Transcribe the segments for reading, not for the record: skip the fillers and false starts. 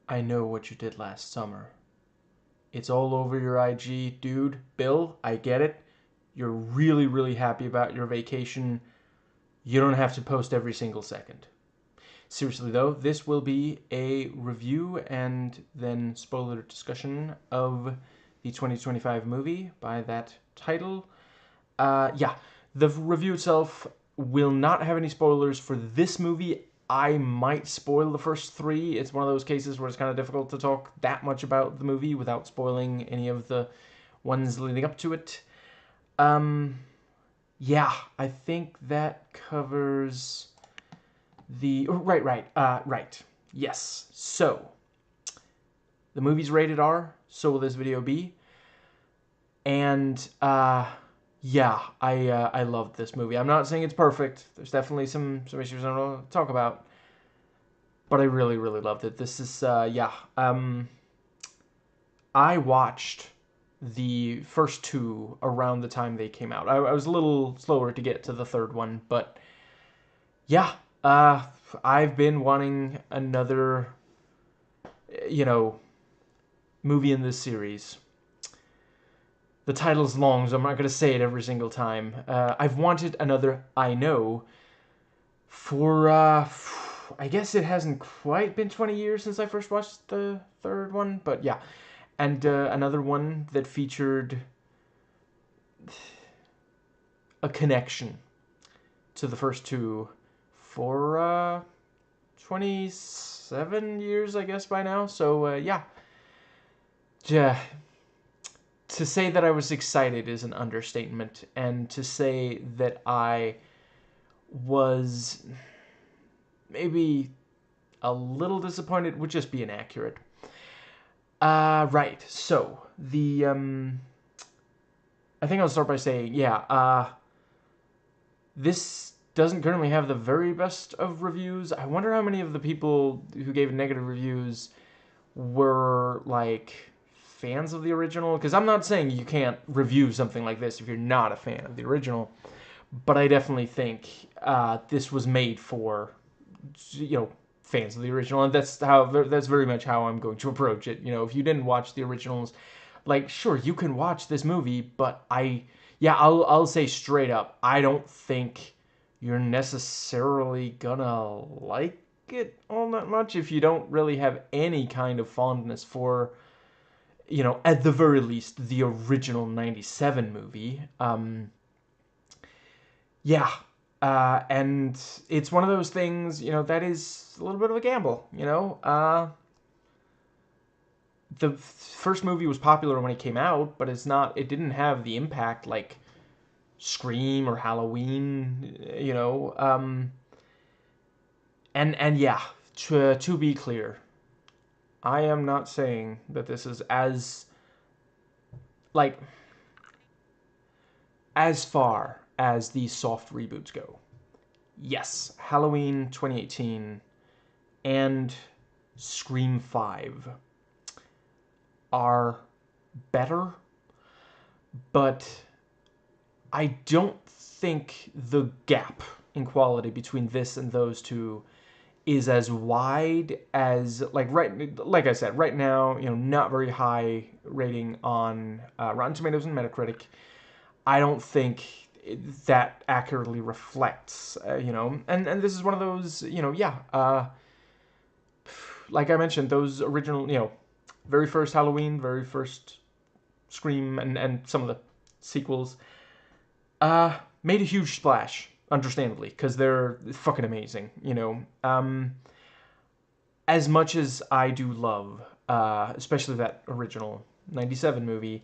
I know what you did last summer. It's all over your IG, dude. Bill, I get it. You're really, really happy about your vacation. You don't have to post every single second. Seriously, though, this will be a review and then spoiler discussion of the 2025 movie by that title. Yeah, the review itself will not have any spoilers for this movie. I might spoil the first three. It's one of those cases where it's kind of difficult to talk that much about the movie without spoiling any of the ones leading up to it. Yeah, I think that covers the right. Yes. So the movie's rated R. So will this video be. And yeah, I loved this movie. I'm not saying it's perfect. There's definitely some issues I don't want to talk about, but I really really loved it. This is yeah. I watched the first two around the time they came out. I was a little slower to get to the third one, but yeah, I've been wanting another, you know, movie in this series. The title's long, so I'm not going to say it every single time. I've wanted another I Know for, I guess it hasn't quite been 20 years since I first watched the third one, but yeah. And another one that featured a connection to the first two for 27 years, I guess, by now. So, yeah. Yeah. To say that I was excited is an understatement, and to say that I was maybe a little disappointed would just be inaccurate. Right. So, I think I'll start by saying, yeah, this doesn't currently have the very best of reviews. I wonder how many of the people who gave negative reviews were, like, fans of the original. Because I'm not saying you can't review something like this if you're not a fan of the original. But I definitely think this was made for, fans of the original. And that's very much how I'm going to approach it. If you didn't watch the originals, like, sure, you can watch this movie, but I'll say straight up, I don't think you're necessarily gonna like it all that much if you don't really have any kind of fondness for, at the very least, the original 97 movie. Yeah. And it's one of those things, that is a little bit of a gamble, the first movie was popular when it came out, but it didn't have the impact like Scream or Halloween, and yeah, to be clear, I am not saying that this is like as far as these soft reboots go. Yes, Halloween 2018 and Scream 5 are better, but I don't think the gap in quality between this and those two is as wide as like I said, right now, not very high rating on Rotten Tomatoes and Metacritic. I don't think that accurately reflects, and this is one of those, like I mentioned, those original, very first Halloween, very first Scream, and some of the sequels, made a huge splash, understandably, because they're fucking amazing, As much as I do love, especially that original 97 movie,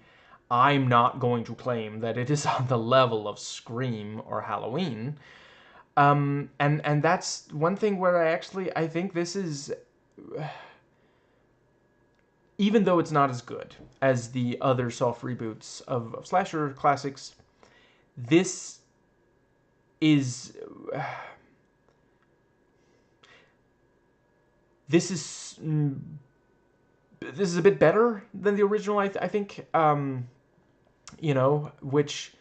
I'm not going to claim that it is on the level of Scream or Halloween. And that's one thing where I think this is, even though it's not as good as the other soft reboots of slasher classics, this is this is this is a bit better than the original. I think, which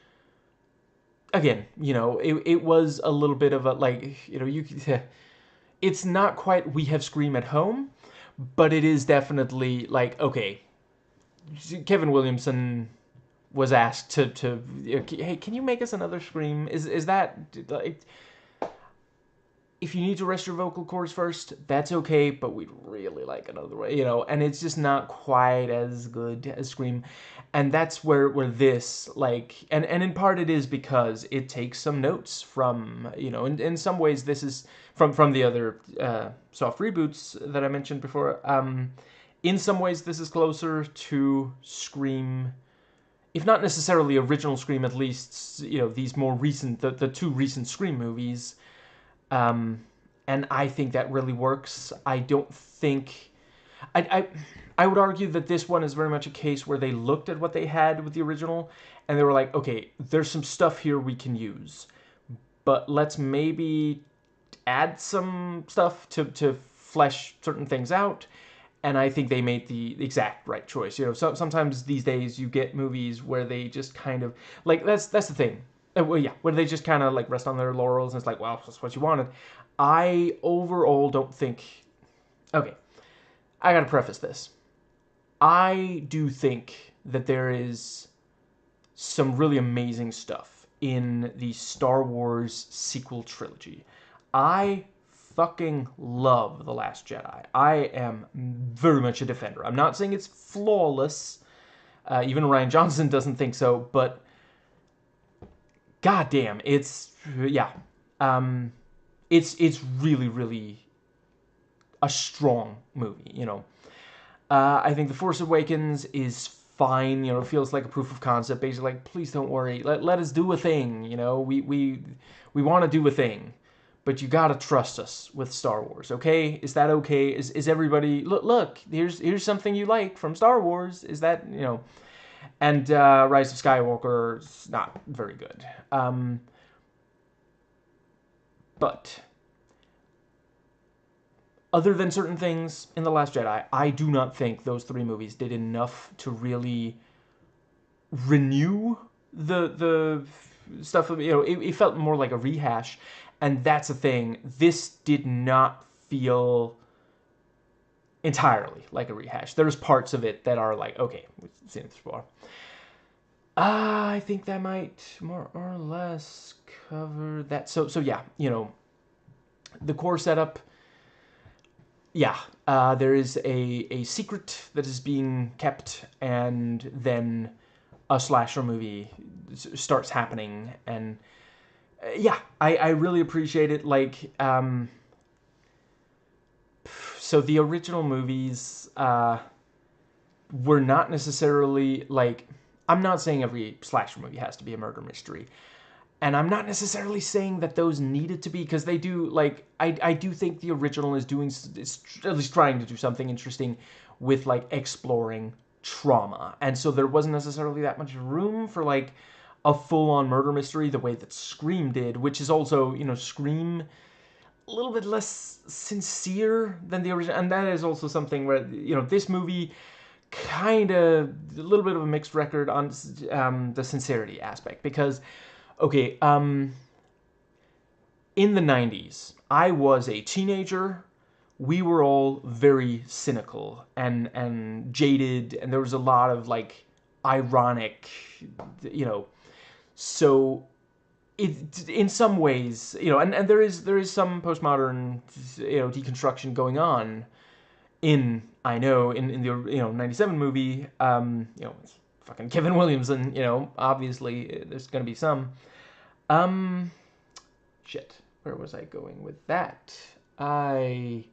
again, it was a little bit of a, like, it's not quite We Have Scream at Home, but it is definitely like, okay, Kevin Williamson was asked to hey, can you make us another Scream? Is that like, if you need to rest your vocal cords first, that's okay, but we'd really like another way, and it's just not quite as good as Scream. And that's where this, like, and in part it is because it takes some notes from, in some ways this is from the other soft reboots that I mentioned before. In some ways this is closer to Scream, if not necessarily original Scream, at least, these more recent, the two recent Scream movies. And I think that really works. I don't think... I would argue that this one is very much a case where they looked at what they had with the original, and they were like, okay, there's some stuff here we can use, but let's maybe add some stuff to flesh certain things out. And I think they made the exact right choice. So sometimes these days you get movies where they just kind of, like, that's the thing. Well, yeah, where they just kind of like rest on their laurels, and it's like, well, that's what you wanted. I overall don't think... Okay, I gotta preface this. I do think that there is some really amazing stuff in the Star Wars sequel trilogy. I fucking love The Last Jedi. I am very much a defender. I'm not saying it's flawless. Even Rian Johnson doesn't think so, but goddamn, it's... Yeah. It's really, really a strong movie, I think The Force Awakens is fine, it feels like a proof of concept, basically like, please don't worry, let us do a thing, we want to do a thing, but you gotta trust us with Star Wars, okay? Is that okay? Is everybody, look, here's something you like from Star Wars, is that, and Rise of Skywalker is not very good. But other than certain things in The Last Jedi, I do not think those three movies did enough to really renew the stuff. It felt more like a rehash, and that's the thing. This did not feel entirely like a rehash. There's parts of it that are like, okay, we've seen it before. I think that might more or less cover that. So yeah, the core setup. Yeah, there is a secret that is being kept, and then a slasher movie starts happening, and yeah, I really appreciate it. Like, so the original movies were not necessarily like... I'm not saying every slasher movie has to be a murder mystery. And I'm not necessarily saying that those needed to be, because they do, like, I do think the original is at least trying to do something interesting with, like, exploring trauma. And so there wasn't necessarily that much room for, like, a full-on murder mystery the way that Scream did, which is also, Scream a little bit less sincere than the original. And that is also something where, this movie kind of a little bit of a mixed record on the sincerity aspect, because... Okay, in the 90s, I was a teenager. We were all very cynical and jaded, and there was a lot of, like, ironic, so it, in some ways, and there is some postmodern, deconstruction going on in the 97 movie, it's fucking Kevin Williamson, obviously there's gonna be some. Shit, where was I going with that? Okay,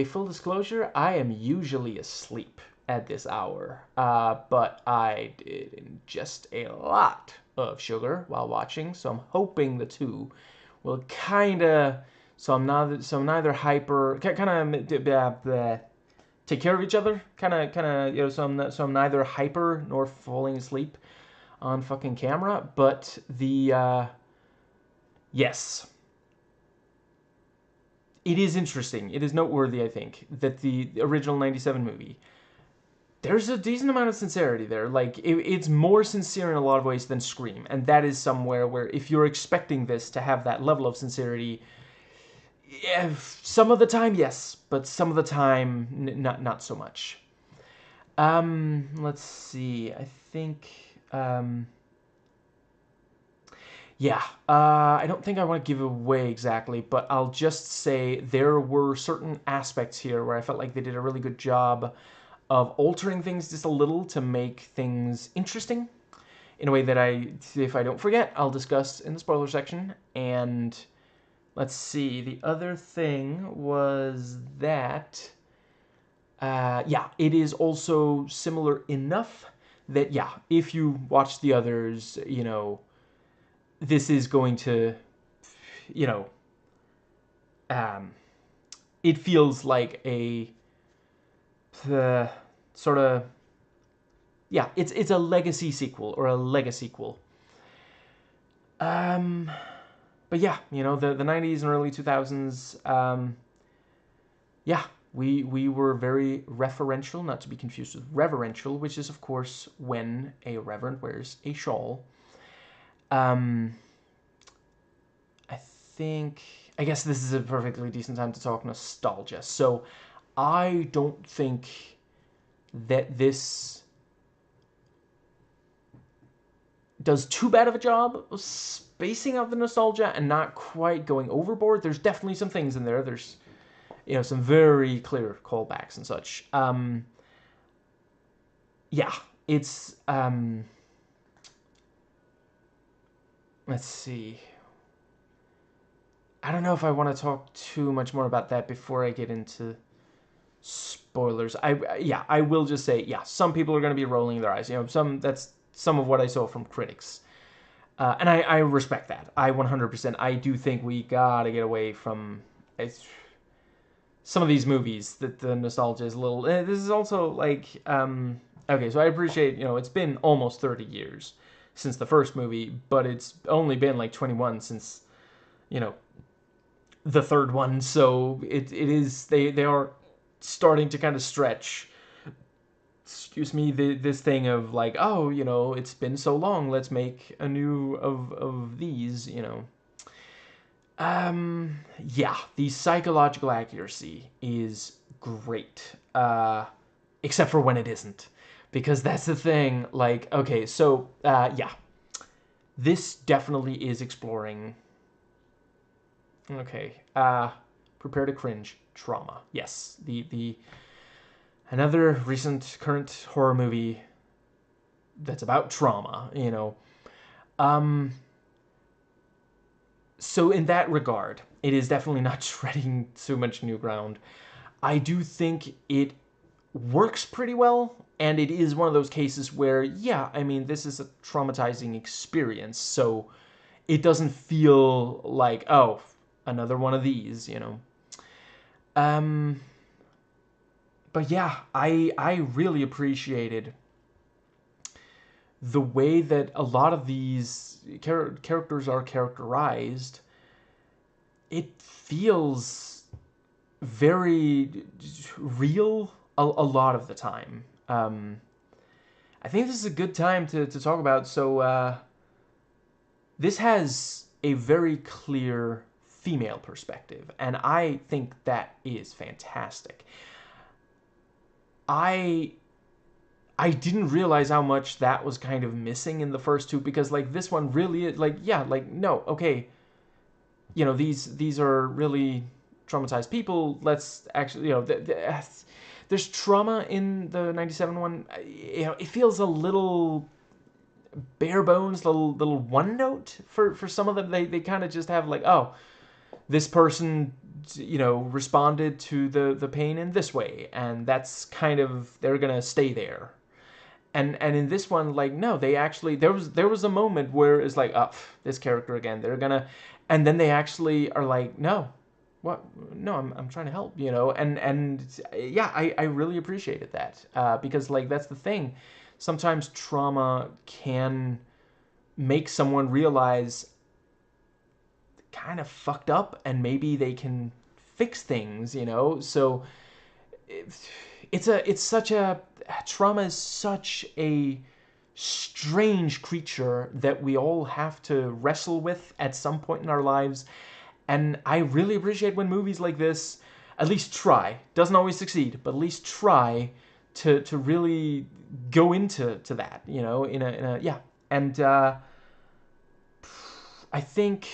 full disclosure, I am usually asleep at this hour, but I did ingest a lot of sugar while watching, so I'm hoping the two will kinda, so I'm neither hyper, kind of take care of each other, kind of, so I'm neither hyper nor falling asleep on fucking camera. But yes, it is interesting. It is noteworthy, I think, that the original 97 movie, there's a decent amount of sincerity there. Like, it's more sincere in a lot of ways than Scream, and that is somewhere where if you're expecting this to have that level of sincerity, Yeah, some of the time, yes, but some of the time, not so much. Let's see. I think, yeah. I don't think I want to give away exactly, but I'll just say there were certain aspects here where I felt like they did a really good job of altering things just a little to make things interesting in a way that if I don't forget, I'll discuss in the spoiler section. And let's see, the other thing was that, yeah, it is also similar enough that, yeah, if you watch the others, this is going to, you know, um, it feels like a sort of, yeah, it's a legacy sequel or a legacy sequel. Um, but yeah, the 90s and early 2000s, yeah, we were very referential, not to be confused with reverential, which is, of course, when a reverend wears a shawl. Um, I think, I guess this is a perfectly decent time to talk nostalgia. So I don't think that this does too bad of a job of spacing out the nostalgia and not quite going overboard. There's definitely some things in there. There's, some very clear callbacks and such. Yeah, it's, let's see. I don't know if I want to talk too much more about that before I get into spoilers. I will just say, yeah, some people are going to be rolling their eyes. That's some of what I saw from critics. And I respect that. I 100%. I do think we gotta get away from some of these movies that the nostalgia is a little. This is also like, okay, so I appreciate, it's been almost 30 years since the first movie, but it's only been like 21 since, you know, the third one. So it is, they are starting to kind of stretch, excuse me, this thing of like, oh, it's been so long, let's make a new of these, yeah, the psychological accuracy is great, except for when it isn't, because that's the thing. Like, okay, so yeah, this definitely is exploring. Okay, prepare to cringe. Trauma. Yes, the another recent current horror movie that's about trauma. Um, so in that regard, it is definitely not treading too much new ground. I do think it works pretty well, and it is one of those cases where, yeah, I mean, this is a traumatizing experience, so it doesn't feel like, oh, another one of these. Um, but yeah, I really appreciated the way that a lot of these characters are characterized. It feels very real a lot of the time. I think this is a good time to talk about. So, this has a very clear female perspective, and I think that is fantastic. I I didn't realize how much that was kind of missing in the first two, because like this one really is like, yeah, like, no, okay, these are really traumatized people. Let's actually, there's trauma in the 97 one. It feels a little bare bones, little one note for some of them. They kind of just have like, oh, this person, responded to the pain in this way, and that's kind of, they're gonna stay there. And in this one, like, no, they actually, there was a moment where it's like, oh, this character again, they're gonna, and then they actually are like, no, what, no, I'm trying to help, and yeah, I really appreciated that, because like that's the thing, sometimes trauma can make someone realize kind of fucked up, and maybe they can fix things. So it's such a, trauma is such a strange creature that we all have to wrestle with at some point in our lives. And I really appreciate when movies like this at least try. Doesn't always succeed, but at least try to really go into that, you know, in a yeah. And I think,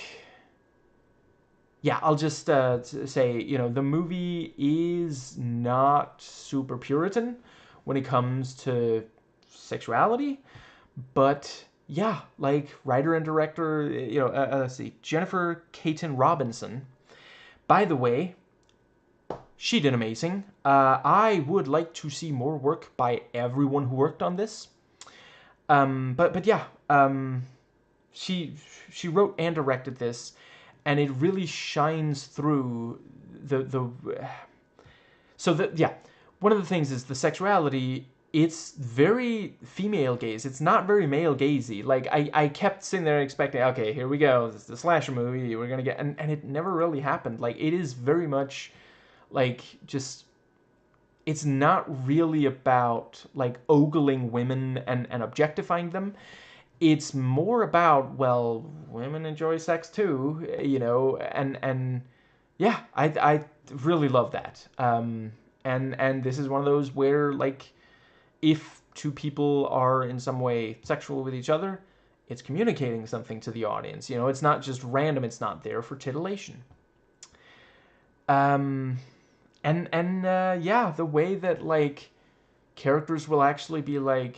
yeah, I'll just say, you know, the movie is not super Puritan when it comes to sexuality, but yeah, like writer and director, you know, let's see, Jennifer Caton Robinson. By the way, she did amazing. I would like to see more work by everyone who worked on this. But yeah, she she wrote and directed this, and it really shines through the so that yeah, one of the things is the sexuality. It's very female gaze. It's not very male gazy. Like I kept sitting there expecting, okay, here we go. This is the slasher movie. We're gonna get, and it never really happened. Like it is very much like just, it's not really about like ogling women and objectifying them. It's more about, well, women enjoy sex too, you know, and yeah, I really love that. And this is one of those where, like, if two people are in some way sexual with each other, it's communicating something to the audience. You know, it's not just random. It's not there for titillation. Um, and yeah, the way that like characters will actually be like,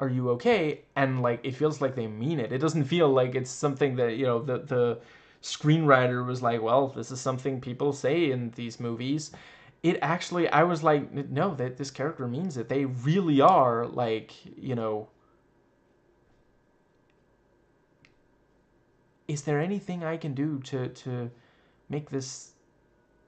"Are you okay?" and like it feels like they mean it. It doesn't feel like it's something that, you know, the screenwriter was like, "Well, this is something people say in these movies." It actually, I was like, no, that this character means it. They really are like, you know, is there anything I can do to make this,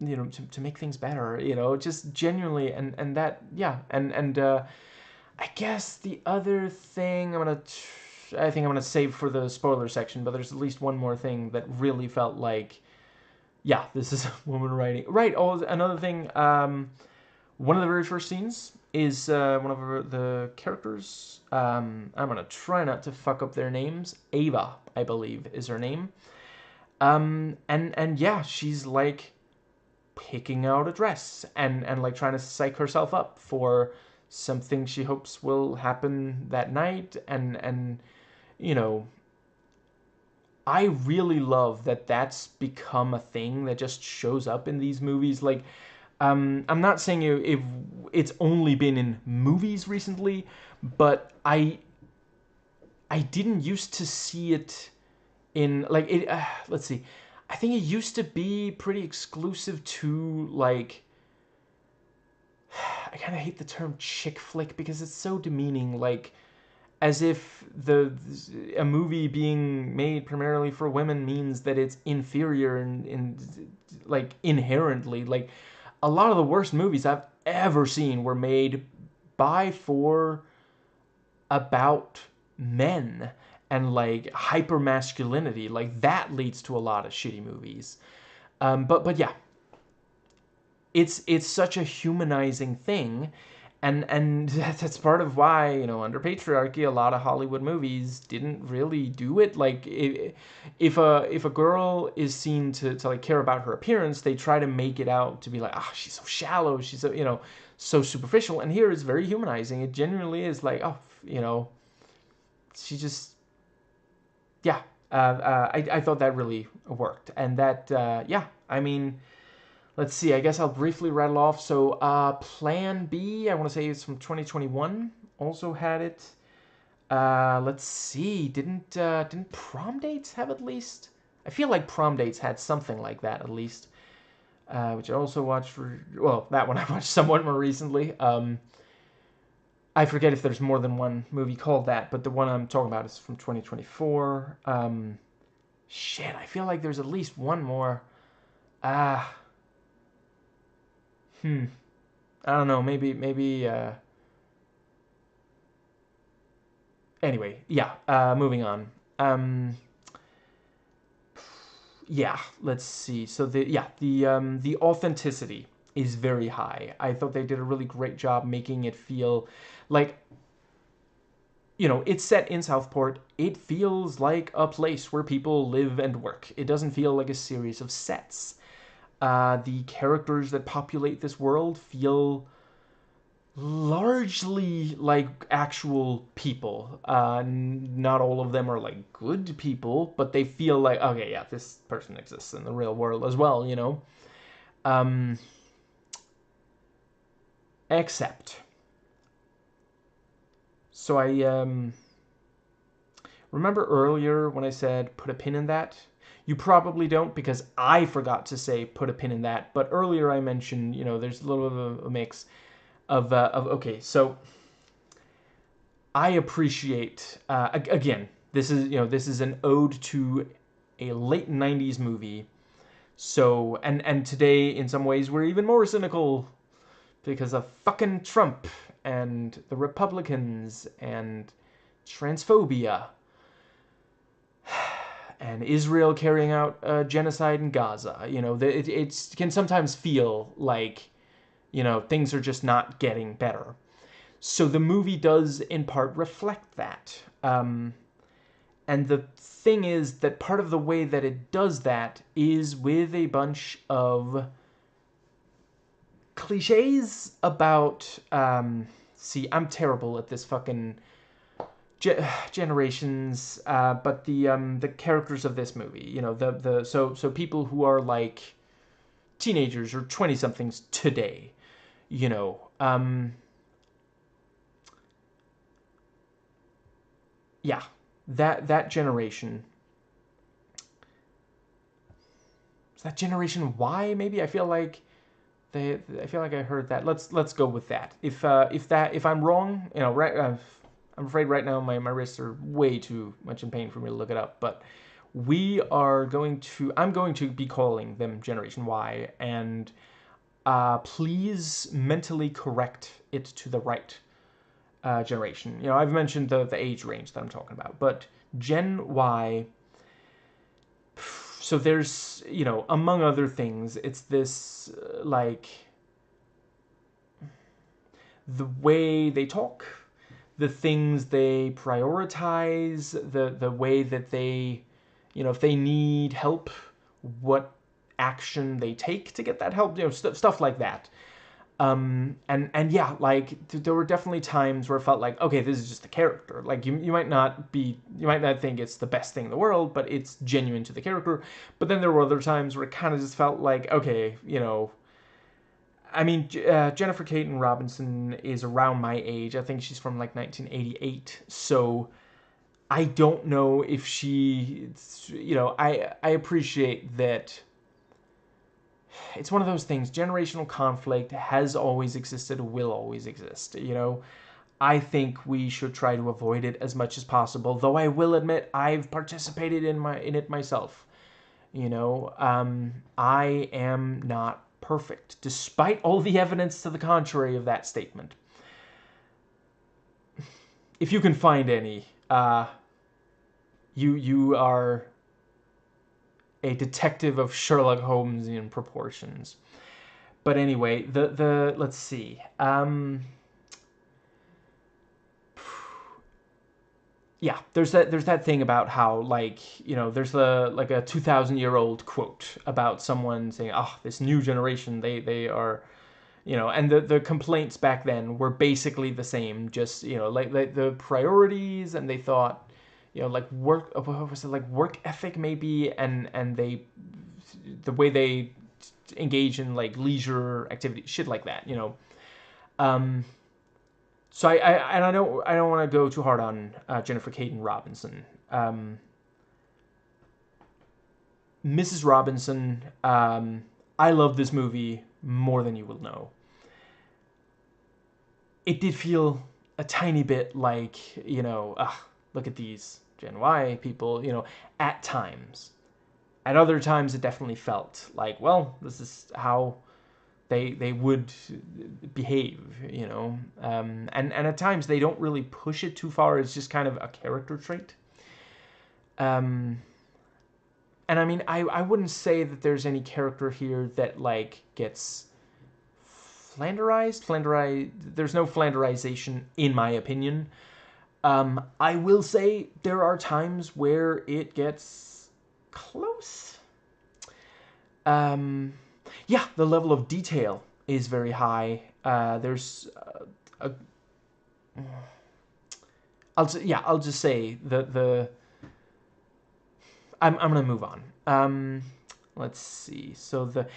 you know, to make things better, you know, just genuinely. And that, yeah. And I guess the other thing I think I'm gonna save for the spoiler section, but there's at least one more thing that really felt like, yeah, this is a woman writing, right. Oh, another thing, one of the very first scenes is one of the characters, I'm gonna try not to fuck up their names. Ava, I believe, is her name. And yeah, she's like picking out a dress and like trying to psych herself up for something she hopes will happen that night. And you know, I really love that that's become a thing that just shows up in these movies. Like, I'm not saying if it's only been in movies recently, but I didn't used to see it in like it. Let's see, I think it used to be pretty exclusive to like, I kind of hate the term chick flick because it's so demeaning. Like, as if a movie being made primarily for women means that it's inferior in like inherently. Like, a lot of the worst movies I've ever seen were made by, for, about men and like hyper masculinity. Like that leads to a lot of shitty movies. But yeah, it's such a humanizing thing, and that's part of why, you know, under patriarchy a lot of Hollywood movies didn't really do it. Like if a girl is seen to like care about her appearance, they try to make it out to be like, ah, she's so shallow, she's so, you know, so superficial. And here it's very humanizing. It genuinely is like, oh, you know, she just, yeah. I thought that really worked. And that yeah, I mean, let's see. I guess I'll briefly rattle off. So, Plan B, I want to say it's from 2021. Also had it. Let's see. Didn't Prom Dates have at least? I feel like Prom Dates had something like that at least. Which I also watched for, well, that one I watched somewhat more recently. I forget if there's more than one movie called that, but the one I'm talking about is from 2024. Shit, I feel like there's at least one more. Ah. I don't know. Maybe. Anyway, yeah. Moving on. Yeah. Let's see. So the authenticity is very high. I thought they did a really great job making it feel like it's set in Southport. It feels like a place where people live and work. It doesn't feel like a series of sets. The characters that populate this world feel largely like actual people. Not all of them are like good people, but they feel like, okay, yeah, this person exists in the real world as well. Um, except, so I remember earlier when I said put a pin in that? You probably don't because I forgot to say put a pin in that. But earlier I mentioned, there's a little bit of a mix of okay, so I appreciate again. This is an ode to a late '90s movie. So and today in some ways we're even more cynical because of fucking Trump and the Republicans and transphobia and Israel carrying out genocide in Gaza. It can sometimes feel like things are just not getting better. So the movie does in part reflect that. And the thing is that part of the way that it does that is with a bunch of cliches about. See, I'm terrible at this fucking generations, but the characters of this movie, so people who are like teenagers or 20 somethings today, you know, yeah, that generation. Is that Generation Y? Maybe I feel like I heard that. Let's go with that. If I'm wrong, right. I'm afraid right now my wrists are way too much in pain for me to look it up. But I'm going to be calling them Generation Y, and please mentally correct it to the right generation. I've mentioned the age range that I'm talking about, but Gen Y. So there's, among other things, it's this like the way they talk, the things they prioritize, the way that they, if they need help, what action they take to get that help, stuff like that. And yeah, like there were definitely times where it felt like, okay, this is just a character. Like you might not think it's the best thing in the world, but it's genuine to the character. But then there were other times where it kind of just felt like, okay, I mean, Jennifer Caton Robinson is around my age. I think she's from like 1988. So I don't know if I appreciate that. It's one of those things. Generational conflict has always existed, will always exist. I think we should try to avoid it as much as possible. Though I will admit I've participated in it myself. I am not perfect, despite all the evidence to the contrary of that statement. If you can find any, you are a detective of Sherlock Holmesian proportions. But anyway, the let's see. Yeah, there's that thing about how there's a 2,000-year-old quote about someone saying, "Oh, this new generation, they are." And the complaints back then were basically the same, just like the priorities, and they thought, like work, what was it, like work ethic maybe, and the way they engage in like leisure activity, shit like that. Um, so I don't want to go too hard on Jennifer Caton Robinson. Mrs. Robinson, I love this movie more than you will know. It did feel a tiny bit like, look at these Gen Y people, at times. At other times, it definitely felt like, well, this is how they would behave, and at times they don't really push it too far. It's just kind of a character trait. And I mean, I wouldn't say that there's any character here that like gets flanderized. There's no flanderization in my opinion. I will say there are times where it gets close. Um, yeah, the level of detail is very high. There's a I'll just say the I'm gonna move on. Let's see. So the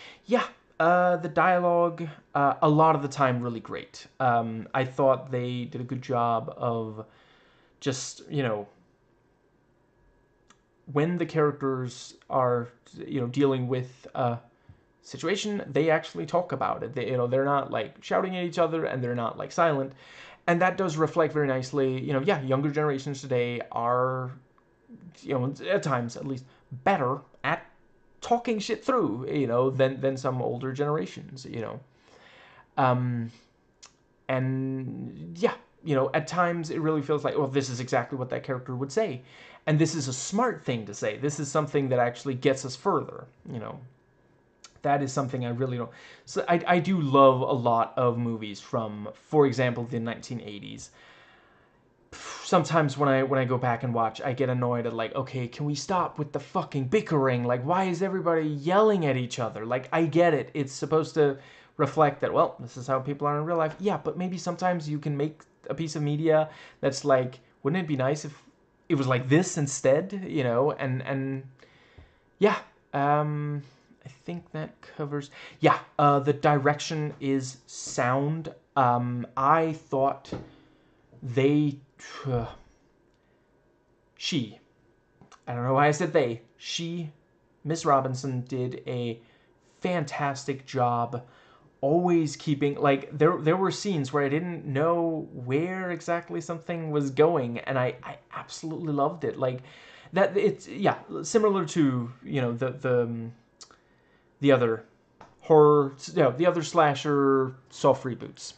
dialogue a lot of the time really great. I thought they did a good job of just when the characters are dealing with a situation, they actually talk about it. They're not like shouting at each other, and they're not like silent, and that does reflect very nicely. Younger generations today are at times at least better at talking shit through than some older generations. Um, and yeah, at times it really feels like, well, this is exactly what that character would say, and this is a smart thing to say. This is something that actually gets us further. That is something I really don't. So I do love a lot of movies from, for example, the 1980s. Sometimes when I go back and watch, I get annoyed at like, okay, can we stop with the fucking bickering? Like, why is everybody yelling at each other? Like, I get it. It's supposed to reflect that, well, this is how people are in real life. Yeah, but maybe sometimes you can make a piece of media that's like, wouldn't it be nice if it was like this instead? And yeah, I think that covers. Yeah, the direction is sound. I thought they, she, I don't know why I said they, Miss Robinson did a fantastic job. Always keeping like there were scenes where I didn't know where exactly something was going, and I absolutely loved it. Like that, it's yeah, similar to the other horror, the other slasher soft reboots.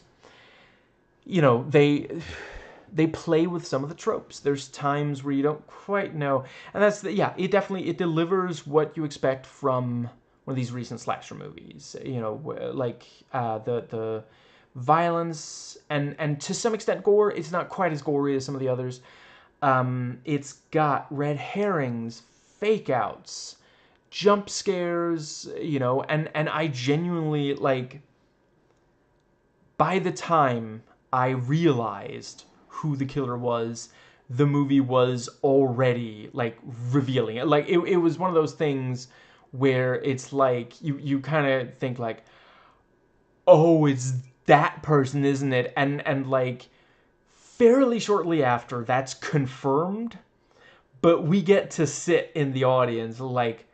They play with some of the tropes. There's times where you don't quite know, and it delivers what you expect from one of these recent slasher movies. Like the violence and to some extent gore. It's not quite as gory as some of the others. It's got red herrings, fake outs, jump scares, and I genuinely like. By the time I realized who the killer was, the movie was already like revealing it. Like it was one of those things where it's like you kind of think like, oh, it's that person, isn't it? And like fairly shortly after that's confirmed, but we get to sit in the audience like,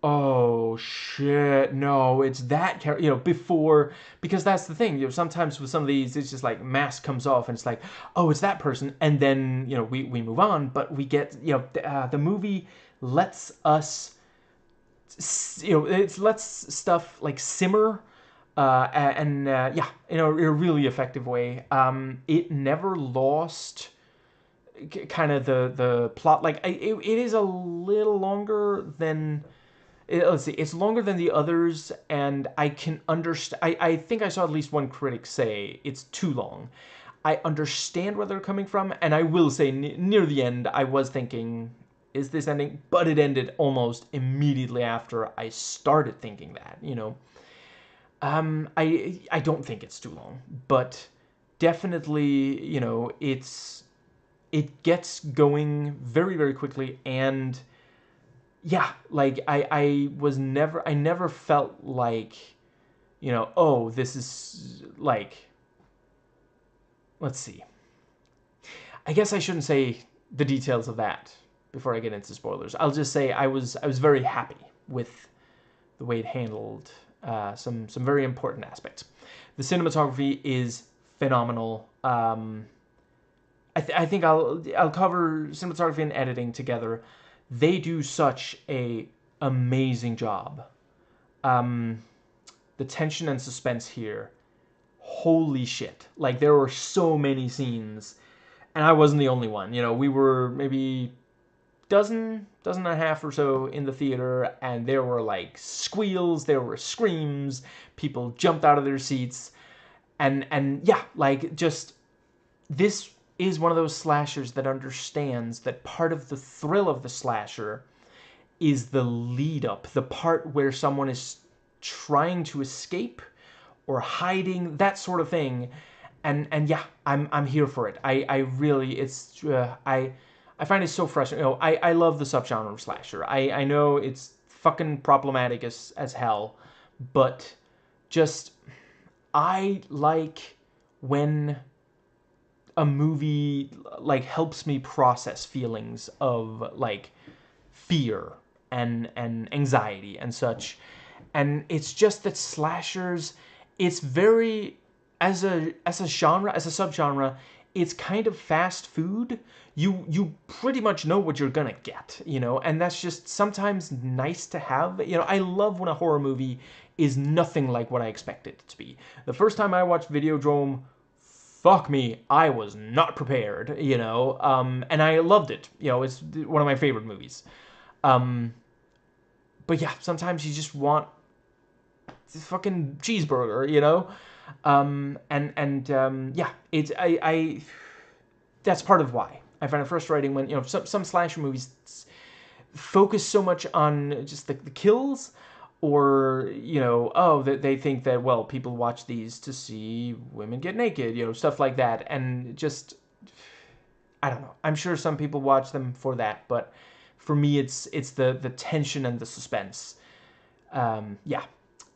oh shit, no, it's that character. Before, because that's the thing. Sometimes with some of these, it's just like mask comes off, and it's like, oh, it's that person, and then we move on. But we get the movie lets us, it lets stuff like simmer, and yeah, in a really effective way. It never lost kind of the plot. Like it is a little longer than let's see, it's longer than the others, and I can understand. I think I saw at least one critic say it's too long. I understand where they're coming from, and I will say near the end, I was thinking, is this ending? But it ended almost immediately after I started thinking that. I don't think it's too long, but definitely, it gets going very, very quickly, and yeah, like I never felt like, oh, this is like, let's see. I guess I shouldn't say the details of that before I get into spoilers. I'll just say I was very happy with the way it handled some very important aspects. The cinematography is phenomenal. I think I'll cover cinematography and editing together. They do such a amazing job. The tension and suspense here, holy shit! Like there were so many scenes, and I wasn't the only one. We were maybe dozen and a half or so in the theater, and there were like squeals, there were screams, people jumped out of their seats, and yeah, like just this is one of those slashers that understands that part of the thrill of the slasher is the lead up, the part where someone is trying to escape or hiding, that sort of thing. And yeah, I'm here for it. I really, it's I find it so frustrating. You know, I love the subgenre of slasher. I know it's fucking problematic as hell, but just I like when a movie like helps me process feelings of like fear and anxiety and such. And it's just that slashers, it's very, as a genre, as a subgenre, it's kind of fast food. You pretty much know what you're gonna get, you know, and that's just sometimes nice to have. You know, I love when a horror movie is nothing like what I expected it to be. The first time I watched Videodrome, fuck me, I was not prepared, you know, and I loved it. You know, it's one of my favorite movies. Um, but yeah, sometimes you just want this fucking cheeseburger, you know? Yeah, it's I that's part of why I find it frustrating when, you know, some slasher movies focus so much on just the kills, or, you know, oh, they think that, well, people watch these to see women get naked, you know, stuff like that, and just, I don't know. I'm sure some people watch them for that, but for me, it's the tension and the suspense. Yeah,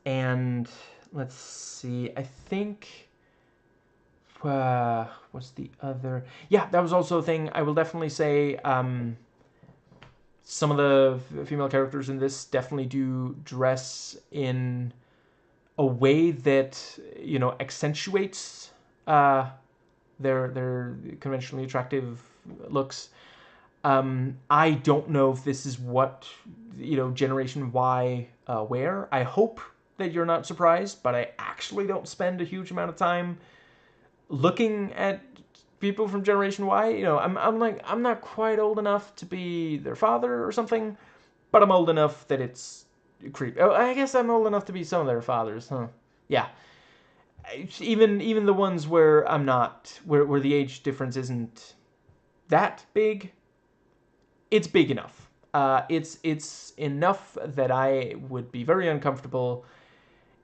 and let's see. I think what's the other? Yeah, that was also a thing. I will definitely say some of the female characters in this definitely do dress in a way that, you know, accentuates their conventionally attractive looks. I don't know if this is what, you know, Generation Y wear. I hope that you're not surprised, but I actually don't spend a huge amount of time looking at people from Generation Y. You know, I'm like, I'm not quite old enough to be their father or something, but I'm old enough that it's creepy. Oh, I guess I'm old enough to be some of their fathers, huh? Yeah. Even the ones where I'm not, where the age difference isn't that big, it's big enough. It's enough that I would be very uncomfortable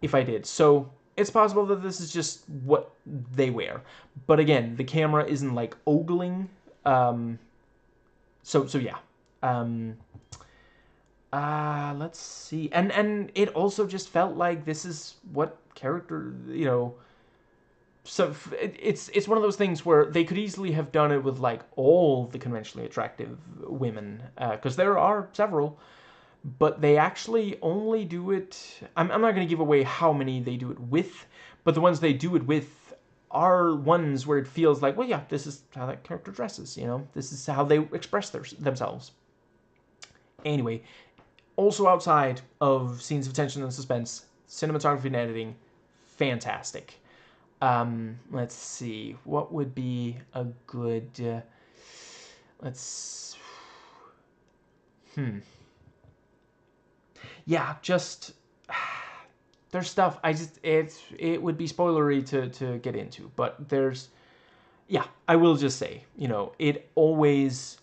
if I did. So it's possible that this is just what they wear. But again, the camera isn't like ogling. So yeah. Um, let's see. And it also just felt like this is what character, you know. So it's one of those things where they could easily have done it with like all the conventionally attractive women, because there are several, but they actually only do it. I'm not going to give away how many they do it with, but the ones they do it with are ones where it feels like, well, yeah, this is how that character dresses, you know, this is how they express themselves. Anyway, also outside of scenes of tension and suspense, cinematography and editing, fantastic. Let's see, what would be a good, let's, yeah, just, there's stuff, it would be spoilery to get into, but there's, yeah, I will just say, you know, it always,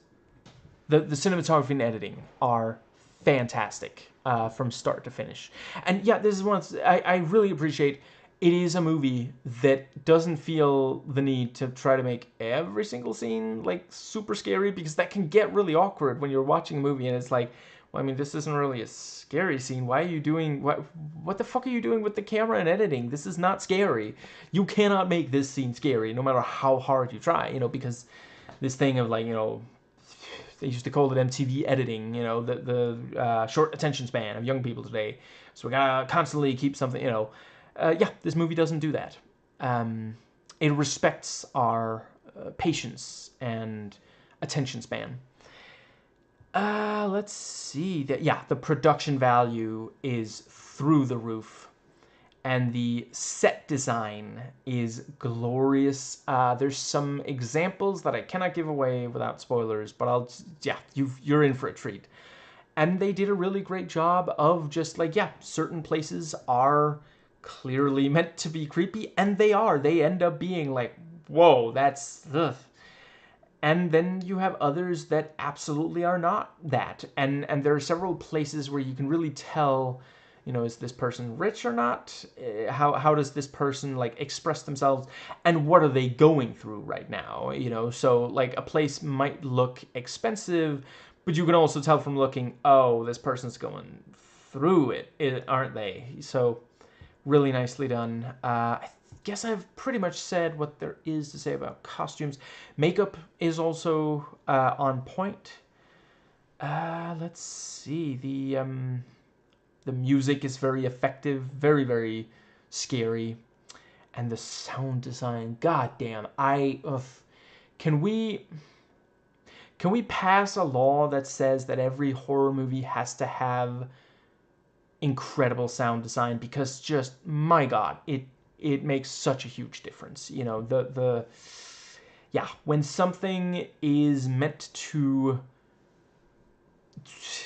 the cinematography and editing are fantastic from start to finish. And yeah, this is one I really appreciate. It is a movie that doesn't feel the need to try to make every single scene like super scary, because that can get really awkward when you're watching a movie and it's like, well, I mean, this isn't really a scary scene. Why are you doing what the fuck are you doing with the camera and editing? This is not scary. You cannot make this scene scary no matter how hard you try, you know, because this thing of like, you know, they used to call it MTV editing, you know, the short attention span of young people today. So we gotta constantly keep something, you know. Yeah, this movie doesn't do that. It respects our patience and attention span. Let's see. Yeah, the production value is through the roof, and the set design is glorious. There's some examples that I cannot give away without spoilers, but you're in for a treat. And they did a really great job of just like, yeah, certain places are clearly meant to be creepy, and they are. They end up being like, whoa, that's ugh. And then you have others that absolutely are not that. And there are several places where you can really tell, is this person rich or not? How does this person like express themselves, and what are they going through right now? So like a place might look expensive, but you can also tell from looking, oh, this person's going through it, aren't they? So really nicely done. I guess I've pretty much said what there is to say about costumes. Makeup is also on point. Let's see. The music is very effective, very, very scary. And the sound design, goddamn, can we can we pass a law that says that every horror movie has to have incredible sound design? Because just, my god, it makes such a huge difference. The yeah, when something is meant to,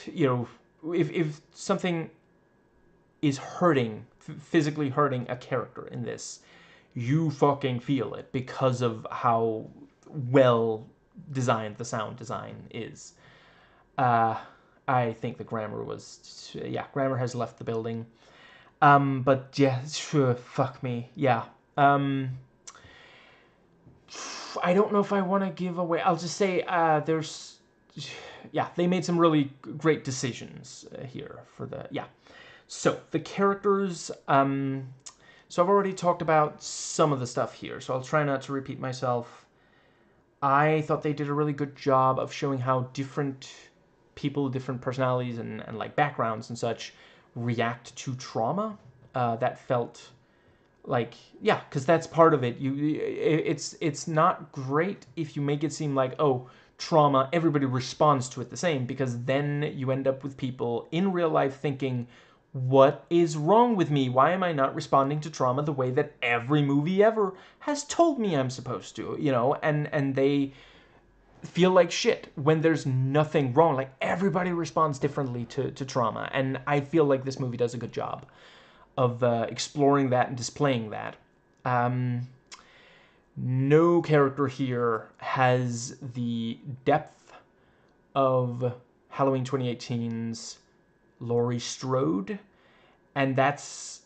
if something is hurting, physically hurting a character in this, you fucking feel it because of how well designed the sound design is. Uh, I think the grammar was, grammar has left the building. But yeah, sure, fuck me, yeah. I don't know if I want to give away. I'll just say they made some really great decisions here for the, yeah. So the characters, so I've already talked about some of the stuff here, so I'll try not to repeat myself. I thought they did a really good job of showing how different people, different personalities and like backgrounds and such react to trauma. That felt like, yeah, because that's part of it. It's not great if you make it seem like, oh, trauma, everybody responds to it the same, because then you end up with people in real life thinking, what is wrong with me? Why am I not responding to trauma the way that every movie ever has told me I'm supposed to? And they feel like shit when there's nothing wrong. Like, everybody responds differently to trauma, and I feel like this movie does a good job of exploring that and displaying that. No character here has the depth of Halloween 2018's Laurie Strode, and that's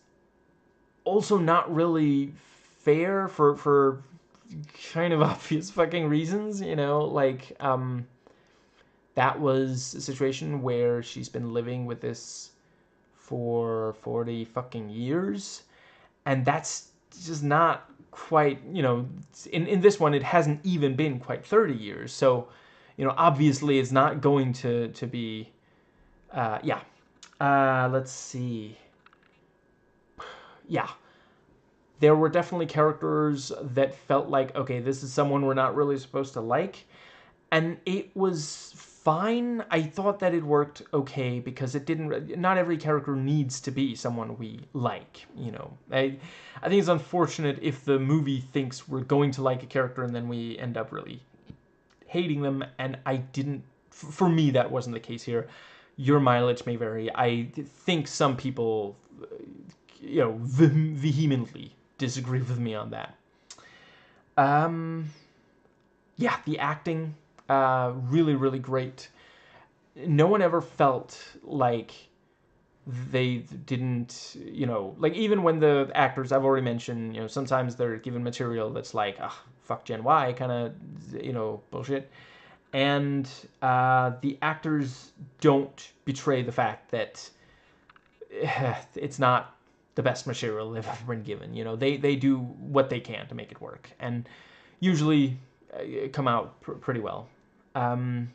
also not really fair for kind of obvious fucking reasons, that was a situation where she's been living with this for 40 fucking years, and that's just not quite, in this one it hasn't even been quite 30 years, so obviously it's not going to be let's see. Yeah, there were definitely characters that felt like, okay, this is someone we're not really supposed to like, and it was fine. I thought that it worked okay because it didn't. Not every character needs to be someone we like. I think it's unfortunate if the movie thinks we're going to like a character and then we end up really hating them. And I didn't. For me, that wasn't the case here. Your mileage may vary. I think some people, vehemently disagree with me on that. Yeah, the acting, really, really great. No one ever felt like they didn't, like, even when the actors, I've already mentioned, sometimes they're given material that's like, fuck Gen Y kind of, bullshit. And the actors don't betray the fact that it's not the best material they've ever been given. They do what they can to make it work, and usually come out pretty well. I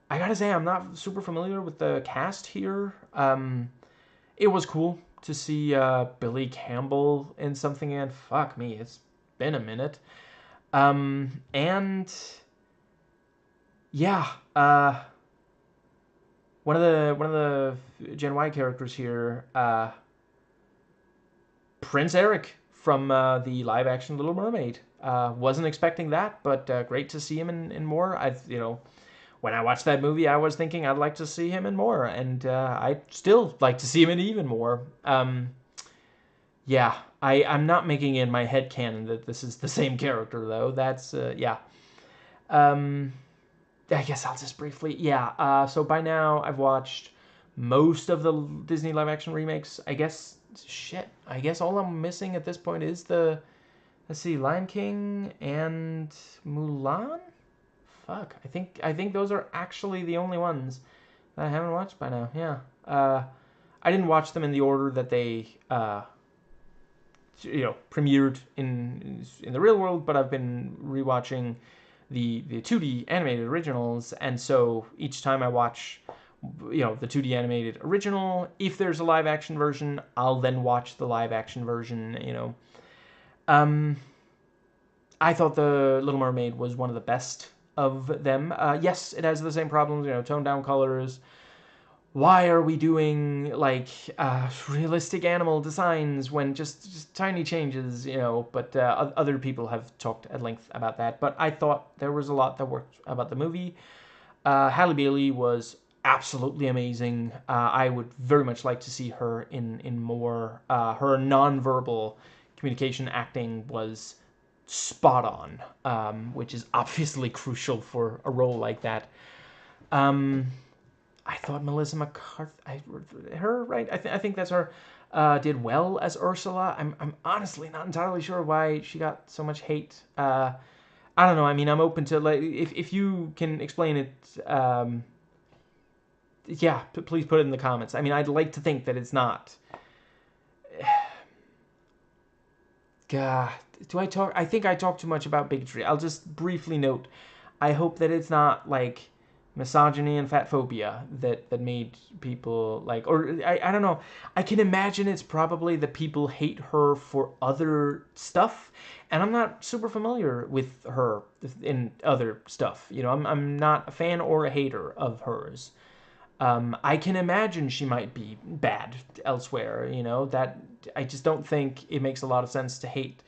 gotta say, I'm not super familiar with the cast here. It was cool to see Billy Campbell in something, and fuck me, it's been a minute. And yeah, one of the Gen Y characters here, Prince Eric from the live action Little Mermaid. Wasn't expecting that, but great to see him in more. When I watched that movie, I was thinking I'd like to see him in more, and I'd still like to see him in even more. Yeah, I'm not making it in my head canon that this is the same character, though. That's, yeah. Um, I guess I'll just briefly, yeah. So by now I've watched most of the Disney live action remakes. I guess shit. I guess all I'm missing at this point is the, let's see, Lion King and Mulan. Fuck. I think those are actually the only ones that I haven't watched by now. Yeah. I didn't watch them in the order that they premiered in the real world, but I've been rewatching the 2D animated originals, and so each time I watch the 2D animated original, if there's a live action version, I'll then watch the live action version. um I thought the Little Mermaid was one of the best of them. Yes, it has the same problems, toned down colors. Why are we doing like realistic animal designs when just tiny changes? But other people have talked at length about that. But I thought there was a lot that worked about the movie. Halle Bailey was absolutely amazing. I would very much like to see her in more. Her nonverbal communication acting was spot on, which is obviously crucial for a role like that. Um, I thought Melissa McCarthy, her right? I think that's her. Did well as Ursula. I'm honestly not entirely sure why she got so much hate. I don't know. I mean, I'm open to like if you can explain it. Yeah, please put it in the comments. I mean, I'd like to think that it's not. God, do I talk? I think I talk too much about bigotry. I'll just briefly note. I hope that it's not like misogyny and fat phobia that made people like, or I don't know. I can imagine it's probably that people hate her for other stuff, and I'm not super familiar with her in other stuff. I'm not a fan or a hater of hers. I can imagine she might be bad elsewhere. That I just don't think it makes a lot of sense to hate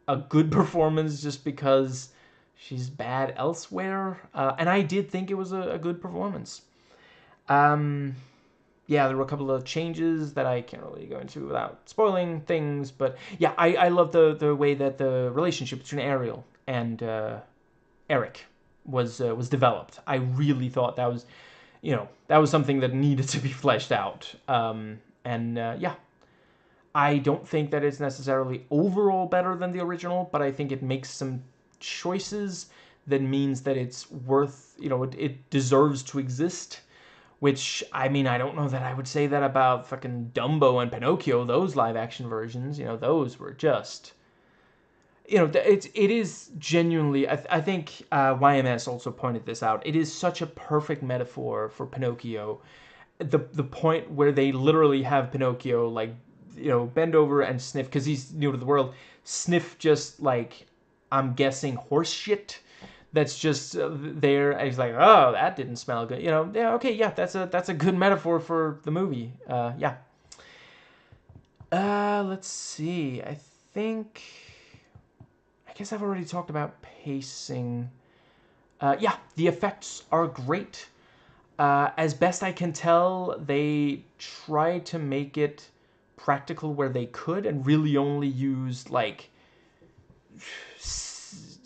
a good performance just because she's bad elsewhere. And I did think it was a good performance. Um, yeah, there were a couple of changes that I can't really go into without spoiling things. But yeah, I love the way that the relationship between Ariel and Eric was developed. I really thought that was something that needed to be fleshed out. And yeah, I don't think that it's necessarily overall better than the original, but I think it makes some choices that means that it's worth, it deserves to exist. Which, I mean, I don't know that I would say that about fucking Dumbo and Pinocchio, those live action versions. Those were just. It is genuinely. I think YMS also pointed this out. It is such a perfect metaphor for Pinocchio. The point where they literally have Pinocchio like bend over and sniff because he's new to the world. Sniff just like I'm guessing horse shit. That's just there. And he's like, oh, that didn't smell good. Yeah, okay, yeah, that's a good metaphor for the movie. Yeah. Let's see. I guess I've already talked about pacing. Yeah, the effects are great. As best I can tell, they tried to make it practical where they could and really only used like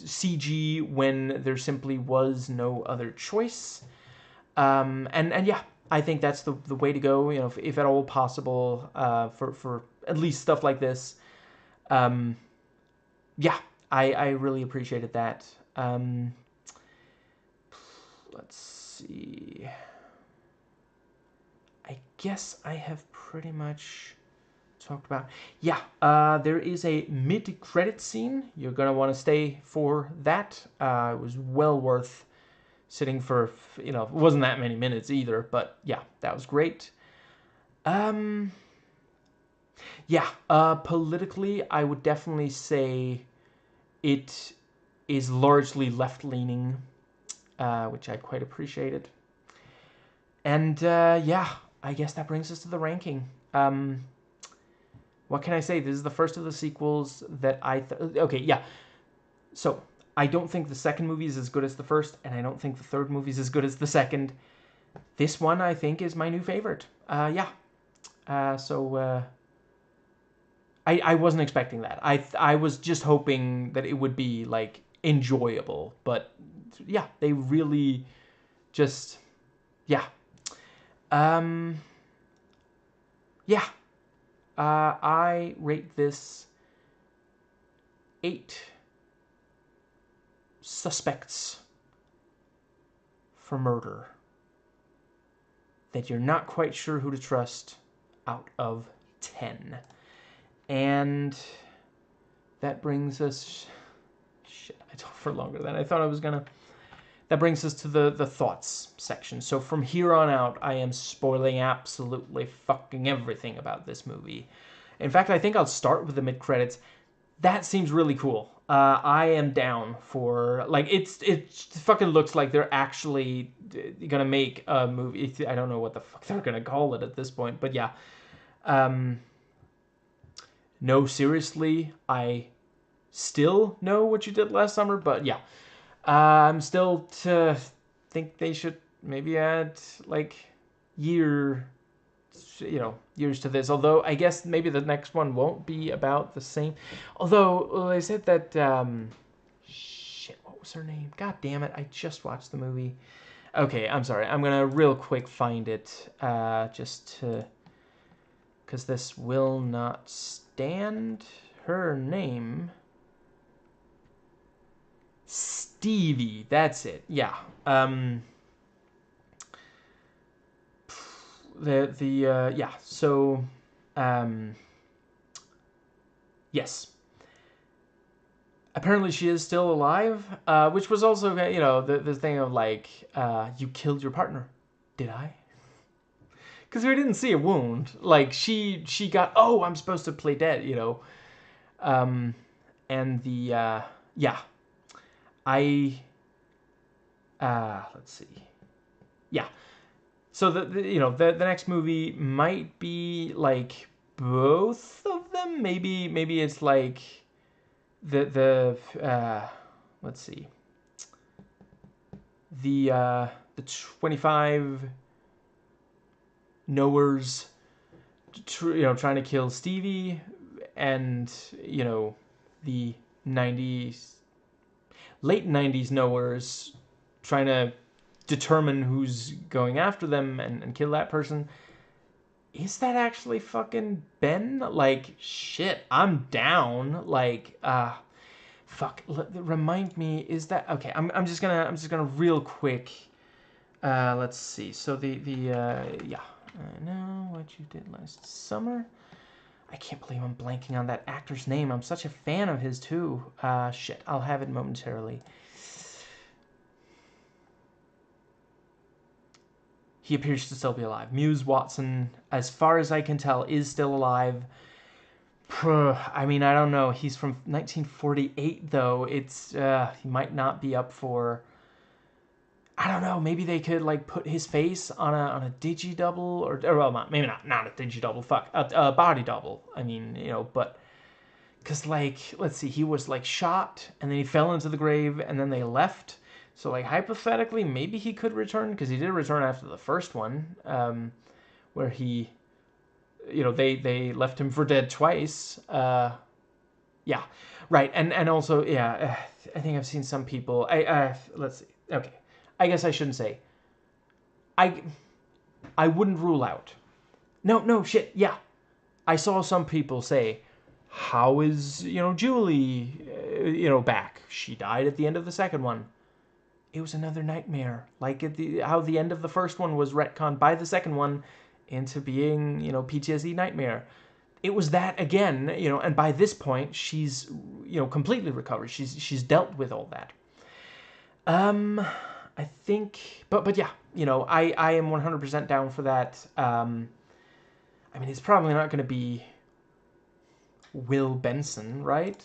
CG when there simply was no other choice. And yeah, I think that's the way to go. If at all possible, for at least stuff like this. Um, yeah, I really appreciated that. Let's see. I guess I have pretty much talked about. Yeah, there is a mid-credit scene. You're gonna want to stay for that. It was well worth sitting for. It wasn't that many minutes either, but yeah, that was great. Um, yeah, politically, I would definitely say it is largely left-leaning, which I quite appreciated. And yeah, I guess that brings us to the ranking. What can I say? This is the first of the sequels that okay, yeah. So I don't think the second movie is as good as the first, and I don't think the third movie is as good as the second. This one, I think, is my new favorite. Yeah. So I wasn't expecting that. I was just hoping that it would be like enjoyable, but yeah, they really just, yeah. Yeah. I rate this 8 suspects for murder that you're not quite sure who to trust out of 10. And that brings us... Shit, I talked for longer than I thought I was gonna. That brings us to the thoughts section. So from here on out, I am spoiling absolutely fucking everything about this movie. In fact, I think I'll start with the mid-credits. That seems really cool. I am down for, like, it fucking looks like they're actually gonna make a movie. I don't know what the fuck they're gonna call it at this point, but yeah. No, seriously, I still know what you did last summer, but yeah. I'm still to think they should maybe add, like, years to this. Although, I guess maybe the next one won't be about the same. Although, they said that, shit, what was her name? God damn it, I just watched the movie. Okay, I'm sorry. I'm gonna real quick find it, just to, because this will not stand. Her name... Stevie, that's it. Yeah. Yeah. So, yes. Apparently, she is still alive, which was also, the thing of, like, you killed your partner. Did I? Because we didn't see a wound. Like, she got, oh, I'm supposed to play dead, and the, yeah. Let's see. Yeah. So the next movie might be like both of them. Maybe it's like let's see. The 25 knowers, trying to kill Stevie, and the 90s, late 90s knowers trying to determine who's going after them and kill that person. Is that actually fucking Ben? Like, shit, I'm down. Like, fuck. Remind me, is that okay? I'm just gonna real quick. Let's see. So yeah. I know what you did last summer. I can't believe I'm blanking on that actor's name. I'm such a fan of his too. Shit, I'll have it momentarily. He appears to still be alive. Muse Watson, as far as I can tell, is still alive. I mean, I don't know. He's from 1948, though. It's he might not be up for. I don't know. Maybe they could like put his face on a digi double, or well, maybe not a digi double. Fuck, a body double. I mean, but because like, let's see, he was like shot and then he fell into the grave and then they left. So, like, hypothetically, maybe he could return, because he did return after the first one, where he, they left him for dead twice. Yeah, right, and also, yeah, I think I've seen some people, let's see, okay, I guess I shouldn't say, I wouldn't rule out, no, shit, yeah, I saw some people say, how is, Julie, back? She died at the end of the second one. It was another nightmare. Like how the end of the first one was retconned by the second one into being, PTSD nightmare. It was that again, and by this point she's, completely recovered. She's dealt with all that. I think, but yeah, I am 100% down for that. I mean, it's probably not going to be Will Benson, right?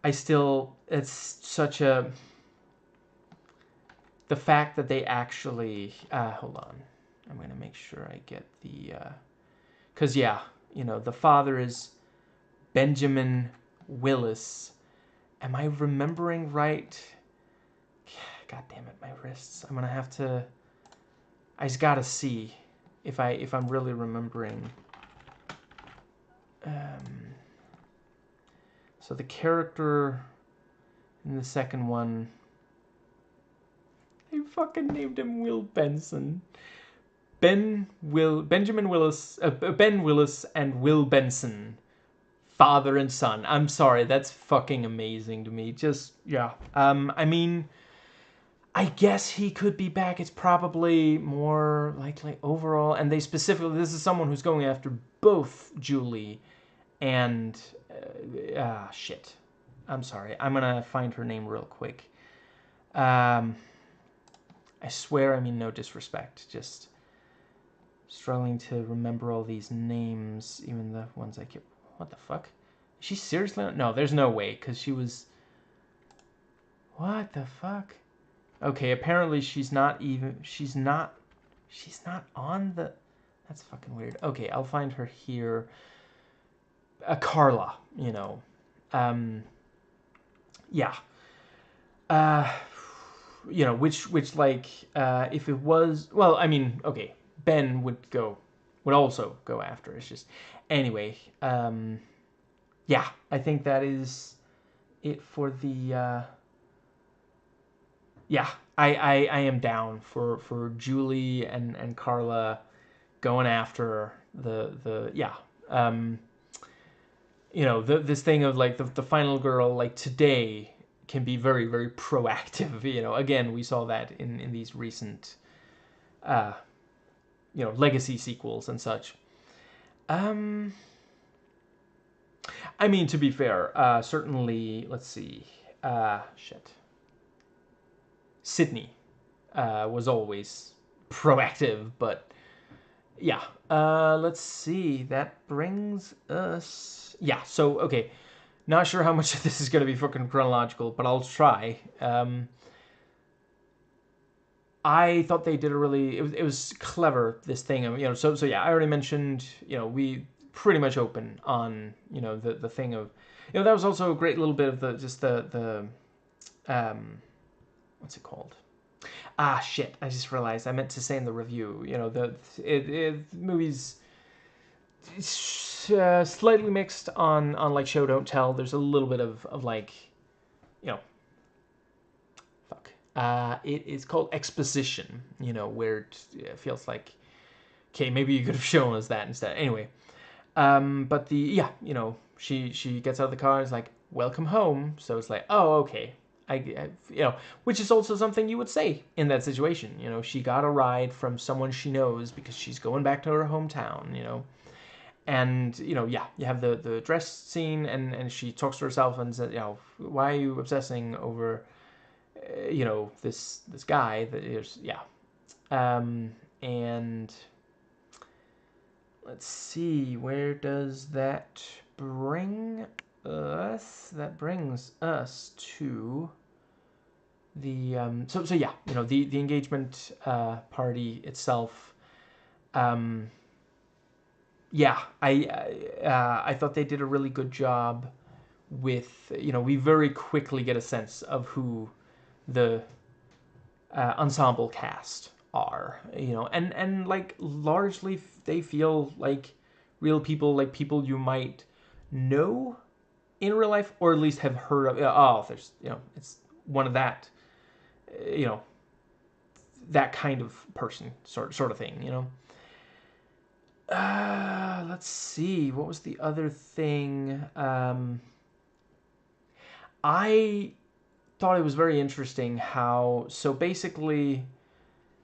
It's such a... The fact that they actually... hold on. I'm going to make sure I get the... Because, yeah, the father is Benjamin Willis. Am I remembering right? God damn it, my wrists. I'm going to have to... I just got to see if I'm really remembering. So the character in the second one... They fucking named him Will Benson. Benjamin Willis, Ben Willis and Will Benson, father and son. I'm sorry, that's fucking amazing to me. Just, yeah. I mean, I guess he could be back. It's probably more likely overall. And they specifically, this is someone who's going after both Julie and, shit. I'm sorry. I'm gonna find her name real quick. I swear I mean no disrespect. Just struggling to remember all these names, even the ones I keep. What the fuck? Is she seriously? No, there's no way, because she was. What the fuck? Okay, apparently she's not even. She's not on the. That's fucking weird. Okay, I'll find her here. Carla, you know. Yeah. You know, which like, if it was. Well, I mean, okay. Ben would also go after. It's just. Anyway, yeah, I think that is it for the. Yeah, I am down for Julie and Carla going after the yeah. You know, this thing of like the final girl, like today can be very, very proactive. You know, again, we saw that in these recent you know, legacy sequels and such. I mean, to be fair, certainly, let's see, shit. Sydney was always proactive, but yeah. Let's see, that brings us, yeah, so, okay, not sure how much of this is going to be fucking chronological, but I'll try. I thought they did a really, it was clever, this thing, you know, so yeah, I already mentioned, you know, we pretty much open on, you know, the thing of, you know, that was also a great little bit of the what's it called? Ah, shit, I just realized, I meant to say in the review, you know, the movie's slightly mixed on like show don't tell. There's a little bit of like, you know, it is called exposition, you know, where it feels like, okay, maybe you could have shown us that instead. Anyway, but yeah, you know, she gets out of the car and is like, welcome home. So it's like, oh, okay. I you know, which is also something you would say in that situation. You know, she got a ride from someone she knows because she's going back to her hometown, you know. And, you know, yeah, you have the dress scene and she talks to herself and says, you know, why are you obsessing over you know, this guy that is, yeah. And let's see, where does that bring us? That brings us to the so yeah, you know, the engagement party itself. Yeah, I thought they did a really good job with, you know, we very quickly get a sense of who the ensemble cast are, you know, and like largely they feel like real people, like people you might know in real life, or at least have heard of. Oh, there's, you know, it's one of that, you know, that kind of person, sort of thing, you know. Let's see, what was the other thing? I thought it was very interesting how, so basically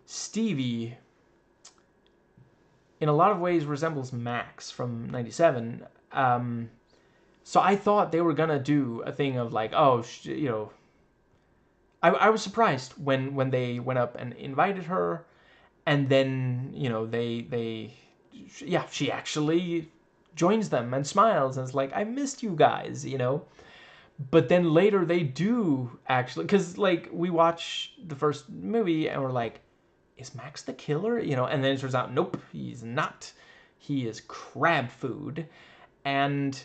Stevie in a lot of ways resembles Max from 97. So I thought they were gonna do a thing of like, oh, you know, I was surprised when they went up and invited her, and then, you know, yeah, she actually joins them and smiles and is like, I missed you guys, you know. But then later they do actually, because like we watch the first movie and we're like, is Max the killer? You know, and then it turns out, nope, he's not. He is crab food. And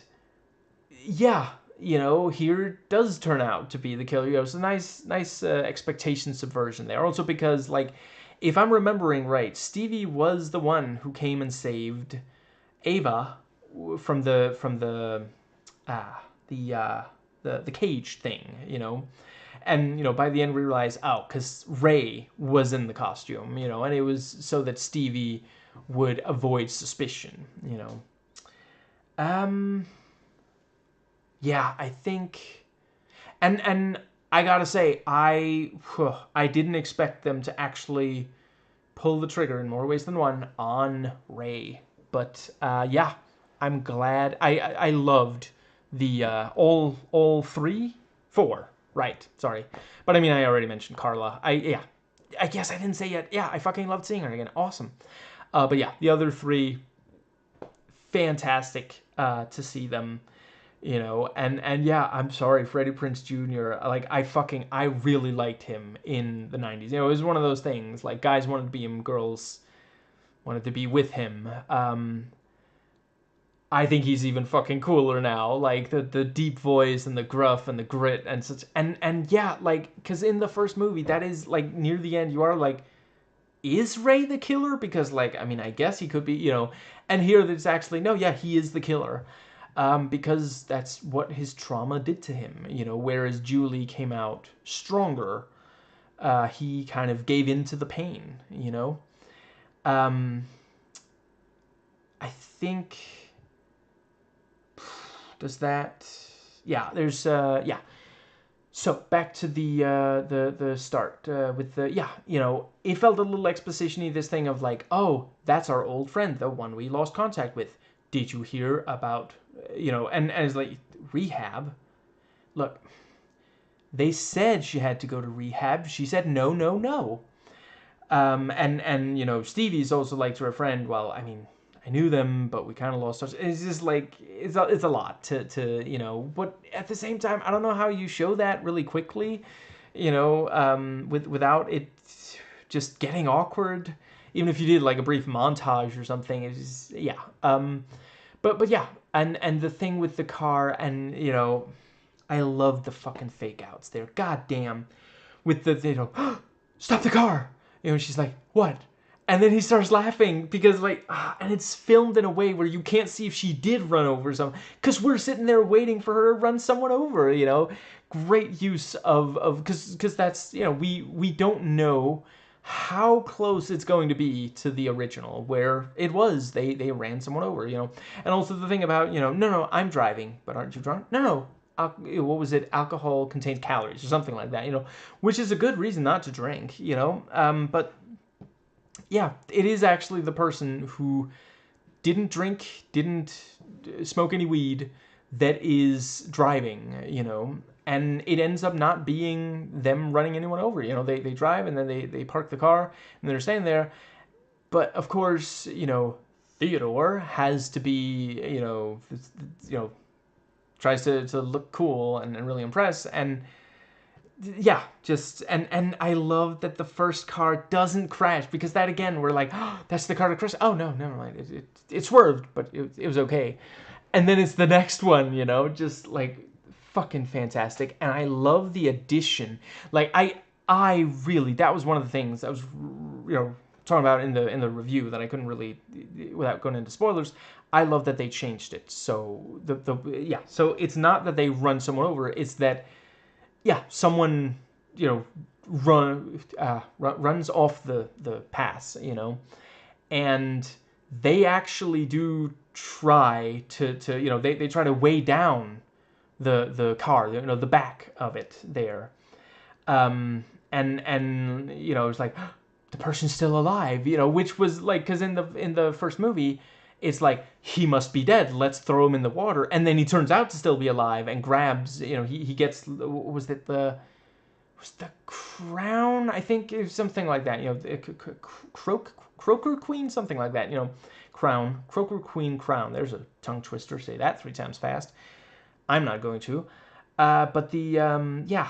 yeah, you know, here does turn out to be the killer. You know, it's a nice expectation subversion there. Also because, like, if I'm remembering right, Stevie was the one who came and saved Ava from the the cage thing, you know. And, you know, by the end we realize, oh, because Ray was in the costume, you know, and it was so that Stevie would avoid suspicion, you know. Um, yeah, I think, and I gotta say, I didn't expect them to actually pull the trigger in more ways than one on Ray, but yeah, I'm glad. I loved the all three, four, right? Sorry, but I mean I already mentioned Carla. Yeah, I guess I didn't say yet. Yeah, I fucking loved seeing her again. Awesome. But yeah, the other three, fantastic to see them, you know. And yeah, I'm sorry, Freddie Prinze Jr. Like I really liked him in the 90s. You know, it was one of those things like guys wanted to be him, girls wanted to be with him. I think he's even fucking cooler now. Like the deep voice and the gruff and the grit and such. And yeah, like because in the first movie, that is like near the end, you are like, is Ray the killer? Because like I mean, I guess he could be, you know. And here, there's actually no. Yeah, he is the killer. Because that's what his trauma did to him, you know. Whereas Julie came out stronger, he kind of gave in to the pain, you know. Um, I think does that, yeah. There's yeah. So back to the start with the, yeah, you know, it felt a little exposition-y, this thing of like, oh, that's our old friend, the one we lost contact with. Did you hear about, you know, and it's like, rehab? Look, they said she had to go to rehab. She said no, no, no. And you know, Stevie's also like to her friend, well, I mean, I knew them, but we kind of lost touch. It's just like, it's a lot to, you know, but at the same time, I don't know how you show that really quickly, you know, without it just getting awkward. Even if you did like a brief montage or something, it's yeah. But yeah, and the thing with the car, and you know, I love the fucking fake outs there. God damn, with the, you know, stop the car. You know, she's like, what? And then he starts laughing because like, and it's filmed in a way where you can't see if she did run over someone, because we're sitting there waiting for her to run someone over. You know, great use of because that's, you know, we don't know how close it's going to be to the original, where it was they ran someone over, you know. And also the thing about, you know, no, I'm driving, but aren't you drunk? No, what was it? Alcohol contains calories or something like that, you know, which is a good reason not to drink, you know. But yeah, it is actually the person who didn't drink, didn't smoke any weed, that is driving, you know. And it ends up not being them running anyone over. You know, they drive and then they park the car and they're staying there. But of course, you know, Theodore has to be, you know, tries to look cool and really impress. And yeah, just and I love that the first car doesn't crash, because that again, we're like, oh, that's the car that crashed. Oh no, never mind. It swerved, but it was okay. And then it's the next one, you know, just like fucking fantastic. And I love the addition. Like I really, that was one of the things I was, you know, talking about in the review that I couldn't really, without going into spoilers. I love that they changed it. So the yeah, so it's not that they run someone over, it's that, yeah, someone, you know, runs off the pass, you know. And they actually do try to you know, they try to weigh down the car, you know, the back of it there. And you know, it's like, the person's still alive, you know, which was like, because in the first movie, it's like, he must be dead, let's throw him in the water. And then he turns out to still be alive and grabs, you know, he gets, was it the crown? I think it was something like that, you know, Croaker Queen, something like that, you know, crown, Croaker Queen crown. There's a tongue twister. Say that 3 times fast. I'm not going to. But the yeah,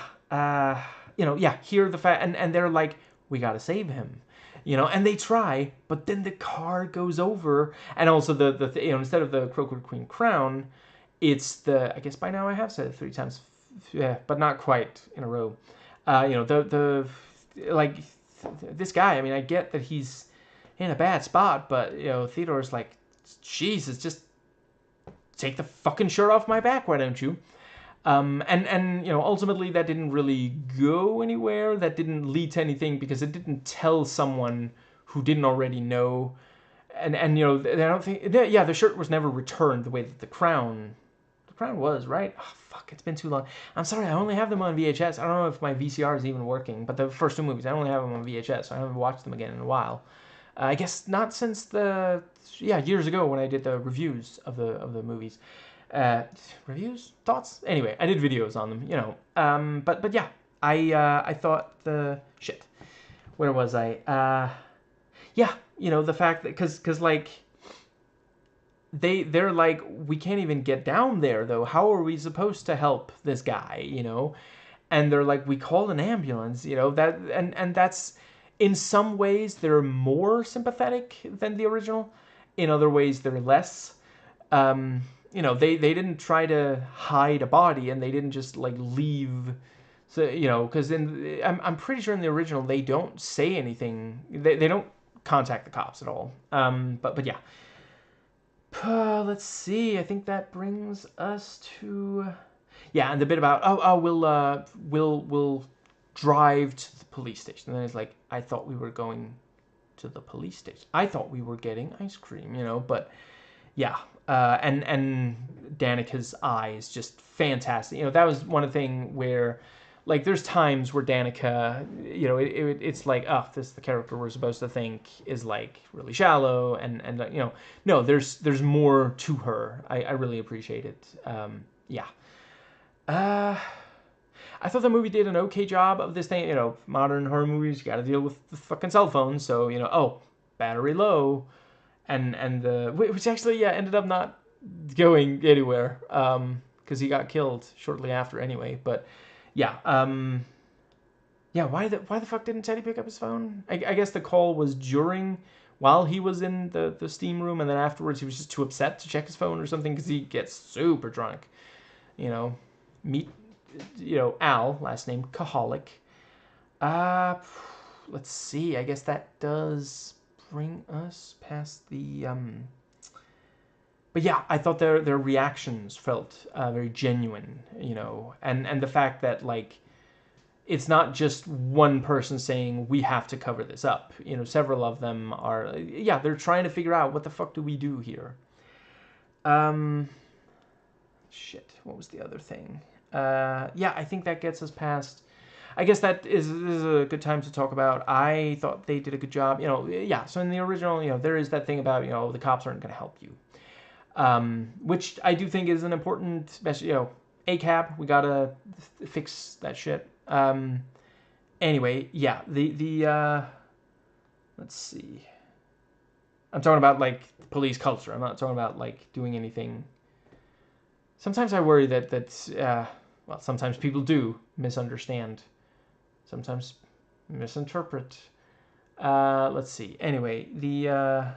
you know, yeah. Here the fact, and they're like, we gotta save him, you know, and they try, but then the car goes over, and also the you know, instead of the Croaker Queen crown, it's the, I guess by now I have said it 3 times, yeah, but not quite in a row. You know, the like this guy. I mean, I get that he's in a bad spot, but you know, Theodore's like, Jesus, just take the fucking shirt off my back, why don't you? And ultimately that didn't really go anywhere. That didn't lead to anything because it didn't tell someone who didn't already know. And I don't think, yeah, the shirt was never returned the way that the crown was, right? Oh, fuck, it's been too long. I'm sorry, I only have them on VHS. I don't know if my VCR is even working, but the first two movies, I only have them on VHS, so I haven't watched them again in a while. I guess not since years ago when I did the reviews of the movies. Reviews, thoughts. Anyway, I did videos on them. But yeah, I thought the shit. Where was I? Yeah, the fact that because like they're like, we can't even get down there though. How are we supposed to help this guy? And they're like, we called an ambulance. That and that's, in some ways they're more sympathetic than the original. In other ways they're less. They didn't try to hide a body, and they didn't just like leave. So because I'm pretty sure in the original they don't say anything. They don't contact the cops at all. But yeah. Let's see. I think that brings us to, yeah, and the bit about, we'll drive to the police station. And then it's like, I thought we were going to the police station. I thought we were getting ice cream, but yeah. And Danica's eye is just fantastic. That was one thing where, like, there's times where Danica, it's like, oh, this is the character we're supposed to think is like really shallow, and no, there's more to her. I really appreciate it. Yeah. I thought the movie did an okay job of this thing. Modern horror movies, you got to deal with the fucking cell phone, so battery low, and which actually, yeah, ended up not going anywhere, because he got killed shortly after anyway. But yeah, yeah. Why the fuck didn't Teddy pick up his phone? I guess the call was while he was in the steam room, and then afterwards he was just too upset to check his phone or something, because he gets super drunk. Meet Al, last name Kaholic. Let's see. I guess that does bring us past the But yeah, I thought their reactions felt very genuine, and the fact that, like, it's not just one person saying we have to cover this up. Several of them are, yeah, they're trying to figure out what the fuck do we do here. Shit, what was the other thing? Yeah, I think that gets us past. I guess that is a good time to talk about. I thought they did a good job. Yeah. So in the original, there is that thing about the cops aren't going to help you. Which I do think is an important, especially, ACAB, we gotta fix that shit. Anyway, yeah, the let's see. I'm talking about, like, police culture. I'm not talking about, like, doing anything. Sometimes I worry that well, sometimes people do misunderstand. Sometimes misinterpret. Let's see. Anyway, the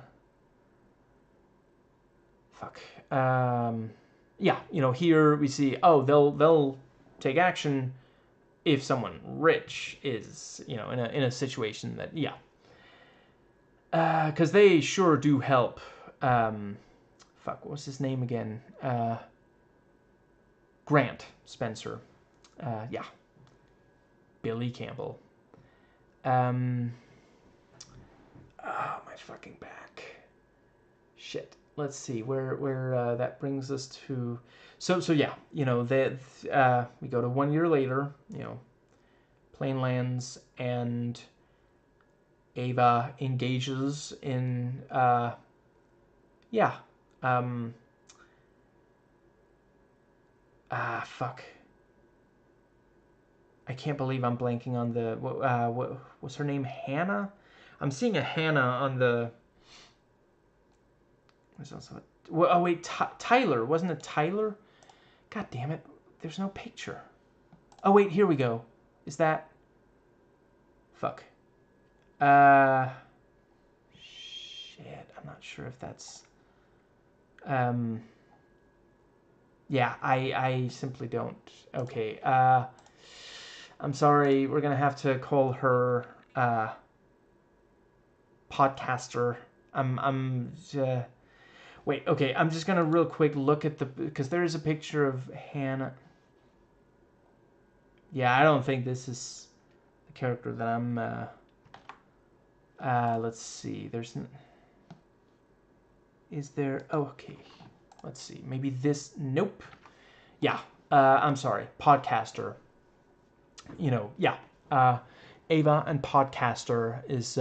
fuck. Yeah, here we see, they'll take action if someone rich is, in a situation that, yeah. Because they sure do help. Fuck, what was his name again? Grant Spencer. Yeah. Billy Campbell. Oh, my fucking back. Shit. Let's see where that brings us to. So yeah, that we go to 1 year later. Plane lands, and Ava engages in yeah. Fuck. I can't believe I'm blanking on the what was her name? Hannah. I'm seeing a Hannah on the. There's also oh wait, Tyler, wasn't it Tyler? God damn it! There's no picture. Oh wait, here we go. Is that? Fuck. Shit. I'm not sure if that's. Yeah, I simply don't. Okay. I'm sorry. We're gonna have to call her podcaster. Wait, okay, I'm just gonna real quick look at because there is a picture of Hannah. Yeah, I don't think this is the character that I'm. Let's see. Is there? Oh, okay. Let's see. Maybe this. Nope. Yeah. I'm sorry. Podcaster. Yeah. Ava and Podcaster is.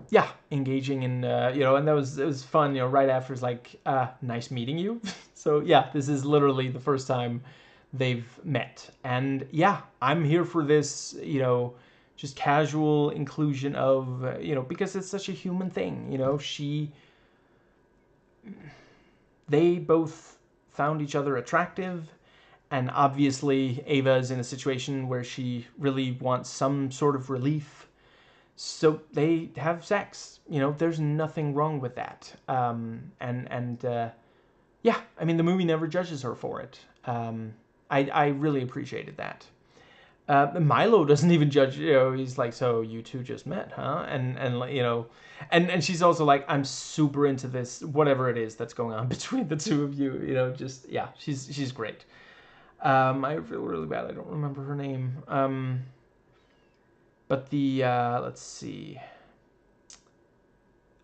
Yeah, engaging in and it was fun. Right after it's like, nice meeting you. So yeah, this is literally the first time they've met, and yeah, I'm here for this. Just casual inclusion of because it's such a human thing. They both found each other attractive, and obviously Ava is in a situation where she really wants some sort of relief. So they have sex. There's nothing wrong with that. Yeah, I mean, the movie never judges her for it. I really appreciated that. Milo doesn't even judge. He's like, so you two just met, huh? And she's also like, I'm super into this, whatever it is that's going on between the two of you. Just yeah, she's great. I feel really bad. I don't remember her name. But let's see.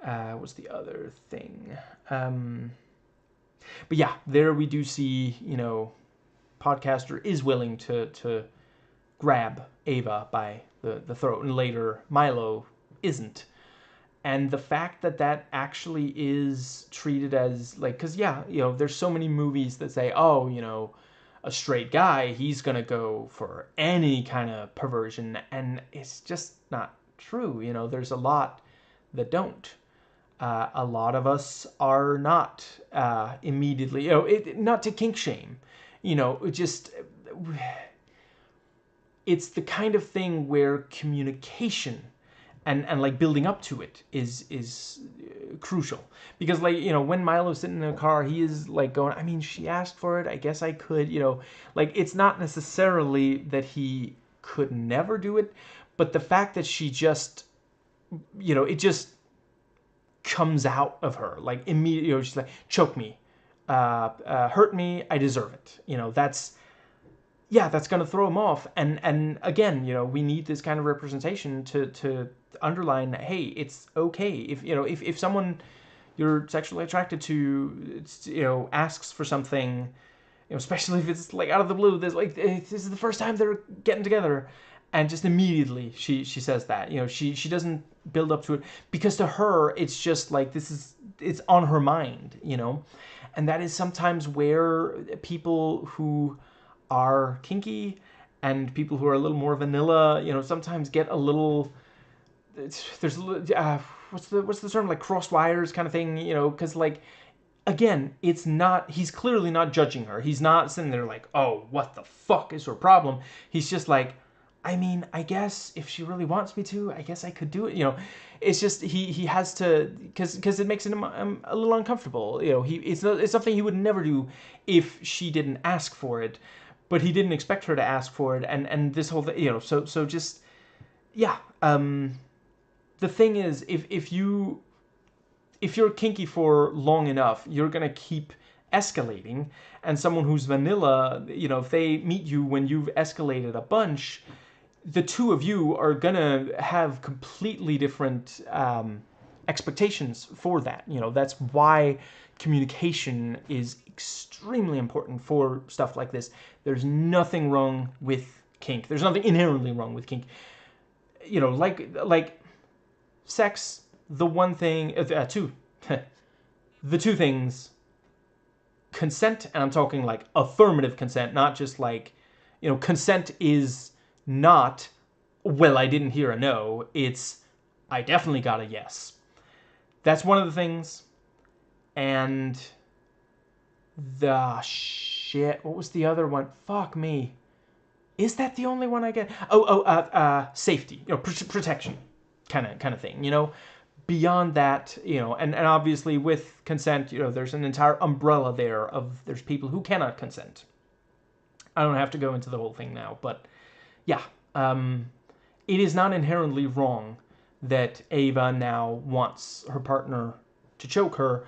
What's the other thing? But yeah, there we do see, Podcaster is willing to grab Ava by the throat, and later Milo isn't. And the fact that actually is treated as like, because yeah, there's so many movies that say, oh, a straight guy, he's gonna go for any kind of perversion, and it's just not true. There's a lot that don't. A lot of us are not immediately, not to kink shame, it just, it's the kind of thing where communication and like building up to it is crucial, because like when Milo's sitting in the car, he is like going, I mean, she asked for it, I guess I could, like it's not necessarily that he could never do it, but the fact that she just it just comes out of her like immediately. She's like, choke me, hurt me, I deserve it. That's gonna throw him off. And again, we need this kind of representation to underline, hey, it's okay if someone you're sexually attracted to, asks for something, especially if it's like out of the blue. There's like, this is the first time they're getting together, and just immediately she says that. She doesn't build up to it, because to her it's just like, it's on her mind. And that is sometimes where people who are kinky and people who are a little more vanilla, sometimes get a little. There's a little, what's the term, like crossed wires kind of thing, because like, again, it's not, he's clearly not judging her. He's not sitting there like, oh, what the fuck is her problem? He's just like, I mean, I guess if she really wants me to, I guess I could do it. It's just he has to, because it makes him a little uncomfortable. It's something he would never do if she didn't ask for it, but he didn't expect her to ask for it, and this whole thing, so just yeah. The thing is, if you're kinky for long enough, you're gonna keep escalating, and someone who's vanilla, if they meet you when you've escalated a bunch, the two of you are gonna have completely different expectations for that. That's why communication is extremely important for stuff like this. There's nothing wrong with kink. There's nothing inherently wrong with kink. Like sex, the one thing, two, the two things, consent, and I'm talking like affirmative consent, not just like, consent is not, well, I didn't hear a no, it's, I definitely got a yes. That's one of the things. And shit, what was the other one? Fuck me. Is that the only one I get? Safety, protection, kind of thing. Beyond that, and obviously with consent, there's an entire umbrella there of, there's people who cannot consent. I don't have to go into the whole thing now, but yeah, it is not inherently wrong that Ava now wants her partner to choke her,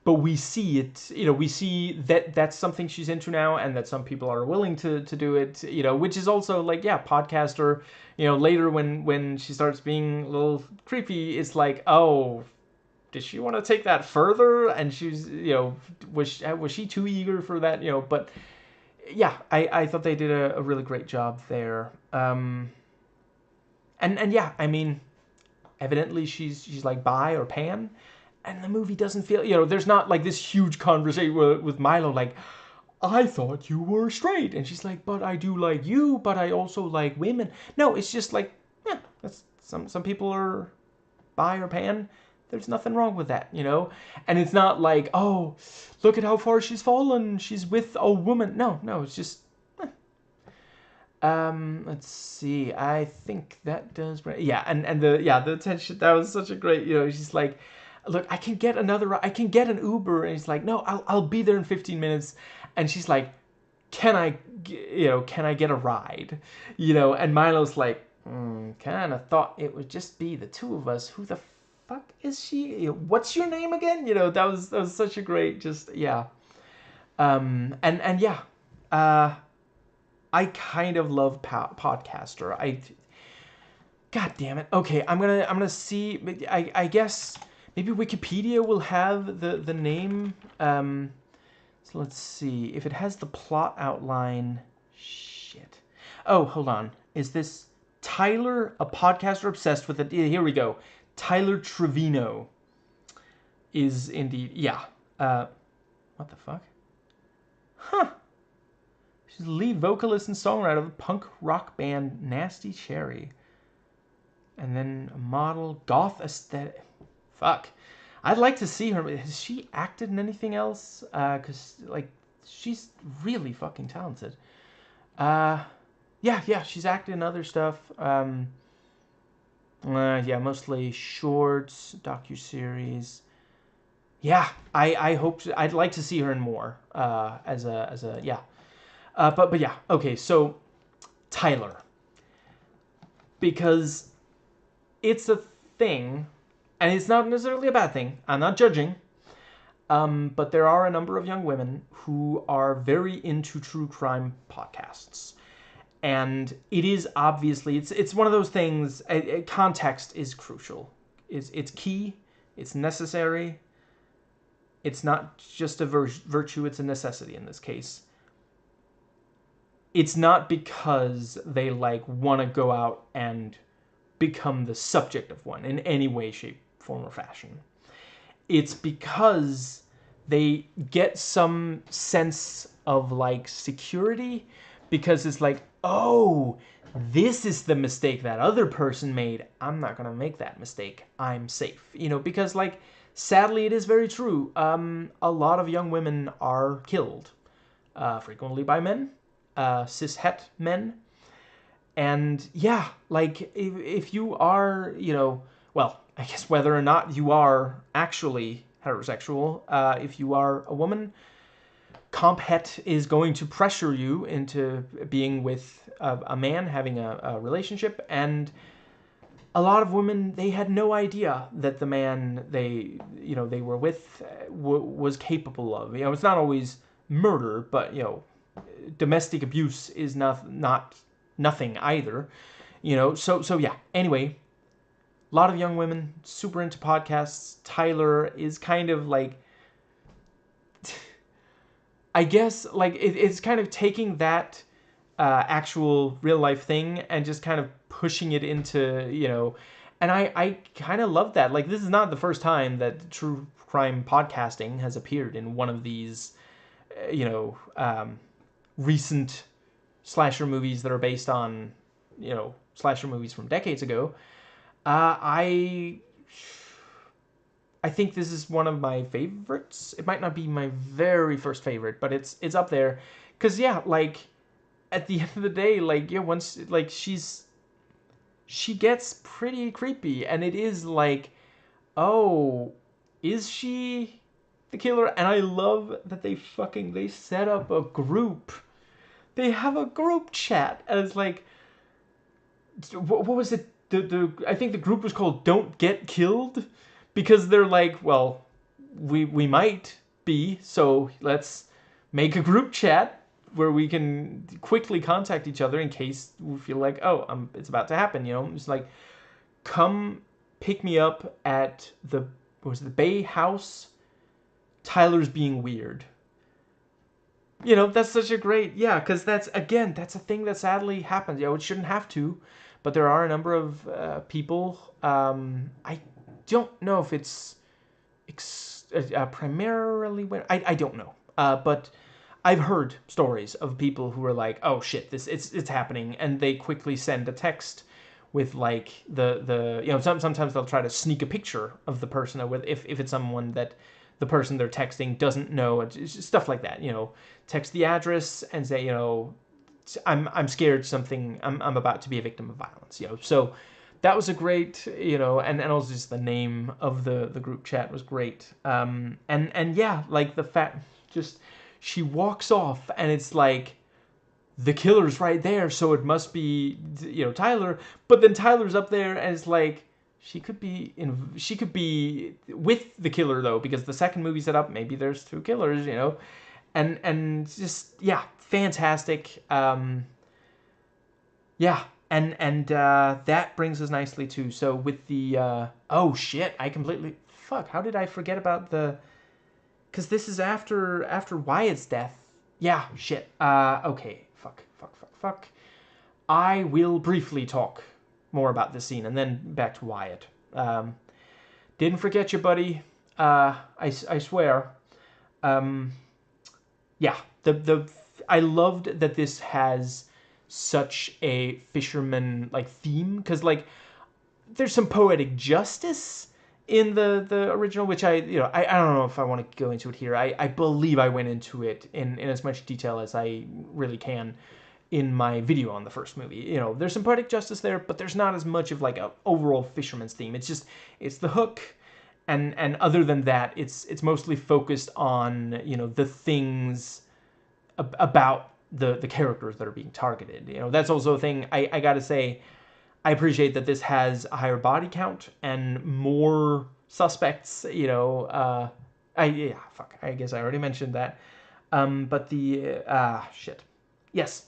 but we see it, we see that that's something she's into now, and that some people are willing to do it, which is also like, yeah, podcaster, later when she starts being a little creepy, it's like, oh, did she want to take that further? And she's, was she too eager for that? But yeah, I thought they did a really great job there. And yeah, I mean, evidently she's like bi or pan, and the movie doesn't feel, there's not like this huge conversation with Milo like, I thought you were straight, and she's like, but I do like you, but I also like women. No, it's just like, yeah, that's some people are bi or pan. There's nothing wrong with that, and it's not like, oh, look at how far she's fallen, she's with a woman. No, it's just, let's see. I think that does. Yeah, and the tension. That was such a great. She's like, look, I can get an Uber, and he's like, no, I'll be there in 15 minutes, and she's like, can I get a ride, and Milo's like, kind of thought it would just be the two of us. Who the fuck is she? What's your name again? That was such a great, just, yeah. And yeah, I kind of love podcaster. God damn it. Okay, I'm gonna see. I guess maybe Wikipedia will have the name. So let's see if it has the plot outline. Shit. Oh, hold on. Is this Tyler, a podcaster obsessed with it? Here we go. Tyler Trevino is indeed, yeah. What the fuck? Huh. She's the lead vocalist and songwriter of the punk rock band Nasty Cherry. And then a model, goth aesthetic. Fuck. I'd like to see her. Has she acted in anything else? Because, like, she's really fucking talented. Yeah, she's acted in other stuff. Yeah, mostly shorts, docuseries. Yeah, I hope, I'd like to see her in more, as a, yeah. But yeah, okay, so Tyler. Because it's a thing, and it's not necessarily a bad thing. I'm not judging. But there are a number of young women who are very into true crime podcasts. And it is obviously, it's one of those things, context is crucial. It's key, it's necessary. It's not just a virtue, it's a necessity in this case. It's not because they like want to go out and become the subject of one in any way, shape, form, or fashion. It's because they get some sense of like security, because it's like, oh, this is the mistake that other person made. I'm not going to make that mistake. I'm safe. Because like, sadly, it is very true. A lot of young women are killed, frequently by men, cis-het men. And yeah, like if you are, well, I guess whether or not you are actually heterosexual, if you are a woman, comp het is going to pressure you into being with a man, having a relationship. And a lot of women, they had no idea that the man they were with was capable of. It's not always murder, but domestic abuse is not nothing either. So yeah. Anyway, a lot of young women super into podcasts. Tyler is kind of like, I guess, like it's kind of taking that actual real life thing and just kind of pushing it into, and I kind of love that. Like, this is not the first time that true crime podcasting has appeared in one of these, recent slasher movies that are based on, slasher movies from decades ago. I think this is one of my favorites. It might not be my very first favorite, but it's up there. Cause yeah, like at the end of the day, like once like she gets pretty creepy, and it is like, oh, is she the killer? And I love that they set up a group. They have a group chat, and it's like, what was it? I think the group was called "Don't Get Killed," because they're like, well, we might be, so let's make a group chat where we can quickly contact each other in case we feel like, oh, it's about to happen, you know? It's like, come pick me up at the, what was it, the Bay House? Tyler's being weird. You know, that's such a great, yeah, because that's, again, that's a thing that sadly happens. You know, it shouldn't have to, but there are a number of people. I don't know if it's primarily when, I don't know, but I've heard stories of people who are like, oh shit, it's happening, and they quickly send a text with like the you know, sometimes they'll try to sneak a picture of the person with, if it's someone that the person they're texting doesn't know, it's stuff like that, you know, text the address and say, you know, I'm scared something, I'm about to be a victim of violence, you know. So that was a great, you know, and also just the name of the group chat was great. And yeah, like the fact, just she walks off and it's like the killer's right there, so it must be, you know, Tyler. But then Tyler's up there and it's like she could be with the killer though, because the second movie set up maybe there's two killers, you know, and just, yeah, fantastic. Yeah, and that brings us nicely to, so with the oh shit, I completely, fuck, how did I forget about the, because this is after Wyatt's death. Yeah, shit. Okay, fuck. I will briefly talk more about this scene and then back to Wyatt. Didn't forget you, buddy. I swear. Yeah, the I loved that this has such a fisherman like theme, because like there's some poetic justice in the original, which I don't know if I want to go into it here. I believe I went into it in as much detail as I really can in my video on the first movie. You know, there's some poetic justice there, but there's not as much of like a overall fisherman's theme. It's the hook, and other than that, it's mostly focused on, you know, the things about the characters that are being targeted. You know, that's also a thing I gotta say. I appreciate that this has a higher body count and more suspects. You know, I guess I already mentioned that. But the shit, yes,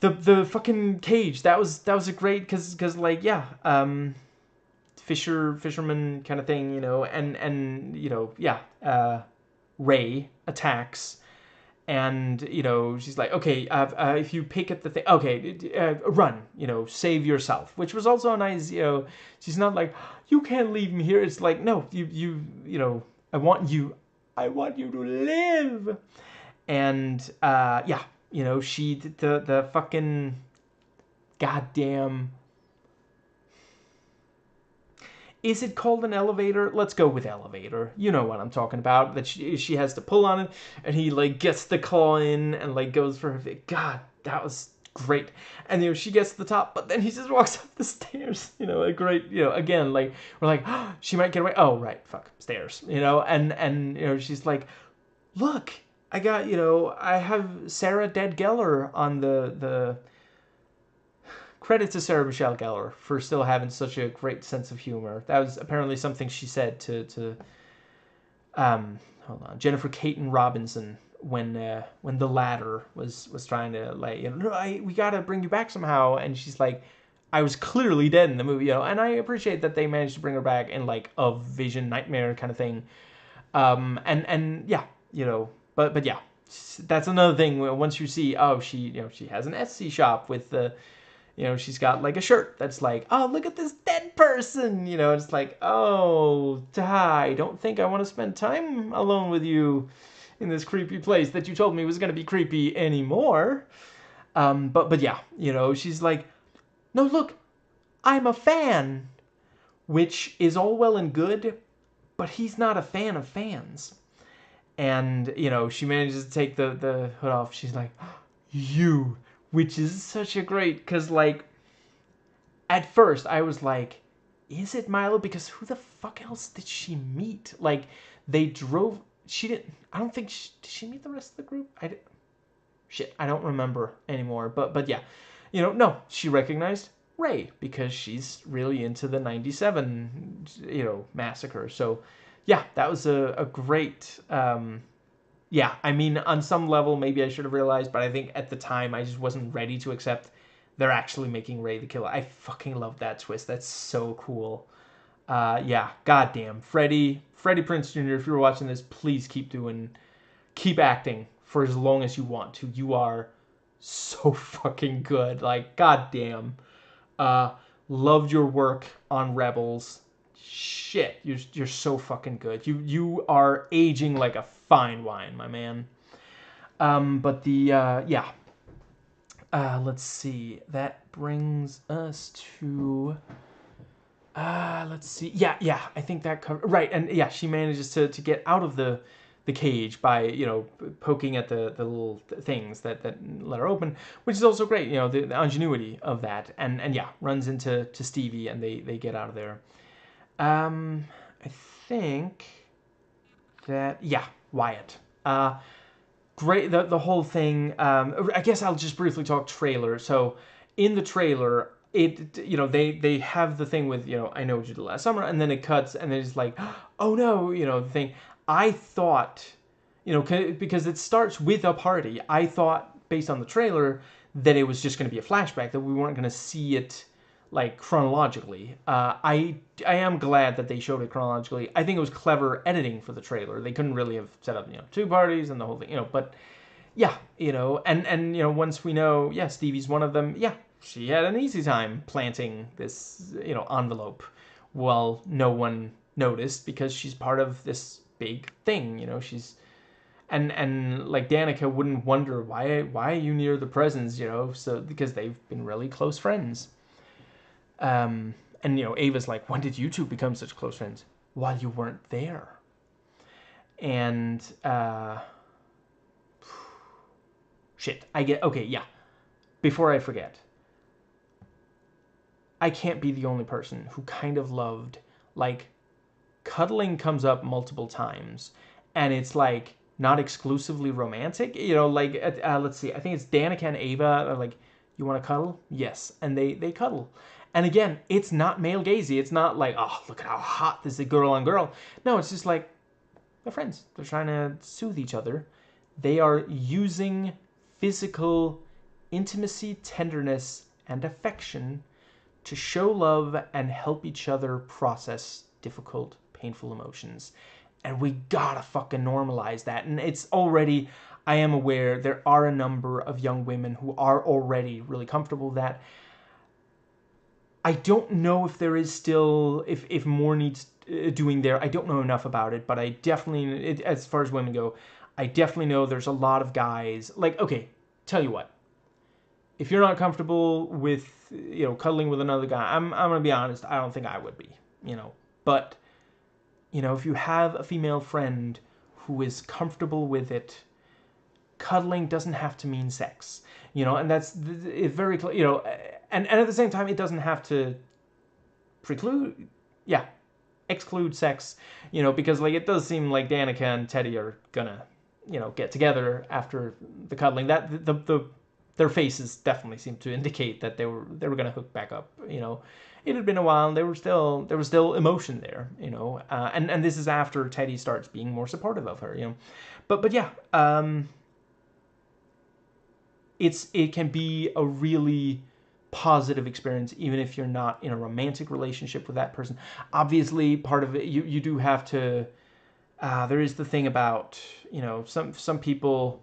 the fucking cage, that was a great, because like, yeah, fisherman kind of thing, you know, and you know, yeah, Ray attacks. And, you know, she's like, okay, if you pick at the thing, okay, run, you know, save yourself, which was also a nice, you know, she's not like, you can't leave me here. It's like, no, you know, I want you to live. And, yeah, you know, the fucking goddamn, is it called an elevator? Let's go with elevator. You know what I'm talking about. That she has to pull on it, and he like gets the claw in and like goes for her. God, that was great. And you know, she gets to the top, but then he just walks up the stairs. You know, a great, you know, again, like we're like, oh, she might get away. Oh right, fuck, stairs. You know, and you know, she's like, look, I got, you know, I have Sarah Dead Geller on the credit to Sarah Michelle Gellar for still having such a great sense of humor. That was apparently something she said to hold on, Jennifer Caton Robinson when the latter was trying to, like, you know, we gotta bring you back somehow, and she's like, I was clearly dead in the movie, you know, and I appreciate that they managed to bring her back in like a vision nightmare kind of thing, and yeah, you know, but yeah, that's another thing. Once you see, oh, she, you know, she has an Etsy shop with the, you know, she's got like a shirt that's like, oh, look at this dead person. You know, it's like, oh, I don't think I want to spend time alone with you in this creepy place that you told me was going to be creepy anymore. But yeah, you know, she's like, no, look, I'm a fan, which is all well and good, but he's not a fan of fans. And, you know, she manages to take the hood off. She's like, you, which is such a great, because like, at first I was like, is it Milo? Because who the fuck else did she meet? Like, they drove, she didn't, I don't think, did she meet the rest of the group? Shit, I don't remember anymore. But yeah, you know, no, she recognized Ray because she's really into the 97, you know, massacre. So yeah, that was a great. Yeah, I mean, on some level, maybe I should have realized, but I think at the time I just wasn't ready to accept they're actually making Ray the killer. I fucking love that twist. That's so cool. Yeah, goddamn, Freddie Prinze Jr. If you're watching this, please keep acting for as long as you want to. You are so fucking good. Like, goddamn. Uh, Loved your work on Rebels. Shit, you're so fucking good. You are aging like a fine wine, my man. But the yeah. Let's see. That brings us to let's see. Yeah. I think that covered right. And yeah, she manages to get out of the cage by poking at the little things that let her open, which is also great. The ingenuity of that, and yeah, runs into Stevie and they get out of there. I think that yeah, Wyatt. Great. The whole thing. I guess I'll just briefly talk trailer. So in the trailer, they have the thing with I know what you did last summer, and then it cuts, and then it's like, oh no, the thing. I thought, because it starts with a party. I thought based on the trailer that it was just going to be a flashback, that we weren't going to see it like chronologically. I am glad that they showed it chronologically. I think it was clever editing for the trailer. They couldn't really have set up two parties and the whole thing, but yeah, and once we know, yeah, Stevie's one of them. Yeah, she had an easy time planting this envelope while no one noticed because she's part of this big thing. She's and like Danica wouldn't wonder why are you near the presents, so because they've been really close friends. And Ava's like, when did you two become such close friends? While you weren't there. And shit, okay, yeah. Before I forget, I can't be the only person who kind of loved, like, cuddling comes up multiple times, and it's like not exclusively romantic. Like let's see, I think it's Danica and Ava are like, you want to cuddle? Yes, and they cuddle. And again, it's not male gazy. It's not like, oh, look at how hot this is, girl on girl. No, it's just like they're friends. They're trying to soothe each other. They are using physical intimacy, tenderness, and affection to show love and help each other process difficult, painful emotions. And we gotta fucking normalize that. And it's already, I am aware there are a number of young women who are already really comfortable with that. I don't know if there is still, if more needs doing there. I don't know enough about it, but I definitely, as far as women go, I definitely know there's a lot of guys, like, okay, tell you what, if you're not comfortable with, cuddling with another guy, I'm going to be honest, I don't think I would be, but, if you have a female friend who is comfortable with it, cuddling doesn't have to mean sex, and that's very, and at the same time, it doesn't have to exclude sex, because like it does seem like Danica and Teddy are gonna, get together after the cuddling. That their faces definitely seem to indicate that they were gonna hook back up. It had been a while, and there was still emotion there. And this is after Teddy starts being more supportive of her. But yeah, it can be a really positive experience even if you're not in a romantic relationship with that person. Obviously, part of it you do have to. There is the thing about some people,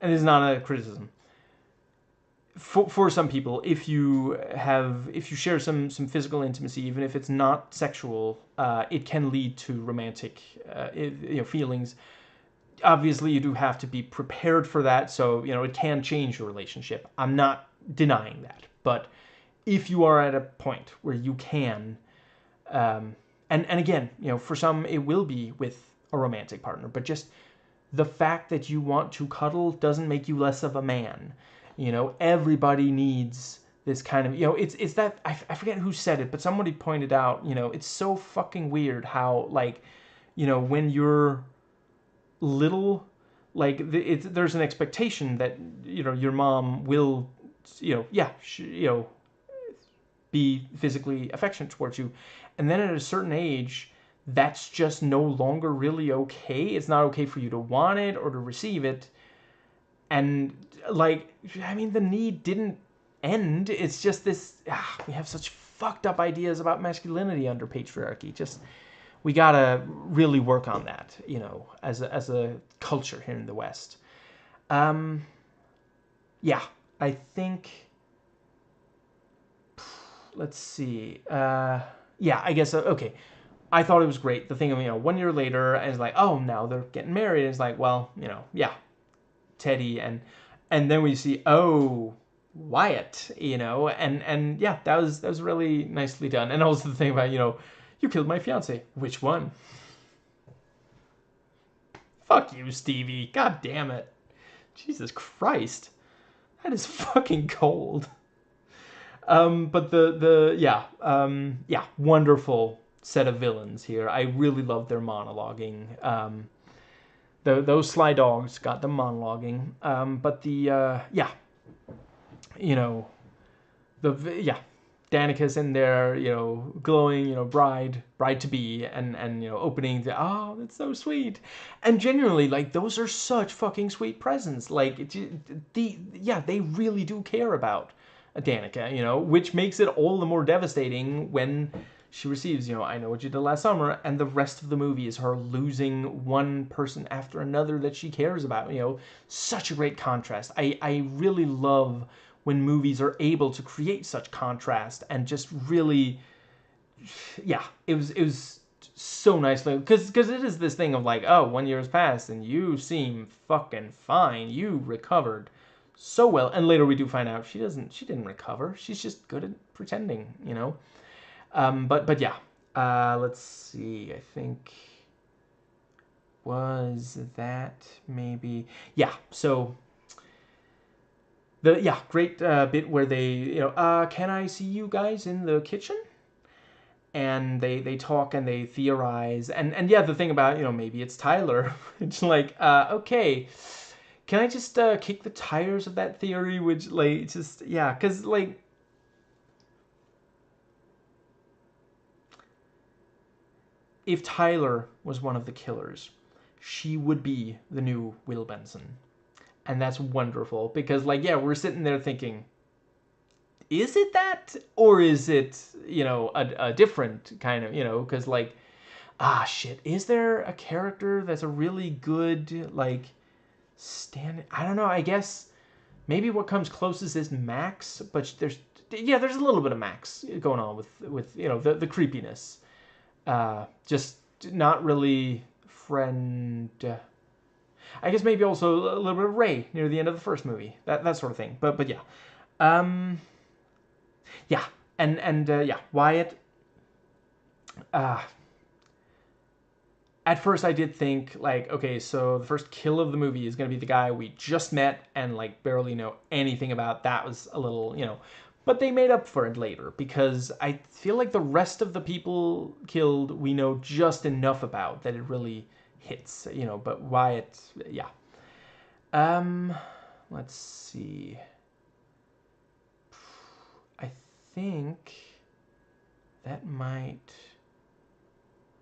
and this is not a criticism. For some people, if you share some physical intimacy, even if it's not sexual, it can lead to romantic feelings. Obviously, you do have to be prepared for that, so it can change your relationship. I'm not denying that, but if you are at a point where you can, and again, for some it will be with a romantic partner, but just the fact that you want to cuddle doesn't make you less of a man. Everybody needs this kind of, it's that, I forget who said it, but somebody pointed out, it's so fucking weird how, like, when you're little, like, there's an expectation that, your mom will, be physically affectionate towards you. And then at a certain age, that's just no longer really okay. It's not okay for you to want it or to receive it. And, like, I mean, the need didn't end. It's just this, we have such fucked up ideas about masculinity under patriarchy. Just, we gotta really work on that, you know, as a culture here in the West. Yeah, I think, let's see. Yeah, I guess, okay. I thought it was great. The thing of, you know, 1 year later, and it's like, oh, now they're getting married. And it's like, well, you know, yeah, Teddy, and then we see, oh, Wyatt, you know, and yeah, that was really nicely done. And also the thing about, you know, you killed my fiance. Which one? Fuck you, Stevie. God damn it. Jesus Christ. That is fucking cold. But yeah, wonderful set of villains here. I really love their monologuing. Those sly dogs got them monologuing. But yeah, you know, yeah, Danica's in there, you know, glowing, you know, bride to be, and you know, opening the, oh, that's so sweet, and genuinely, like, those are such fucking sweet presents. Like, they really do care about Danica, you know, which makes it all the more devastating when she receives, you know, I know what you did last summer, and the rest of the movie is her losing one person after another that she cares about. You know, such a great contrast. I really love when movies are able to create such contrast and just really, yeah, it was so nicely, because it is this thing of like, oh, 1 year has passed and you seem fucking fine, you recovered so well, and later we do find out she didn't recover, she's just good at pretending, you know. But yeah, let's see, I think, was that maybe, yeah, so great bit where they, you know, can I see you guys in the kitchen? And they talk and they theorize, and yeah, the thing about, you know, maybe it's Tyler. It's like, okay, can I just kick the tires of that theory? Which, like, just, yeah, because, like, if Tyler was one of the killers, she would be the new Will Benson, and that's wonderful, because, like, yeah, we're sitting there thinking, is it that, or is it, you know, a different kind of, you know, because, like, shit, is there a character that's a really good, like, I don't know, I guess maybe what comes closest is Max, but there's a little bit of Max going on with you know, the creepiness, just not really friend. I guess maybe also a little bit of Ray near the end of the first movie, that sort of thing, but yeah. Yeah, and yeah, Wyatt. Uh, at first I did think, like, okay, so the first kill of the movie is going to be the guy we just met and, like, barely know anything about. That was a little, you know, but they made up for it later, because I feel like the rest of the people killed we know just enough about that it really hits, you know. But Wyatt, yeah. Let's see. I think that might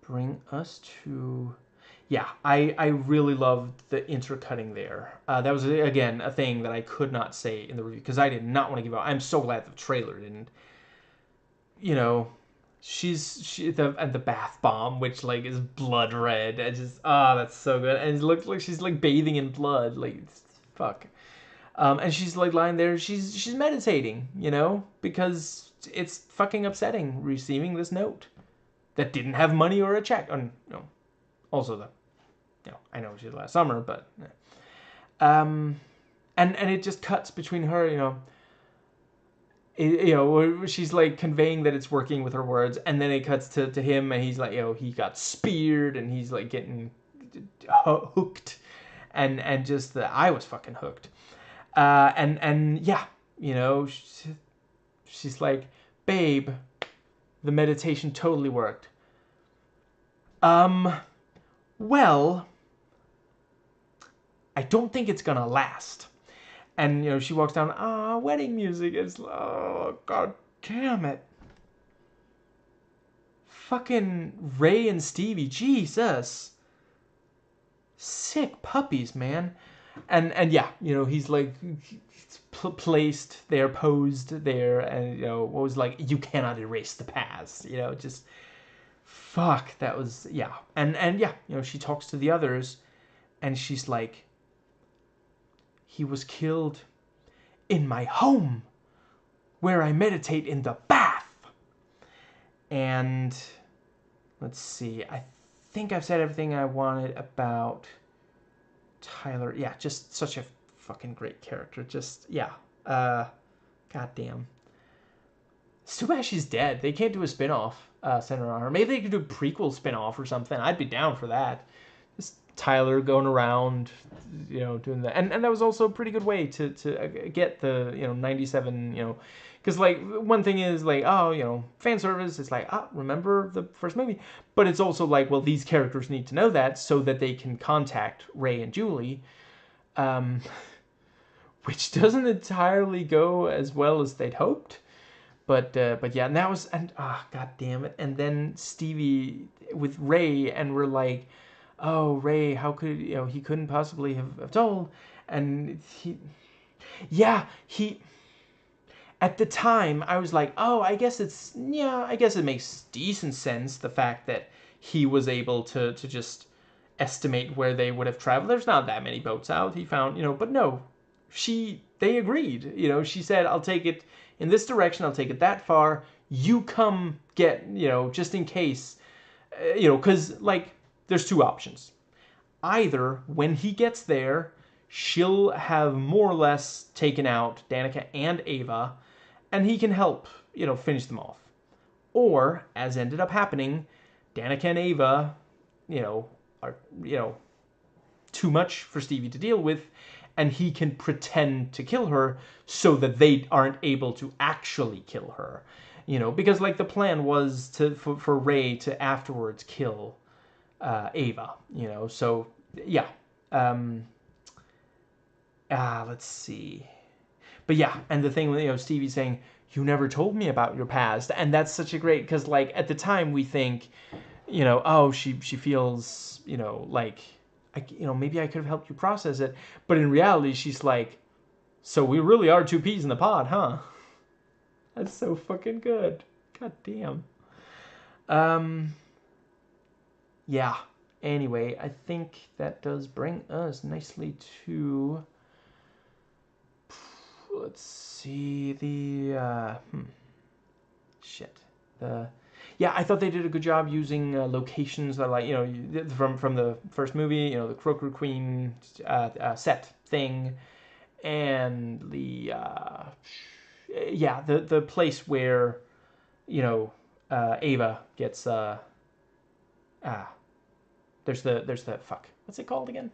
bring us to, yeah, I really loved the intercutting there. That was, again, a thing that I could not say in the review, because I did not want to give out. I'm so glad the trailer didn't, you know. And the bath bomb, which, like, is blood red, and just, that's so good, and it looks like she's, like, bathing in blood, like, fuck. And she's, like, lying there, she's meditating, you know, because it's fucking upsetting receiving this note that didn't have money or a check. Oh, no. Also, you know, I know she did last summer, but and it just cuts between her, you know. You know, she's, like, conveying that it's working with her words, and then it cuts to him, and he's like, you know, he got speared, and he's, like, getting hooked, and just I was fucking hooked, and yeah, you know, she's like, babe, the meditation totally worked. Well, I don't think it's gonna last. And, you know, she walks down, wedding music is, oh, god damn it. fucking Ray and Stevie, Jesus, sick puppies, man. And yeah, he's like placed there, posed there, and what was like, you cannot erase the past, just fuck, that was, yeah. And yeah, she talks to the others, and she's like, he was killed in my home, where I meditate in the bath. And let's see, I think I've said everything I wanted about Tyler. Yeah, just such a fucking great character. Just, yeah. Goddamn. It's too bad she's dead. They can't do a spin-off centered on her. Maybe they could do a prequel spin-off or something. I'd be down for that. Just Tyler going around, doing that. And that was also a pretty good way to get the, 97, because, like, one thing is, like, fan service. It's like, remember the first movie? But it's also like, well, these characters need to know that so that they can contact Ray and Julie. Which doesn't entirely go as well as they'd hoped. But yeah, and that was, and god damn it. And then Stevie with Ray, and we're like, oh, Ray, how could, he couldn't possibly have told. And at the time, I was like, oh, I guess it makes decent sense, the fact that he was able to just estimate where they would have traveled. There's not that many boats out. He found, but no, they agreed. She said, I'll take it in this direction, I'll take it that far. You come get, just in case, because, like, there's two options. Either when he gets there, she'll have more or less taken out Danica and Ava, and he can help, finish them off. Or, as ended up happening, Danica and Ava, are, too much for Stevie to deal with, and he can pretend to kill her so that they aren't able to actually kill her. Because, like, the plan was for Ray to afterwards kill Ava, so, yeah. Let's see. But yeah, and the thing with, Stevie saying, you never told me about your past, and that's such a great, because, like, at the time we think, oh, she feels, like, maybe I could have helped you process it, but in reality, she's like, so we really are two peas in the pod, huh? That's so fucking good. God damn. Yeah. Anyway, I think that does bring us nicely to, let's see, yeah, I thought they did a good job using locations that, like, from the first movie, the Croaker Queen set thing, and the place where, Ava gets there's the fuck. What's it called again?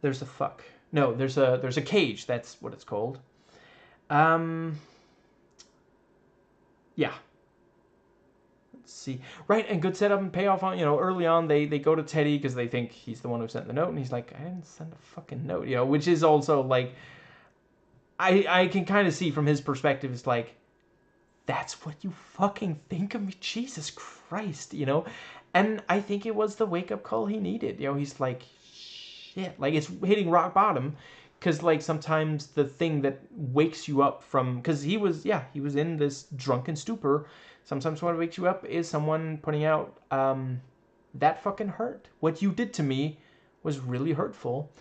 There's a fuck. No, there's a cage. That's what it's called. Yeah. Let's see. Right, and good setup and payoff on, early on they go to Teddy because they think he's the one who sent the note, and he's like, I didn't send a fucking note, which is also like, I can kind of see from his perspective, it's like, that's what you fucking think of me? Jesus Christ, And I think it was the wake-up call he needed. He's like, shit. Like, it's hitting rock bottom. Because, like, sometimes the thing that wakes you up from... Because he was in this drunken stupor. Sometimes what wakes you up is someone putting out, that fucking hurt. What you did to me was really hurtful.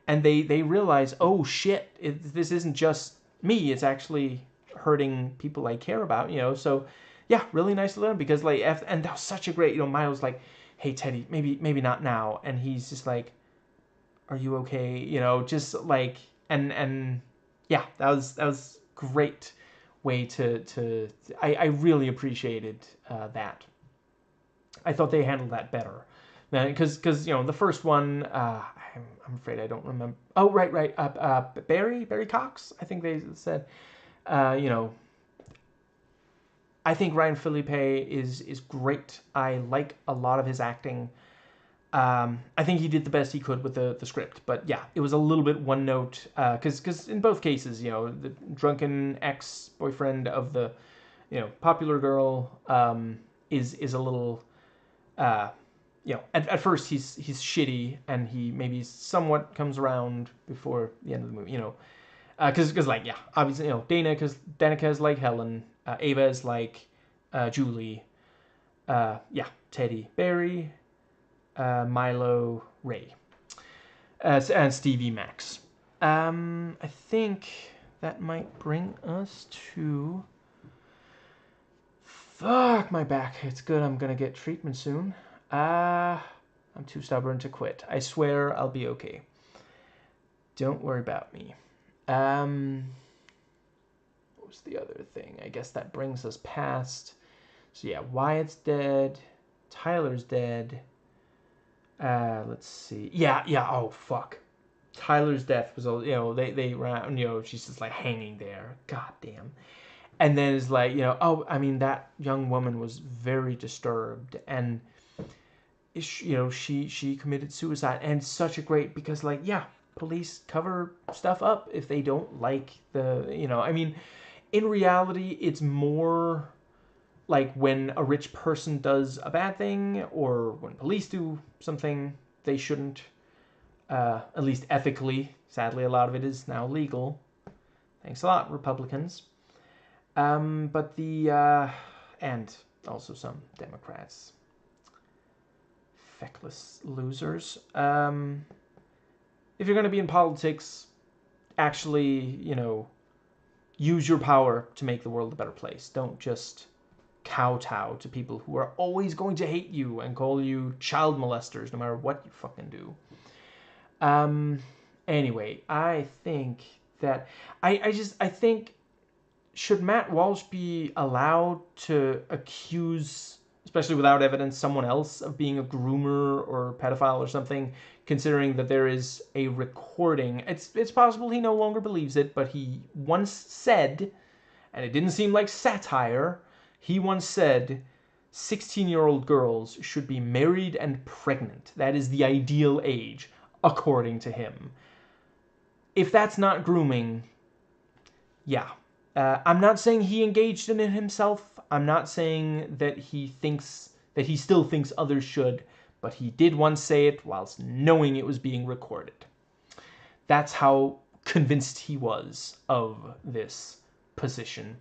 And they realize, oh, shit, this isn't just me. It's actually hurting people I care about, So, yeah, really nice to learn. Because, like, and that was such a great, Miles, like, hey, Teddy, maybe not now. And he's just like, are you okay? Just like, and yeah, that was great way to I really appreciated that. I thought they handled that better, because the first one, I'm afraid I don't remember. Oh, right, Barry Cox, I think they said, I think Ryan Philippe is great. I like a lot of his acting. I think he did the best he could with the script, but yeah, it was a little bit one note, because in both cases, the drunken ex-boyfriend of the, popular girl, is a little, at first he's shitty, and he maybe somewhat comes around before the end of the movie, because like, yeah, obviously, Danica is like Helen, Ava is like Julie, Teddy Barry, Milo Ray, and Stevie Max. I think that might bring us to... Fuck my back. It's good. I'm gonna get treatment soon. I'm too stubborn to quit. I swear I'll be okay. Don't worry about me. What was the other thing? I guess that brings us past... So yeah, Wyatt's dead. Tyler's dead. Let's see. Yeah, oh, fuck. Tyler's death was, they ran, she's just like hanging there. God damn. And then it's like, that young woman was very disturbed, and she committed suicide. And it's such a great, because like, yeah, police cover stuff up if they don't like the, in reality, it's more like when a rich person does a bad thing, or when police do something they shouldn't, at least ethically. Sadly, a lot of it is now legal. Thanks a lot, Republicans. But and also some Democrats. Feckless losers. If you're going to be in politics, actually, use your power to make the world a better place. Don't just kowtow to people who are always going to hate you and call you child molesters no matter what you fucking do. Anyway, I think that... I think... Should Matt Walsh be allowed to accuse, especially without evidence, someone else of being a groomer or pedophile or something, considering that there is a recording? It's possible he no longer believes it, but he once said, and it didn't seem like satire, he once said 16-year-old girls should be married and pregnant. That is the ideal age, according to him. If that's not grooming, yeah. I'm not saying he engaged in it himself. I'm not saying that he still thinks others should, but he did once say it whilst knowing it was being recorded. That's how convinced he was of this position.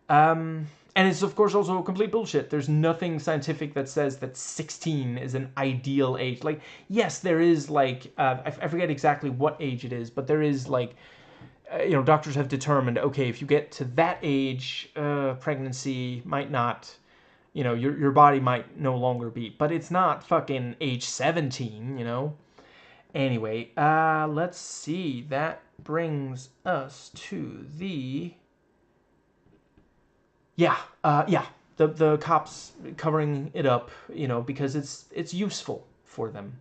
And it's, of course, also complete bullshit. There's nothing scientific that says that 16 is an ideal age. Like, yes, there is, like, I forget exactly what age it is, but there is, like... doctors have determined, okay, if you get to that age, pregnancy might not, your body might no longer be, but it's not fucking age 17, Anyway, let's see, that brings us to the... the cops covering it up, because it's useful for them.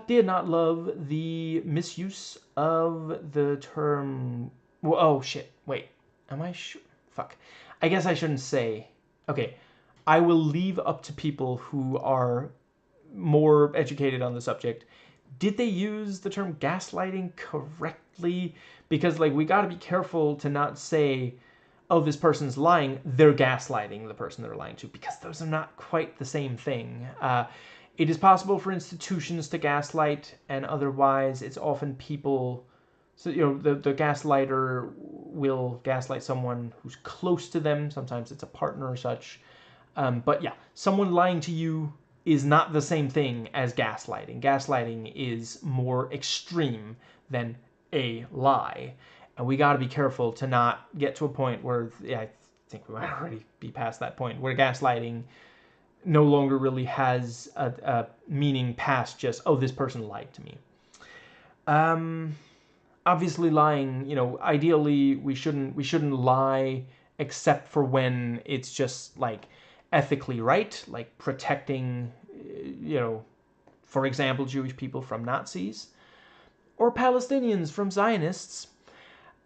Did not love the misuse of the term... Oh, shit. Wait. Am I sure? Fuck. I guess I shouldn't say... Okay. I will leave up to people who are more educated on the subject. Did they use the term gaslighting correctly? Because, like, we gotta be careful to not say, oh, this person's lying. They're gaslighting the person they're lying to, because those are not quite the same thing. It is possible for institutions to gaslight, and otherwise it's often people... So, the gaslighter will gaslight someone who's close to them. Sometimes it's a partner or such. But yeah, someone lying to you is not the same thing as gaslighting. Gaslighting is more extreme than a lie. And we got to be careful to not get to a point where... Yeah, I think we might already be past that point, where gaslighting no longer really has a meaning past just, oh, this person lied to me. Obviously lying, ideally we shouldn't lie except for when it's just, like, ethically right, like protecting, for example, Jewish people from Nazis, or Palestinians from Zionists,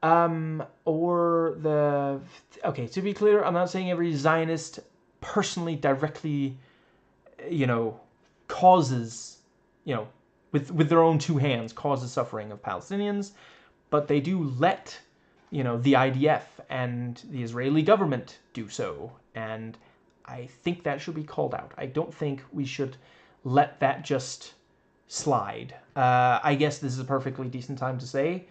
or the... Okay, to be clear, I'm not saying every Zionist personally, directly, causes, with their own two hands, causes suffering of Palestinians, but they do let, the IDF and the Israeli government do so, and I think that should be called out. I don't think we should let that just slide. I guess this is a perfectly decent time to say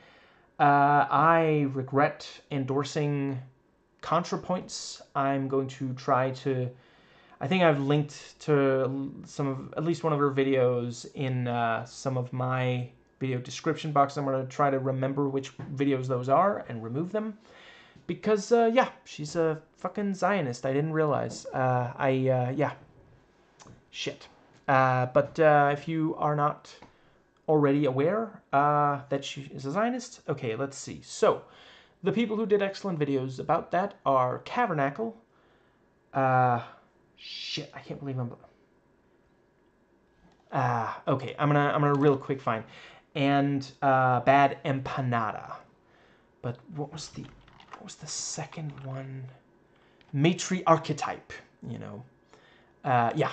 I regret endorsing ContraPoints. I'm going to try to... I think I've linked to at least one of her videos in some of my video description box. I'm going to try to remember which videos those are and remove them. Because, yeah, she's a fucking Zionist. I didn't realize. Yeah. Shit. But if you are not already aware that she is a Zionist, okay, let's see. So, the people who did excellent videos about that are Cavernacle. Shit, I can't believe I'm... okay, I'm gonna real quick find. And Bad Empanada. But what was the second one? Matriarchetype, you know. Yeah.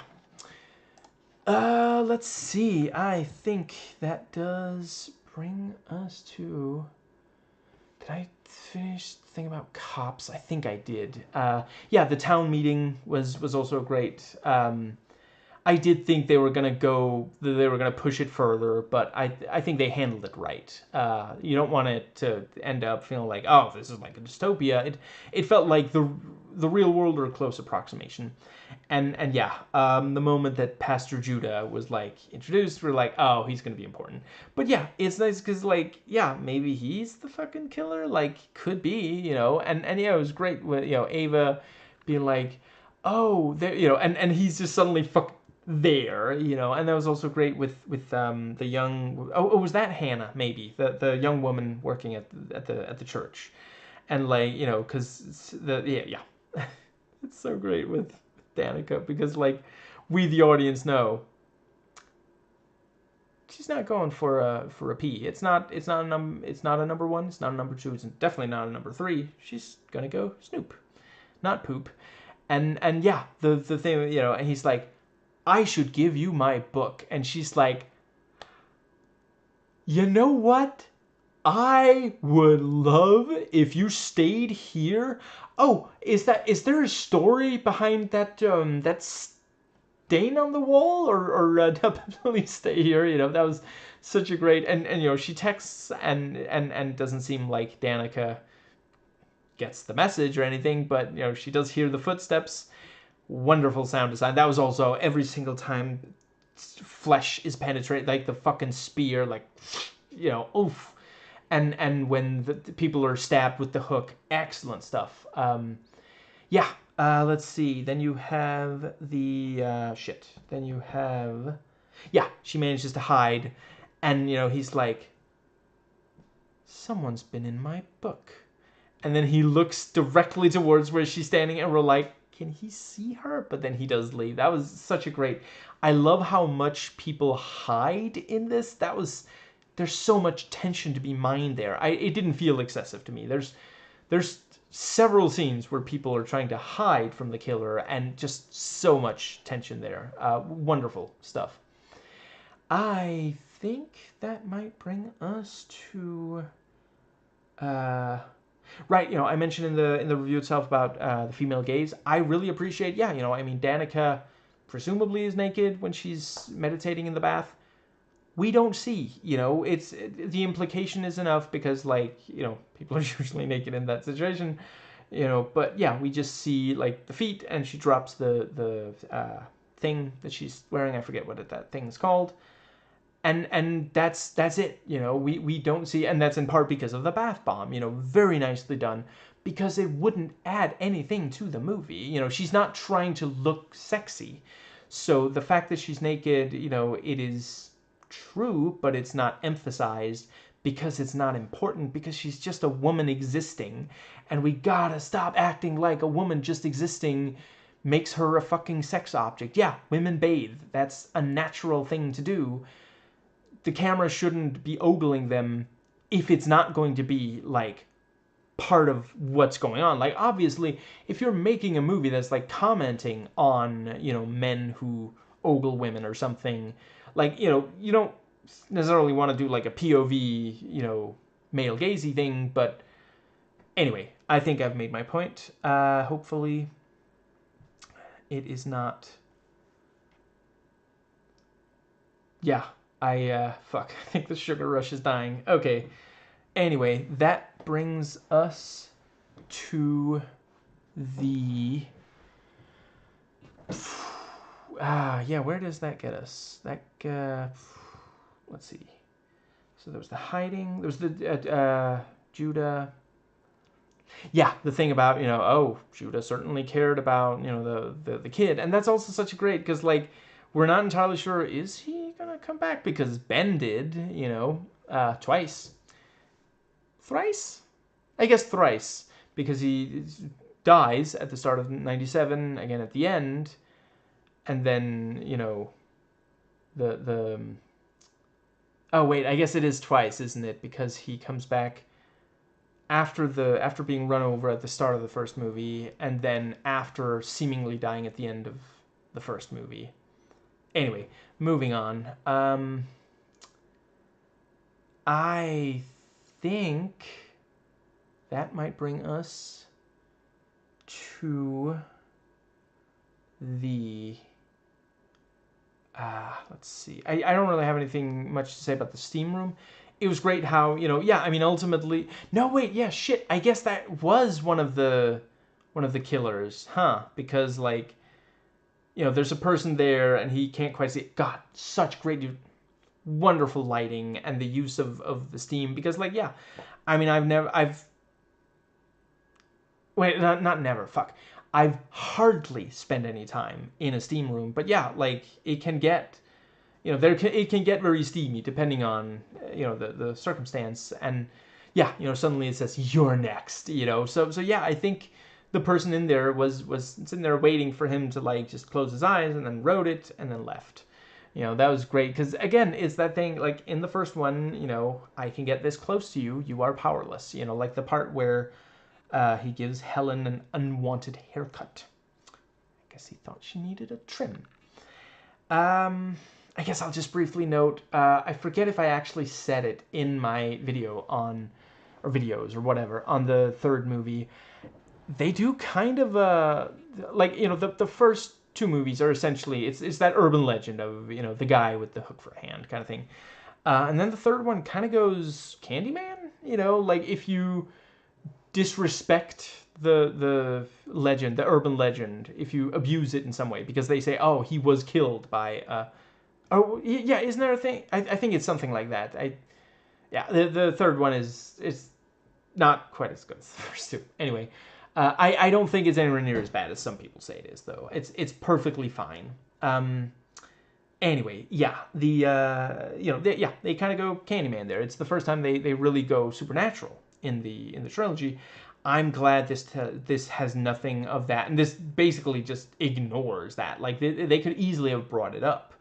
Let's see. I think that does bring us to... Did I finish the thing about cops? I think I did. Yeah, the town meeting was also great. I did think they were gonna push it further, but I think they handled it right. You don't want it to end up feeling like, oh, this is like a dystopia. It felt like the real world or a close approximation. And yeah, the moment that Pastor Judah was like introduced, we're like, oh, he's gonna be important. But yeah, it's nice because like, yeah, maybe he's the fucking killer. Like, could be, you know. And yeah, it was great with, you know, Ava being like, oh, there, you know, and he's just suddenly there, you know. And that was also great with the young... Oh, was that Hannah? Maybe the young woman working at the church, and like, you know, because yeah. It's so great with Danica because like we the audience know she's not going for a P. It's not a number 1. It's not a number 2. It's definitely not a number 3. She's gonna go Snoop, not Poop. And yeah, the thing, you know, and he's like, I should give you my book, and she's like, you know what? I would love if you stayed here. Oh, is there a story behind that that stain on the wall, or please stay here? You know, that was such a great... and you know, she texts and doesn't seem like Danica gets the message or anything, but you know, she does hear the footsteps. Wonderful sound design. That was also every single time flesh is penetrated, like the fucking spear, like, you know, oof. And when the people are stabbed with the hook, excellent stuff. Yeah, let's see. Then you have the shit. Then you have... Yeah, she manages to hide, and you know, he's like, someone's been in my book. And then he looks directly towards where she's standing, and we're like, can he see her? But then he does leave. That was such a great... I love how much people hide in this. There's so much tension to be mined there. It didn't feel excessive to me. There's several scenes where people are trying to hide from the killer, and just so much tension there. Wonderful stuff. I think that might bring us to... Right, you know, I mentioned in the review itself about the female gaze. I really appreciate, yeah, you know, I mean, Danica presumably is naked when she's meditating in the bath. We don't see, you know, the implication is enough because, like, you know, people are usually naked in that situation, you know, but yeah, we just see, like, the feet, and she drops the thing that she's wearing. I forget what that thing's called. And that's it, you know. We don't see, and that's in part because of the bath bomb, you know, very nicely done, because it wouldn't add anything to the movie. You know, she's not trying to look sexy. So the fact that she's naked, you know, it is true, but it's not emphasized because it's not important, because she's just a woman existing, and we gotta stop acting like a woman just existing makes her a fucking sex object. Yeah, women bathe. That's a natural thing to do. The camera shouldn't be ogling them if it's not going to be, like, part of what's going on. Like, obviously, if you're making a movie that's, like, commenting on, you know, men who ogle women or something, like, you know, you don't necessarily want to do, like, a POV, you know, male gazy thing, but anyway, I think I've made my point. Hopefully It is not. Yeah, fuck. I think the sugar rush is dying. Okay. Anyway, that brings us to the. Yeah, where does that get us? That, let's see. So there was the hiding, there was the, Judah. Yeah, the thing about, oh, Judah certainly cared about, the kid. And that's also such a great, because, like, we're not entirely sure, is he going to come back? Because Ben did, twice. Thrice? I guess thrice. Because he dies at the start of 97, again at the end. And then, the oh wait, I guess it is twice, isn't it? Because he comes back after being run over at the start of the first movie, and then after seemingly dying at the end of the first movie. Anyway, moving on. I think that might bring us to the. Let's see. I don't really have anything much to say about the steam room. It was great how, yeah, I mean, ultimately. No, wait, yeah, shit. I guess that was one of the killers, huh? Because, like, there's a person there and he can't quite see it. God, such great, wonderful lighting and the use of the steam. Because, like, yeah, I mean, wait, not never, fuck. I've hardly spent any time in a steam room, but yeah, like, it can get, it can get very steamy depending on, the circumstance, and yeah, suddenly it says, you're next, so yeah, I think the person in there was sitting there waiting for him to, like, just close his eyes, and then wrote it, and then left. That was great, because, again, it's that thing, like, in the first one, I can get this close to you, you are powerless, like the part where he gives Helen an unwanted haircut. I guess he thought she needed a trim. I guess I'll just briefly note, I forget if I actually said it in my video or videos or whatever, on the third movie. They do kind of, like, the first two movies are essentially, it's that urban legend of, the guy with the hook for a hand kind of thing. And then the third one kind of goes Candyman, like, if you disrespect the legend, the urban legend, if you abuse it in some way, because they say, oh, he was killed by oh yeah, isn't there a thing? I think it's something like that. Yeah, the third one is not quite as good as the first two. Anyway, I don't think it's anywhere near as bad as some people say it is, though. It's perfectly fine. Anyway, yeah, they kind of go Candyman there. It's the first time they really go supernatural in the trilogy. I'm glad this has nothing of that, and this basically just ignores that. Like, they could easily have brought it up,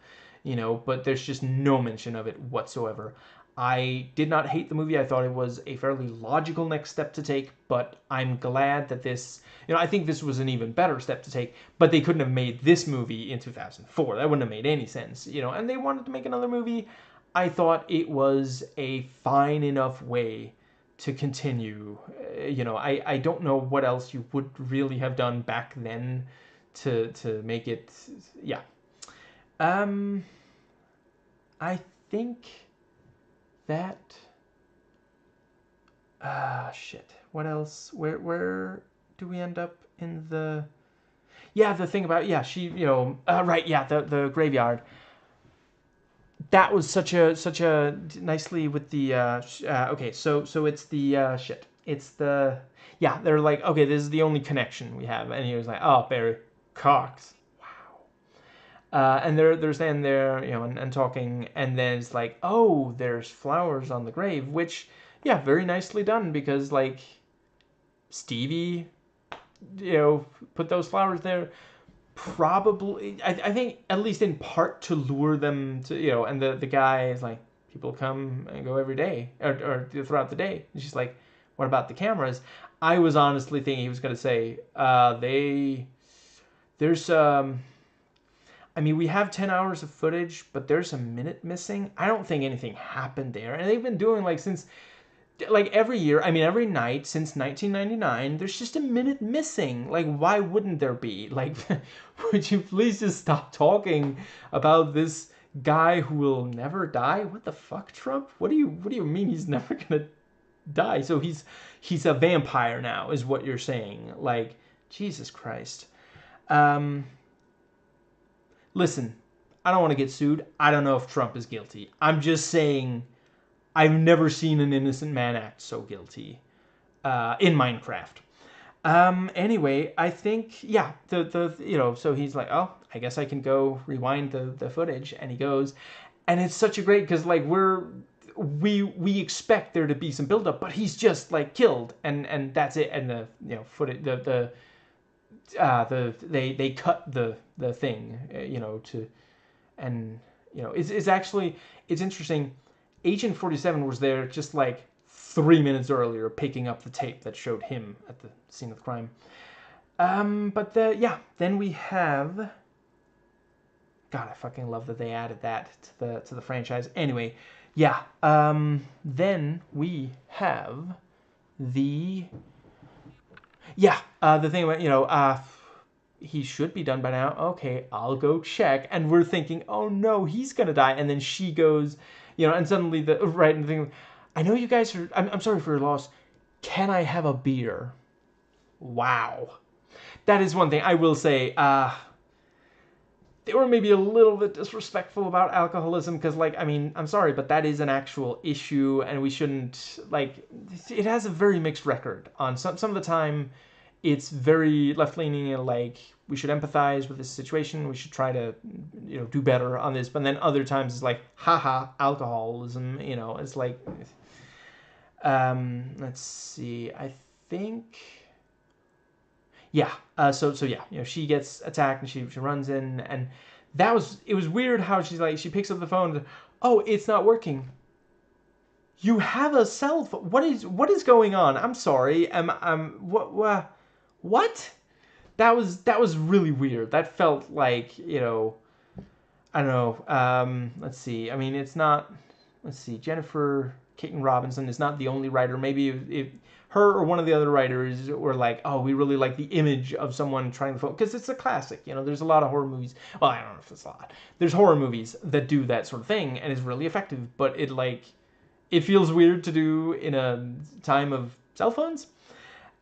but there's just no mention of it whatsoever. I did not hate the movie. I thought it was a fairly logical next step to take, but I'm glad that this, I think this was an even better step to take, but they couldn't have made this movie in 2004. That wouldn't have made any sense, and they wanted to make another movie. I thought it was a fine enough way to continue. I don't know what else you would really have done back then to make it, yeah. I think that, shit. What else? Where do we end up in the? Yeah, the thing about, yeah, she, right, yeah, the graveyard. That was such a nicely with the okay, so it's the shit. It's the, yeah, they're like, okay, this is the only connection we have, and he was like, oh, Barry Cox. And they're standing there, and talking, and then it's like, oh, there's flowers on the grave, which, yeah, very nicely done, because, like, Stevie, put those flowers there, probably, I think, at least in part to lure them to, and the guy is like, people come and go every day, or throughout the day. And she's like, what about the cameras? I was honestly thinking he was going to say, there's, I mean, we have 10 hours of footage, but there's a minute missing. I don't think anything happened there. And they've been doing, like, since like every year, I mean every night since 1999, there's just a minute missing. Like, why wouldn't there be? Like, would you please just stop talking about this guy who will never die? What the fuck, Trump? What do you mean he's never gonna die? So he's a vampire now, is what you're saying? Like, Jesus Christ. Um, Listen, I don't want to get sued. I don't know if Trump is guilty. I'm just saying I've never seen an innocent man act so guilty in Minecraft. Anyway, I think, yeah, so he's like, oh, I guess I can go rewind the footage, and he goes, and it's such a great, because like we expect there to be some buildup, but he's just like killed, and that's it, and the footage they cut the thing, to, and it's actually, it's interesting. Agent 47 was there just like 3 minutes earlier, picking up the tape that showed him at the scene of the crime. Then we have. God, I fucking love that they added that to the franchise. Anyway, yeah. Then we have the. Yeah, the thing about he should be done by now. Okay, I'll go check. And we're thinking, oh no, he's gonna die. And then she goes, and suddenly the thing. I know you guys are. I'm sorry for your loss. Can I have a beer? Wow, that is one thing I will say. They were maybe a little bit disrespectful about alcoholism, because, like, I mean, I'm sorry, but that is an actual issue, and we shouldn't, like, it has a very mixed record. On some of the time, it's very left-leaning, and, like, we should empathize with this situation, we should try to, do better on this, but then other times it's like, haha, alcoholism, it's like, let's see, I think... Yeah, so yeah, she gets attacked, and she runs in, and it was weird how she picks up the phone, and, oh, it's not working. You have a cell phone. What is going on? I'm sorry. What? That was really weird. That felt like, I don't know. Let's see. I mean, it's not. Let's see. Jennifer Caton Robinson is not the only writer. Maybe if her or one of the other writers were like, oh, we really like the image of someone trying to phone, because it's a classic. There's a lot of horror movies. Well, I don't know if it's a lot. There's horror movies that do that sort of thing, and it's really effective. But it feels weird to do in a time of cell phones.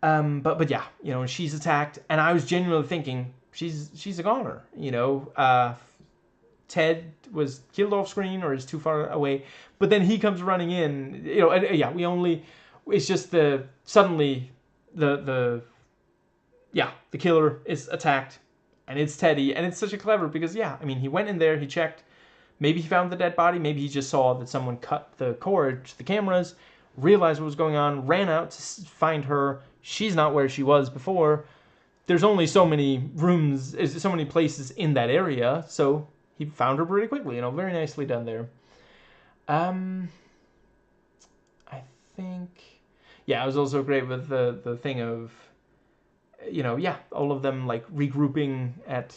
But yeah, she's attacked, and I was genuinely thinking she's a goner. Ted was killed off screen or is too far away, but then he comes running in. And, yeah, it's just suddenly the killer is attacked, and it's Teddy, and it's such a clever, because yeah, I mean, he went in there, he checked, maybe he found the dead body, maybe he just saw that someone cut the cord to the cameras, realized what was going on, ran out to find her. She's not where she was before. There's only so many rooms, so many places in that area, so he found her pretty quickly. Very nicely done there. I think, yeah, it was also great with the thing of, all of them like regrouping at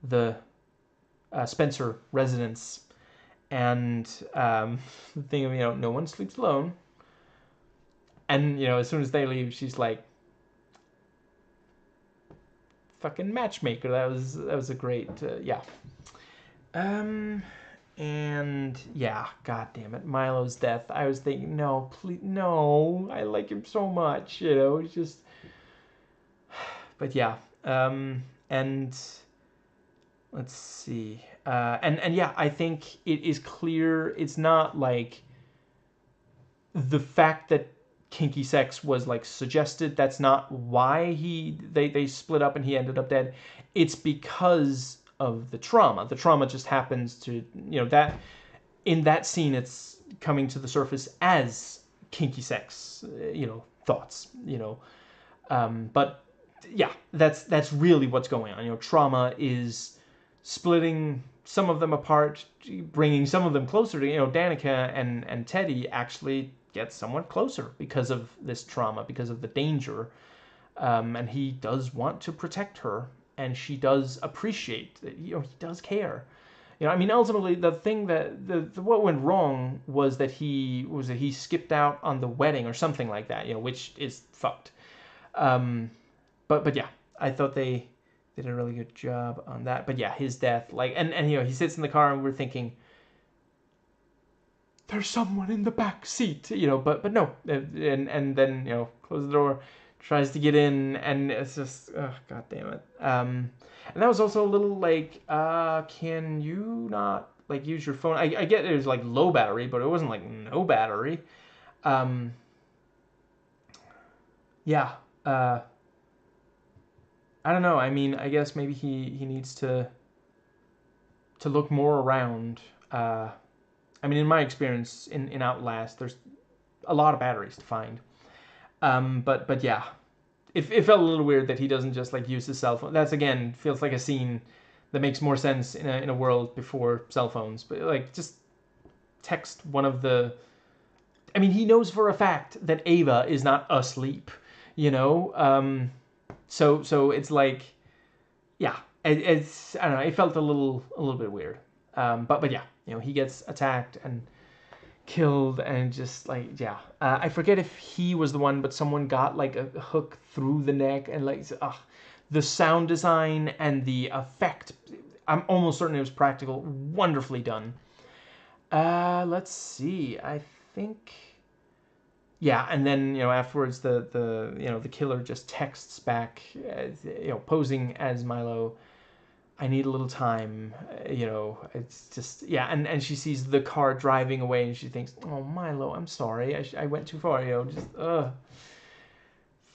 the Spencer residence, and the thing of no one sleeps alone, and as soon as they leave, she's like, fucking matchmaker. That was a great yeah. And yeah, god damn it, Milo's death. I was thinking, no, please, no, I like him so much, it's just, but yeah, and let's see, and yeah, I think it is clear it's not like the fact that kinky sex was like suggested. That's not why they split up and he ended up dead. It's because of the trauma. The trauma just happens to, that in that scene, it's coming to the surface as kinky sex, thoughts, but yeah, that's really what's going on. Trauma is splitting some of them apart, bringing some of them closer to, Danica and Teddy actually get somewhat closer because of this trauma, because of the danger, and he does want to protect her, and she does appreciate that, he does care, You know, I mean, ultimately, the thing that what went wrong was that he skipped out on the wedding or something like that. You know, which is fucked. Um, but yeah, I thought they did a really good job on that. But yeah, his death, like, and you know, he sits in the car and we're thinking, there's someone in the back seat, you know, but no, and then, you know, close the door, tries to get in, and it's just, oh, god damn it. And that was also a little like, can you not like use your phone? I get it was like low battery, but it wasn't like no battery. Um, yeah, uh, I don't know. I mean, I guess maybe he needs to look more around. I mean, in my experience in Outlast, there's a lot of batteries to find. But yeah, it felt a little weird that he doesn't just like use his cell phone. That's again feels like a scene that makes more sense in a world before cell phones. But like just text one of the. I mean, he knows for a fact that Ava is not asleep. You know, so it's like, yeah, it's I don't know. It felt a little bit weird. But yeah, you know, he gets attacked and killed and just like, yeah, I forget if he was the one, but someone got like a hook through the neck, and like the sound design and the effect, I'm almost certain it was practical, wonderfully done. Let's see, I think, yeah, and then, you know, afterwards the you know, the killer just texts back, you know, posing as Milo, I need a little time, you know, it's just, yeah, and she sees the car driving away and she thinks, oh, Milo, I'm sorry, I went too far, you know, just,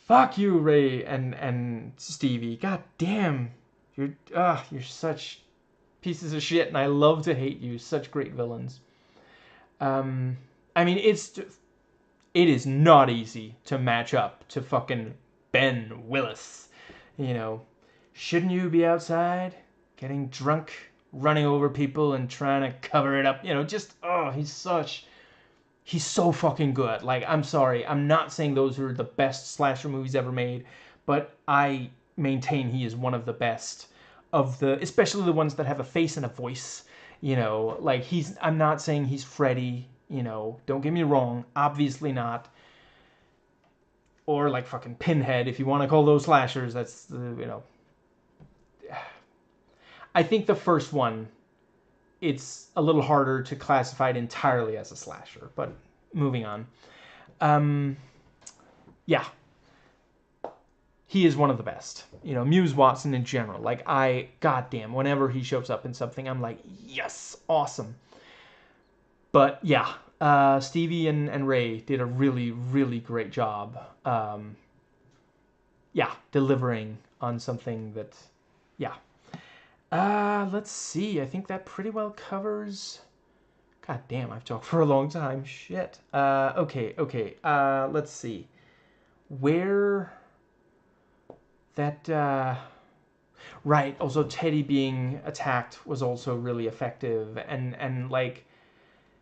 fuck you, Ray and Stevie, god damn, you're such pieces of shit, and I love to hate you, such great villains. Um, I mean, it is not easy to match up to fucking Ben Willis, you know, shouldn't you be outside getting drunk, running over people and trying to cover it up, you know, just, oh, he's so fucking good. Like, I'm sorry, I'm not saying those are the best slasher movies ever made, but I maintain he is one of the best of the, especially the ones that have a face and a voice, you know, like I'm not saying he's Freddy, you know, don't get me wrong, obviously not, or like fucking Pinhead, if you want to call those slashers, that's the, you know, I think the first one, it's a little harder to classify it entirely as a slasher, but moving on. Um, yeah, he is one of the best. You know, Muse Watson in general. Like, goddamn, whenever he shows up in something, I'm like, yes, awesome. But yeah, Stevie and Ray did a really, really great job. Yeah, delivering on something that, yeah. Let's see. I think that pretty well covers. God damn, I've talked for a long time. Shit. Okay. Let's see. Where that right, also Teddy being attacked was also really effective, and like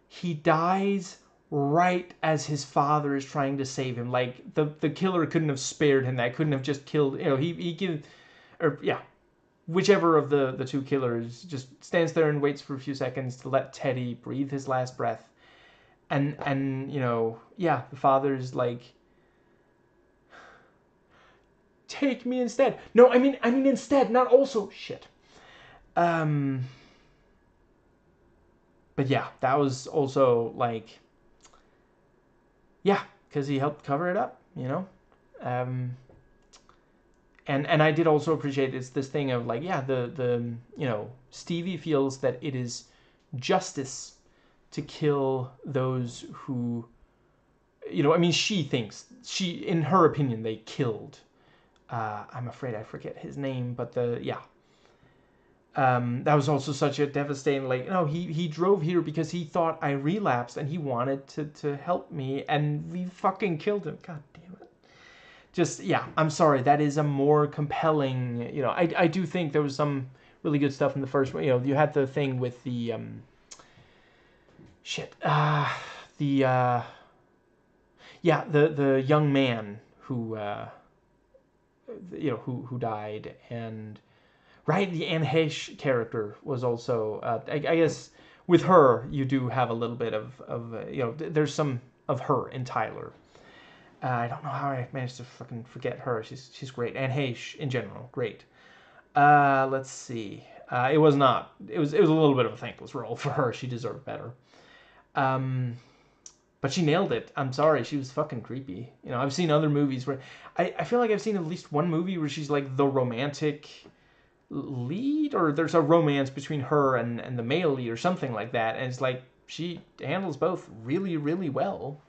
he dies right as his father is trying to save him. Like the killer couldn't have spared him. That couldn't have just killed, you know, he give, or yeah, whichever of the two killers just stands there and waits for a few seconds to let Teddy breathe his last breath. And you know, yeah, the father's like, take me instead. No, I mean instead, not also. Shit. Um but yeah, that was also like, yeah, because he helped cover it up, you know. Um and I did also appreciate this thing of like, yeah, the you know, Stevie feels that it is justice to kill those who, you know, I mean, she thinks, in her opinion, they killed, I'm afraid I forget his name, but yeah, that was also such a devastating, like, no, he drove here because he thought I relapsed and he wanted to help me, and we fucking killed him. God damn it. Just, yeah, I'm sorry, that is a more compelling, you know, I do think there was some really good stuff in the first one. You know, you had the thing with the shit the yeah, the young man who you know, who died, and Right, the Anne Heche character was also, I guess, with her, you do have a little bit of there's some of her in Tyler. I don't know how I managed to fucking forget her. She's great. Anne Heche, in general, great. Let's see. It was not. It was a little bit of a thankless role for her. She deserved better. But she nailed it. I'm sorry, she was fucking creepy. I've seen other movies where I feel like I've seen at least one movie where she's like the romantic lead, or there's a romance between her and the male lead or something like that, and it's like she handles both really, really well.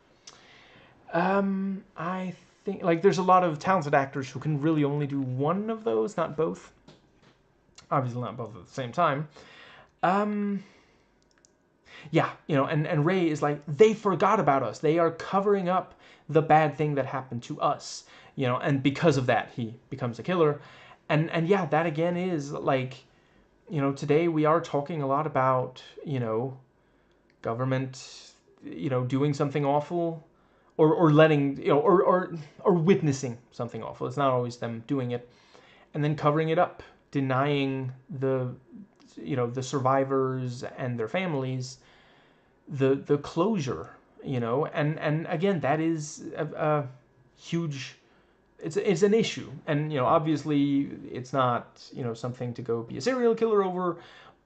I think like there's a lot of talented actors who can really only do one of those, not both. Obviously not both at the same time. Yeah, and Ray is like, they forgot about us. They are covering up the bad thing that happened to us. And because of that, he becomes a killer. And yeah, that again is like, today we are talking a lot about, government, doing something awful, or letting, or witnessing something awful. It's not always them doing it, and then covering it up, denying the survivors and their families the closure, and again, that is a huge, it's an issue, and obviously it's not something to go be a serial killer over,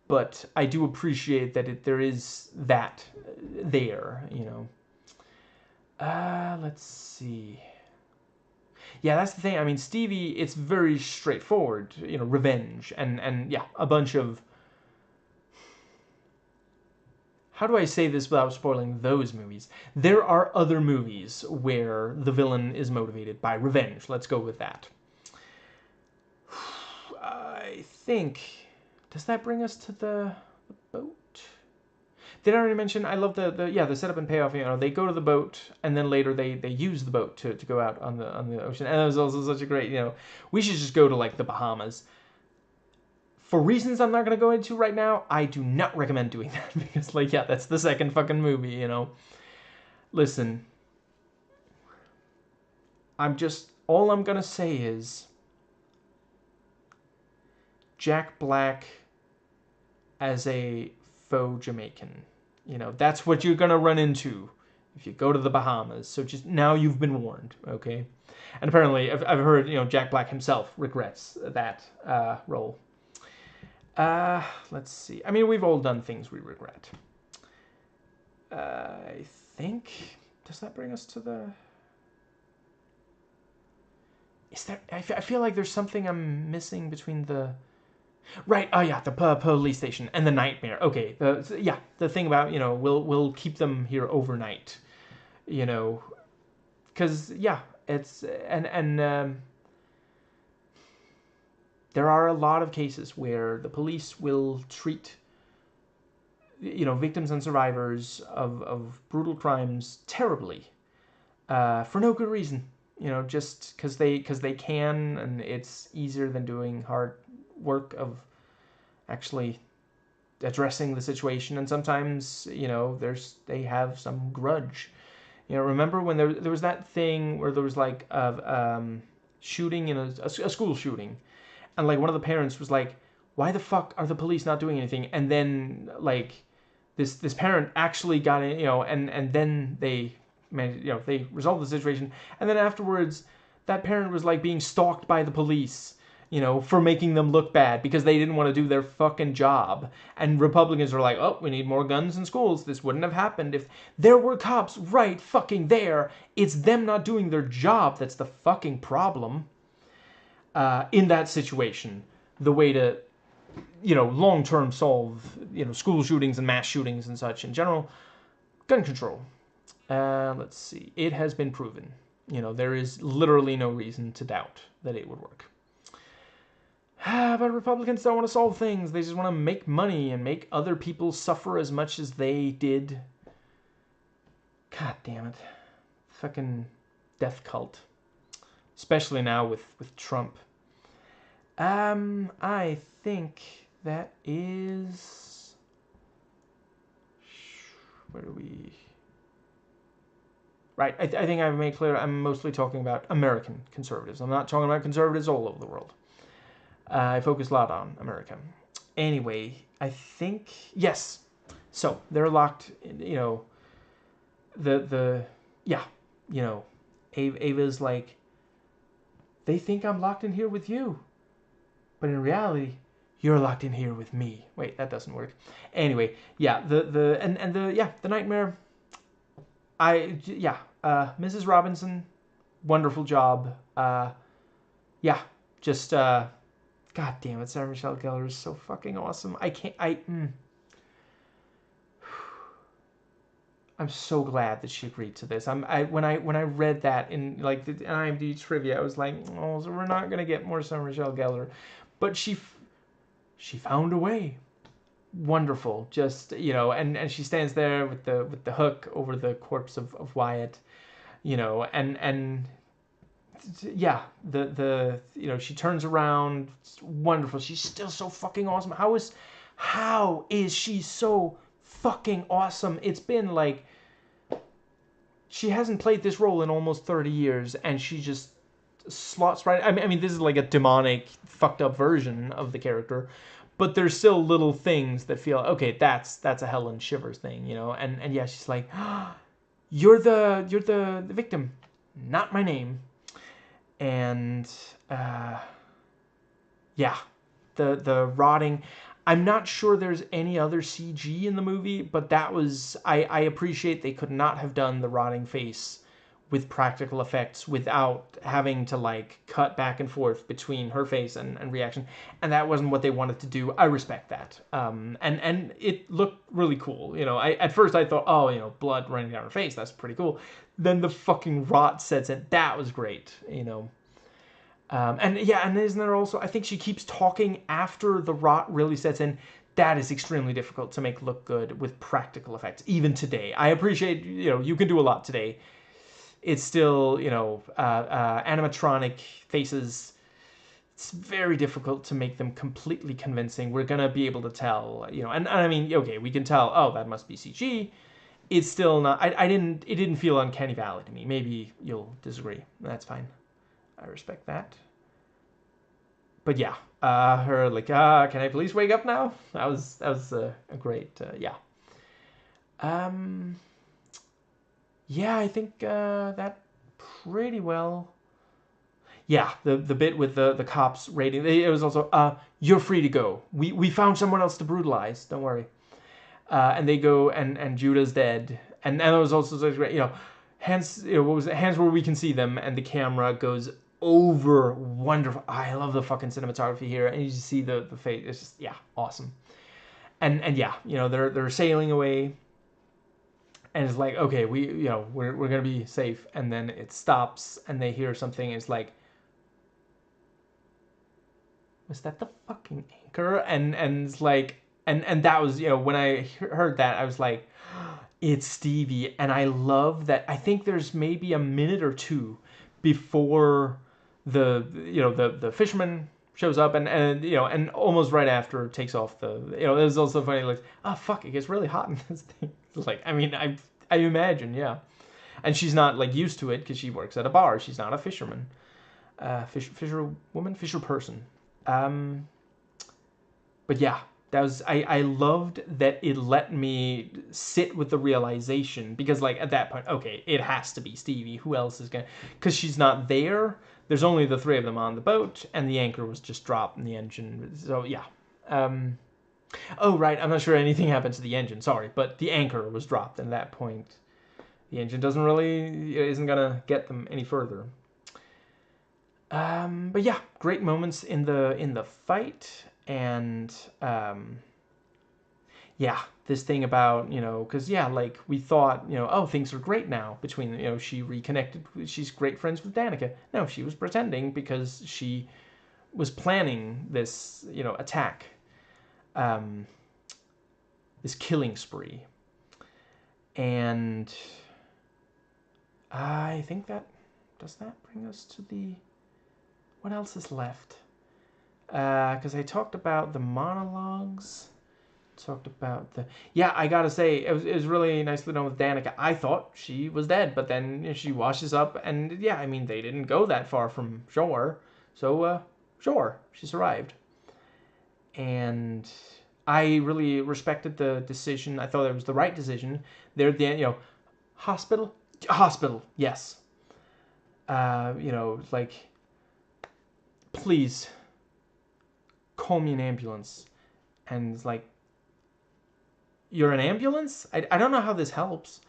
but I do appreciate that there is that there. Let's see. Yeah, that's the thing. I mean, Stevie, it's very straightforward, revenge, and yeah, a bunch of, how do I say this without spoiling those movies? There are other movies where the villain is motivated by revenge. Let's go with that. I think, does that bring us to the boat? Did I already mention, I love the setup and payoff. They go to the boat, and then later they use the boat to go out on the ocean. And it was also such a great, we should just go to like the Bahamas. For reasons I'm not going to go into right now, I do not recommend doing that, because like, yeah, that's the second fucking movie, Listen, all I'm going to say is Jack Black as a faux Jamaican. That's what you're going to run into if you go to the Bahamas. So just now you've been warned, okay? And apparently I've heard, Jack Black himself regrets that role. Let's see. I mean, we've all done things we regret. I think, does that bring us to the... Is there... I feel like there's something I'm missing between the... Right, oh yeah, the police station and the nightmare. Okay, the thing about, we'll keep them here overnight. Because, yeah, it's... And there are a lot of cases where the police will treat, victims and survivors of brutal crimes terribly, for no good reason. Just because they can, and it's easier than doing hard work of actually addressing the situation. And sometimes, they have some grudge. Remember when there was that thing where there was like a shooting in a school shooting. And, like, one of the parents was like, why the fuck are the police not doing anything? And then, like, this parent actually got in, and then they managed, they resolved the situation. And then afterwards, that parent was, like, being stalked by the police, for making them look bad because they didn't want to do their fucking job. And Republicans are like, oh, we need more guns in schools. This wouldn't have happened if there were cops right fucking there. It's them not doing their job that's the fucking problem. In that situation, the way to, long-term solve, school shootings and mass shootings and such in general, gun control. Let's see. It has been proven. There is literally no reason to doubt that it would work. But Republicans don't want to solve things. They just want to make money and make other people suffer as much as they did. God damn it. Fucking death cult. Especially now with Trump. I think that is... Where do we... Right, I think I've made clear I'm mostly talking about American conservatives. I'm not talking about conservatives all over the world. I focus a lot on America. Anyway, I think yes. So they're locked. You know, the yeah. You know, Ava's like, they think I'm locked in here with you, but in reality, you're locked in here with me. Wait, that doesn't work. Anyway, yeah, the nightmare. Mrs. Robinson, wonderful job. Yeah, just God damn it, Sarah Michelle Gellar is so fucking awesome. I can't. I'm so glad that she agreed to this. When I read that in like the IMDb trivia, I was like, oh, so we're not gonna get more Sarah Michelle Gellar, but she found a way. Wonderful, just and she stands there with the hook over the corpse of Wyatt, and yeah, she turns around. It's wonderful. She's still so fucking awesome. How is she so fucking awesome? It's been like she hasn't played this role in almost 30 years, and she just slots right. I mean, this is like a demonic, fucked up version of the character, but there's still little things that feel okay. That's a Helen Shivers thing, and yeah, she's like, you're the victim, not my name. And yeah, the rotting. I'm not sure there's any other CG in the movie, but that was I appreciate they could not have done the rotting face with practical effects without having to like cut back and forth between her face and reaction, and that wasn't what they wanted to do. I respect that, and it looked really cool. At first I thought, oh, blood running down her face, that's pretty cool. Then the fucking rot sets in. That was great. And yeah, and isn't there also, I think she keeps talking after the rot really sets in. That is extremely difficult to make look good with practical effects, even today. I appreciate, you can do a lot today. It's still, animatronic faces. It's very difficult to make them completely convincing. We're going to be able to tell, and I mean, okay, we can tell, oh, that must be CG. It's still not, it didn't feel Uncanny Valley to me. Maybe you'll disagree. That's fine. I respect that. But yeah, her like, can I please wake up now? That was a great, yeah. Yeah, I think that pretty well. Yeah, the bit with the cops raiding. It was also, you're free to go. We found someone else to brutalize. Don't worry. And they go, and Judah's dead. And it was also so great, hands, what was it? Hands where we can see them, and the camera goes over. Wonderful. I love the fucking cinematography here, and you just see the face. It's just, yeah, awesome. And yeah, they're sailing away, and it's like, okay, we're gonna be safe. And then it stops, and they hear something. And it's like, was that the fucking anchor? And it's like, and that was, when I heard that, I was like, it's Stevie. And I love that. I think there's maybe a minute or two before the fisherman shows up, and almost right after takes off the, it was also funny, like, oh fuck, it gets really hot in this thing. Like, I mean, I imagine, yeah. And she's not like used to it because she works at a bar. She's not a fisherman, fisher person. But yeah, that was, I loved that it let me sit with the realization, because like at that point, okay, it has to be Stevie. Who else is gonna? Because she's not there. There's only the three of them on the boat, and the anchor was just dropped in the engine. So yeah. Oh right, I'm not sure anything happened to the engine. Sorry, but the anchor was dropped, and at that point, the engine isn't gonna get them any further. But yeah, great moments in the fight, and yeah, this thing about, because yeah, like we thought, oh, things are great now between, she reconnected, she's great friends with Danica. No, she was pretending because she was planning this, attack, this killing spree. And I think does that bring us to the, what else is left? Because I talked about the monologues, talked about the, yeah, I gotta say, it was really nicely done with Danica. I thought she was dead, but then she washes up, and yeah, I mean, they didn't go that far from shore, so sure, she survived. And I really respected the decision. I thought it was the right decision. They're the, hospital, yes. Like, please call me an ambulance. And it's like, you're an ambulance? I don't know how this helps.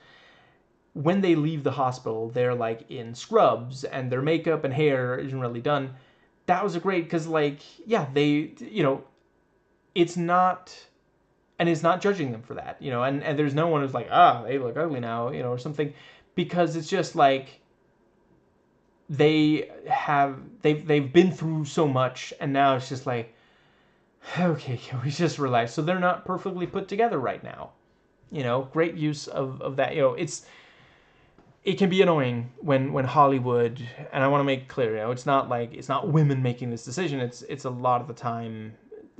When they leave the hospital, they're like in scrubs and their makeup and hair isn't really done. That was a great, because like, yeah, they, it's not, and it's not judging them for that, and there's no one who's like, they look ugly now, or something, because it's just like, they've been through so much, and now it's just like, okay, can we just relax? So they're not perfectly put together right now. Great use of that. It can be annoying when Hollywood, and I want to make clear, it's not women making this decision. It's a lot of the time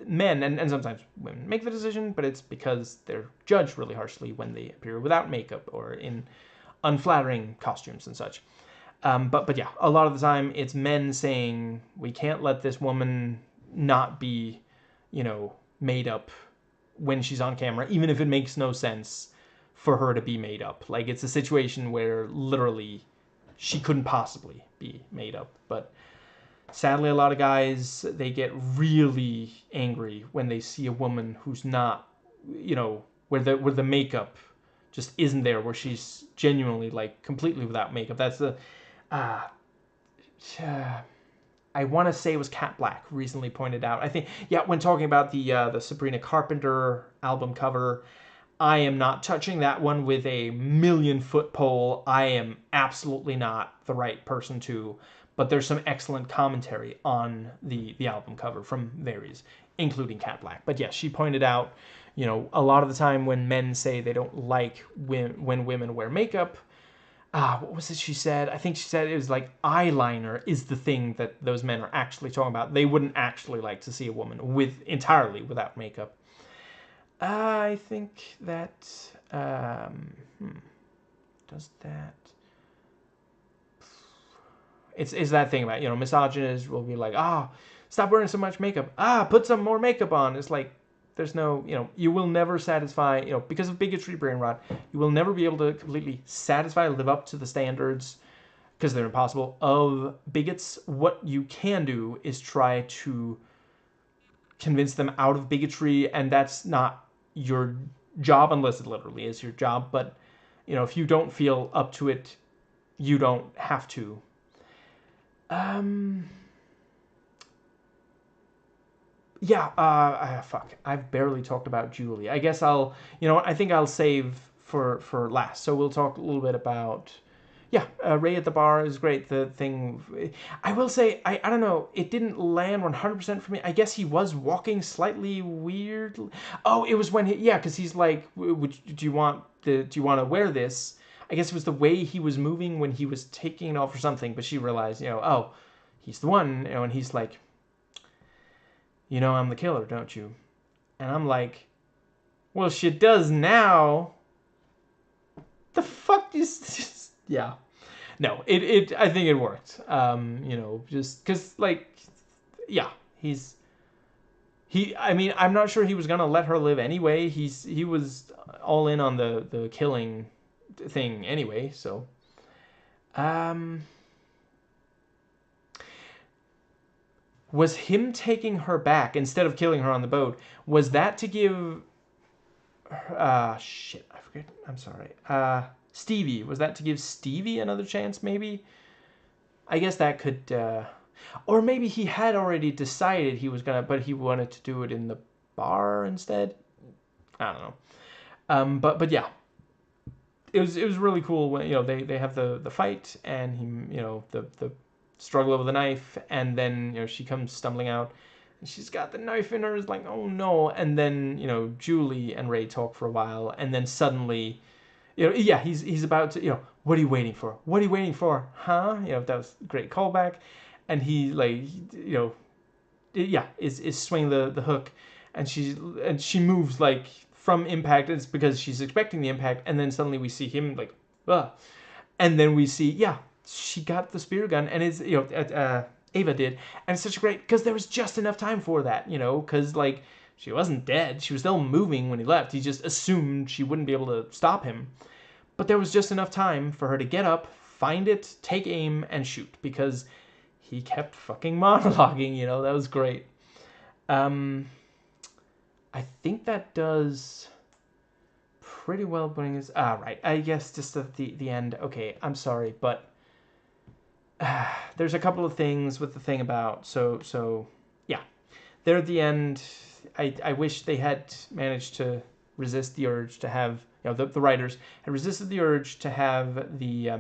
men, and sometimes women make the decision, but it's because they're judged really harshly when they appear without makeup or in unflattering costumes and such. But yeah, a lot of the time it's men saying, we can't let this woman not be, made up when she's on camera, even if it makes no sense for her to be made up. Like, it's a situation where literally she couldn't possibly be made up. But sadly, a lot of guys, they get really angry when they see a woman who's not, where the makeup just isn't there, where she's genuinely like completely without makeup. That's the I want to say it was Cat Black recently pointed out. I think, yeah, when talking about the Sabrina Carpenter album cover, I am not touching that one with a 1,000,000-foot pole. I am absolutely not the right person to. But there's some excellent commentary on the album cover from Varies, including Cat Black. But yes, she pointed out, a lot of the time when men say they don't like when women wear makeup, what was it she said? I think she said it was like eyeliner is the thing that those men are actually talking about. They wouldn't actually like to see a woman entirely without makeup. I think that does that. It's that thing about, misogynists will be like, stop wearing so much makeup. Put some more makeup on. It's like, there's no, you will never satisfy, because of bigotry, brain rot, you will never be able to completely satisfy, live up to the standards, because they're impossible, of bigots. What you can do is try to convince them out of bigotry, and that's not your job, unless it literally is your job. But, if you don't feel up to it, you don't have to. Yeah, fuck. I've barely talked about Julie. I guess I think I'll save for last. So we'll talk a little bit about, Ray at the bar is great. The thing, I will say, I don't know, it didn't land 100% for me. I guess he was walking slightly weird. Oh, it was when because he's like, do you want to wear this? I guess it was the way he was moving when he was taking it off or something. But she realized, he's the one, and he's like, I'm the killer, don't you? And I'm like, well, she does now. The fuck is yeah. No, I think it worked. Just because, like, yeah, I mean, I'm not sure he was gonna let her live anyway. He was all in on the killing thing anyway, so. Was him taking her back instead of killing her on the boat, was that to give shit, I forget, I'm sorry. Stevie, was that to give Stevie another chance, maybe? I guess that could, or maybe he had already decided he was gonna, but he wanted to do it in the bar instead. I don't know. But yeah, it was really cool when they have the fight, and he the struggle over the knife, and then she comes stumbling out, and she's got the knife in her. Is like, oh no. And then Julie and Ray talk for a while, and then suddenly he's about to, what are you waiting for? What are you waiting for? Huh? That was a great callback. And he, like, is swinging the hook, and she moves like from impact. It's because she's expecting the impact, and then suddenly we see him and then we see she got the spear gun, and it's Ava did, and it's such a great, because there was just enough time for that, you know, because like she wasn't dead, she was still moving when he left. He just assumed she wouldn't be able to stop him, but there was just enough time for her to get up, find it, take aim, and shoot, because he kept fucking monologuing, you know. That was great. I think that does pretty well bring us, right, I guess just at the end. Okay, I'm sorry, but there's a couple of things with the thing about, so yeah, there at the end, I wish they had managed to resist the urge to have, you know, the writers had resisted the urge to have the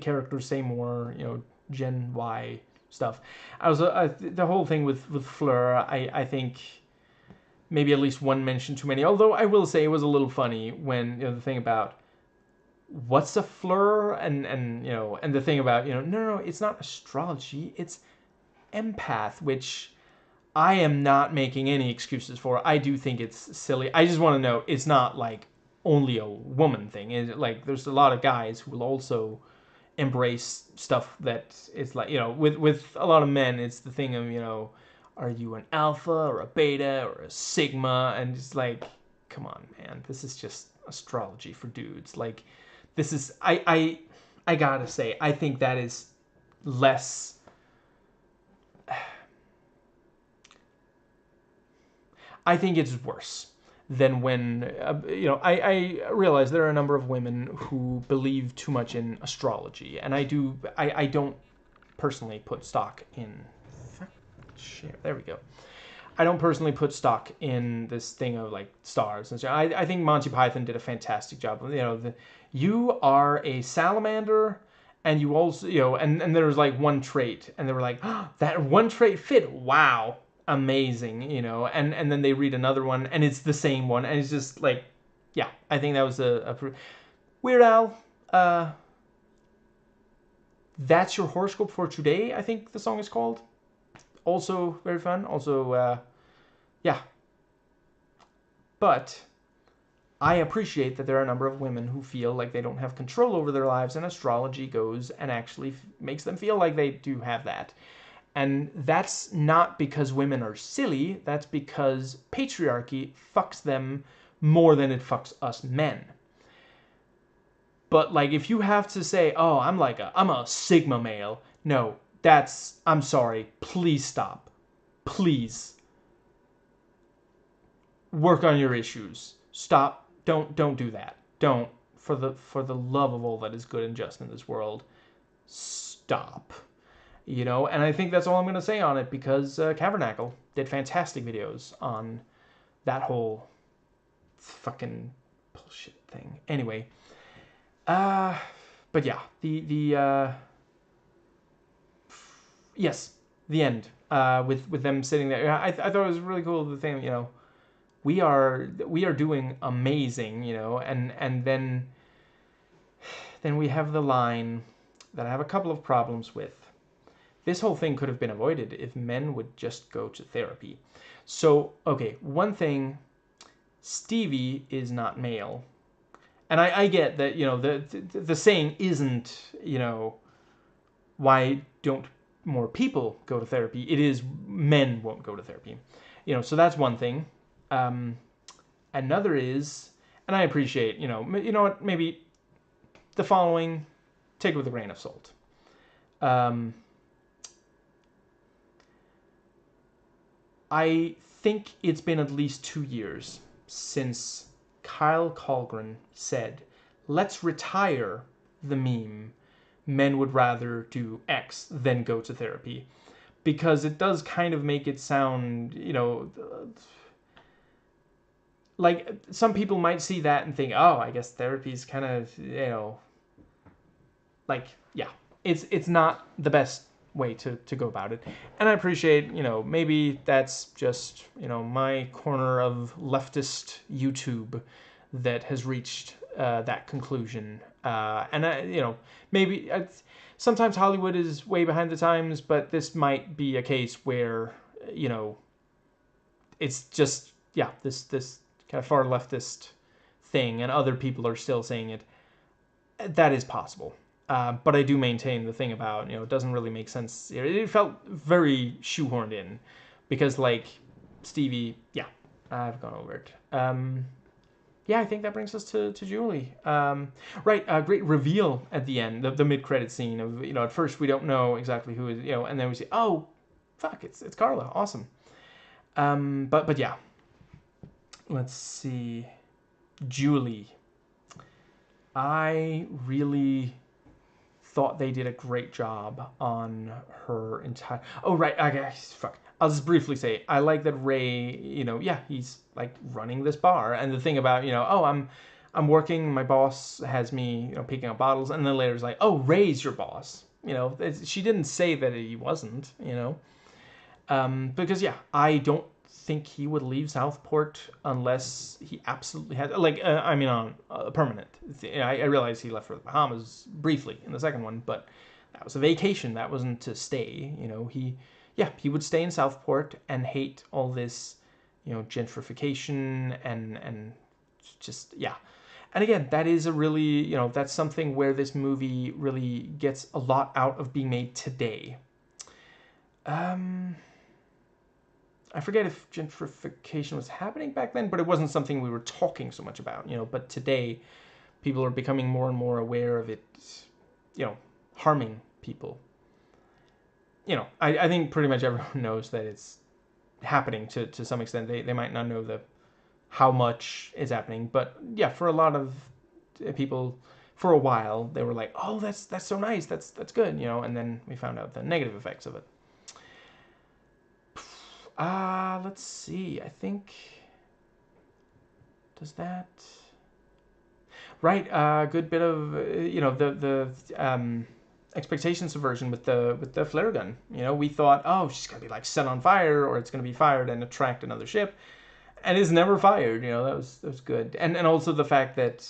characters say more, you know, Gen Y stuff. The whole thing with Fleur, I think maybe at least one mention too many. Although I will say it was a little funny when, you know, the thing about what's a Fleur, and you know, and the thing about, you know, no, it's not astrology, it's empath, which I am not making any excuses for. I do think it's silly. I just want to note it's not like only a woman thing. Like there's a lot of guys who will also embrace stuff that is like, you know, with a lot of men, it's the thing of, you know, are you an alpha or a beta or a sigma? And it's like, come on, man, this is just astrology for dudes. Like, this is, I gotta say, I think that is less, I think it's worse than when, you know, I realize there are a number of women who believe too much in astrology, and I don't personally put stock in, share, there we go. I don't personally put stock in this thing of like stars and stuff. I think Monty Python did a fantastic job. You know, you are a salamander, and you also, you know, and there was like one trait, and they were like, oh, that one trait fit. Wow, amazing, you know. And then they read another one, and it's the same one, and it's just like, yeah, I think that was a Weird Al. That's your horoscope for today, I think the song is called. Also very fun. Also, yeah. But I appreciate that there are a number of women who feel like they don't have control over their lives, and astrology goes and actually makes them feel like they do have that. And that's not because women are silly, that's because patriarchy fucks them more than it fucks us men. But like, if you have to say, oh, I'm a sigma male, no, I'm sorry, please stop. Please. Work on your issues. Stop. Don't do that. Don't. For the love of all that is good and just in this world, stop. You know, and I think that's all I'm going to say on it, because Cavernacle did fantastic videos on that whole fucking bullshit thing. Anyway, but yeah, yes, the end, with them sitting there. I thought it was really cool, the thing, you know, we are doing amazing, you know, and then we have the line that I have a couple of problems with. This whole thing could have been avoided if men would just go to therapy. So, okay, one thing, Stevie is not male. And I get that, you know, the saying isn't, you know, why don't more people go to therapy? It is men won't go to therapy. You know, so that's one thing. Another is, and I appreciate, you know what, maybe the following, take it with a grain of salt. I think it's been at least 2 years since Kyle Colgren said, let's retire the meme, men would rather do X than go to therapy. Because it does kind of make it sound, you know, like some people might see that and think, oh, I guess therapy's kind of, you know, like, yeah, it's not the best way to go about it. And I appreciate, you know, maybe that's just, you know, my corner of leftist YouTube that has reached that conclusion. And you know, kind of sometimes Hollywood is way behind the times, but this might be a case where, you know, it's just, yeah, this kind of far leftist thing, and other people are still saying it. That is possible. But I do maintain the thing about, it doesn't really make sense. It felt very shoehorned in because, like, Stevie, yeah, I've gone over it. Yeah, I think that brings us to Julie. Right, great reveal at the end, the mid-credit scene of, at first we don't know exactly who is, and then we see, oh, fuck, it's Carla, awesome. But yeah, let's see, Julie. I really thought they did a great job on her entire. Oh right, okay, fuck. I'll just briefly say I like that Ray. Yeah, he's like running this bar, and the thing about oh I'm working. My boss has me picking up bottles, and then later it's like, oh, Ray's your boss. She didn't say that he wasn't. Because yeah, I don't think he would leave Southport unless he absolutely had, like, I mean, on permanent. I realize he left for the Bahamas briefly in the second one, but that was a vacation. That wasn't to stay. He would stay in Southport and hate all this, gentrification and just, yeah. And again, that is a really, that's something where this movie really gets a lot out of being made today. I forget if gentrification was happening back then, but it wasn't something we were talking so much about, But today, people are becoming more and more aware of it, harming people. I think pretty much everyone knows that it's happening to some extent. They might not know how much is happening, but yeah, for a lot of people, for a while, they were like, oh, that's so nice, that's good, and then we found out the negative effects of it. Let's see. I think does that right? Good bit of the expectation subversion with the flare gun. We thought, oh, she's gonna be like set on fire, or it's gonna be fired and attract another ship, and it's never fired. That was good, and also the fact that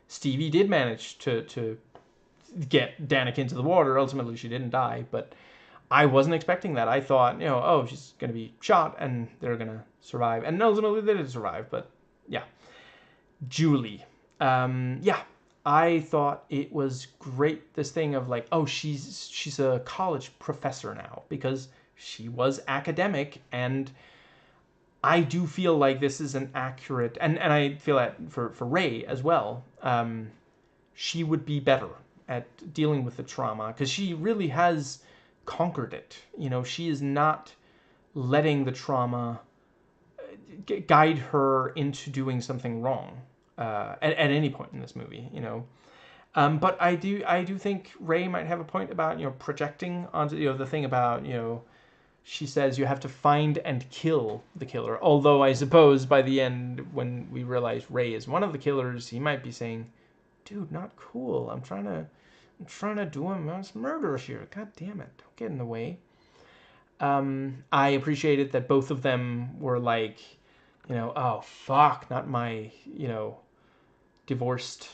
Stevie did manage to get Danica into the water. Ultimately, she didn't die, but I wasn't expecting that. I thought, oh, she's going to be shot and they're going to survive. And ultimately they did survive, but yeah. Julie. I thought it was great, this thing of like, oh, she's a college professor now, because she was academic, and I do feel like this is an accurate, and I feel that for Ray as well, she would be better at dealing with the trauma, because she really has conquered it. She is not letting the trauma guide her into doing something wrong at any point in this movie. But I do think Ray might have a point about projecting onto the thing about she says you have to find and kill the killer. Although I suppose by the end, when we realize Ray is one of the killers, he might be saying, "Dude, not cool. I'm trying to do a mass murder here. God damn it. Don't get in the way." I appreciated that both of them were like, oh, fuck, not my, divorced.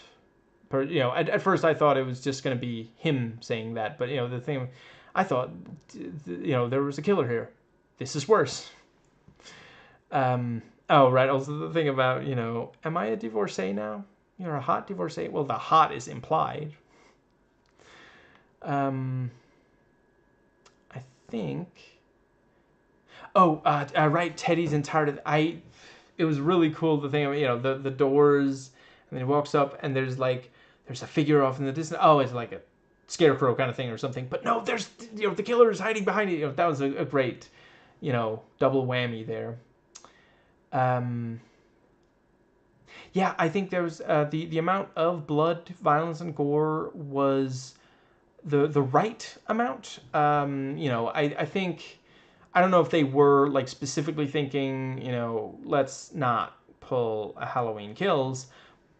At first I thought it was just going to be him saying that. But, the thing, I thought, there was a killer here. This is worse. Oh, right. Also the thing about, am I a divorcee now? You're a hot divorcee? Well, the hot is implied. I think. Oh, right. Teddy's entire. It was really cool. The thing, the doors, and then he walks up, and there's a figure off in the distance. Oh, it's like a scarecrow kind of thing or something. But no, there's the killer is hiding behind it. That was a great, double whammy there. Yeah, I think there was the amount of blood, violence, and gore was the right amount. I think, I don't know if they were like specifically thinking, let's not pull a Halloween Kills,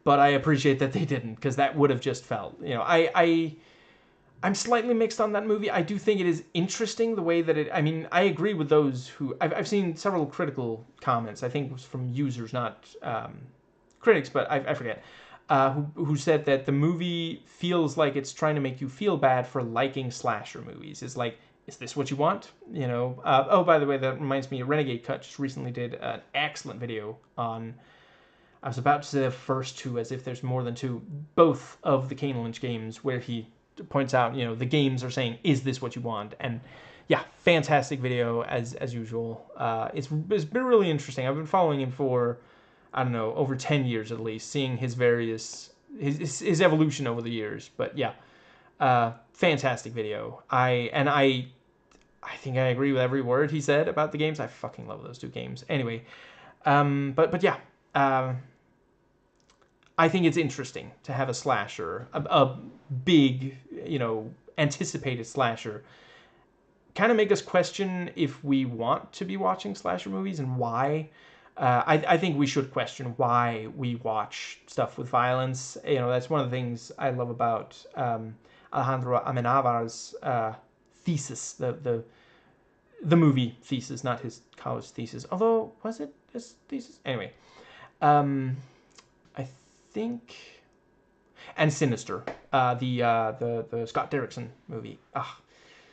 but I appreciate that they didn't, because that would have just felt, I'm slightly mixed on that movie. I do think it is interesting the way that I mean, I agree with those who, I've seen several critical comments, I think it was from users, not critics, but I forget, who said that the movie feels like it's trying to make you feel bad for liking slasher movies. It's like, is this what you want? Oh, by the way, that reminds me, Renegade Cut just recently did an excellent video on I was about to say the first two, as if there's more than two. Both of the Kane Lynch games, where he points out, the games are saying, "Is this what you want?" And yeah, fantastic video as usual. It's been really interesting. I've been following him for, I don't know, over 10 years at least, seeing his his evolution over the years. But yeah, fantastic video. I think I agree with every word he said about the games. I fucking love those two games. Anyway, but yeah, I think it's interesting to have a slasher, a big, anticipated slasher, kind of make us question if we want to be watching slasher movies and why. I think we should question why we watch stuff with violence. That's one of the things I love about Alejandro Amenabar's thesis, the movie thesis, not his college thesis. Although, was it his thesis? Anyway, I think, and Sinister, the Scott Derrickson movie.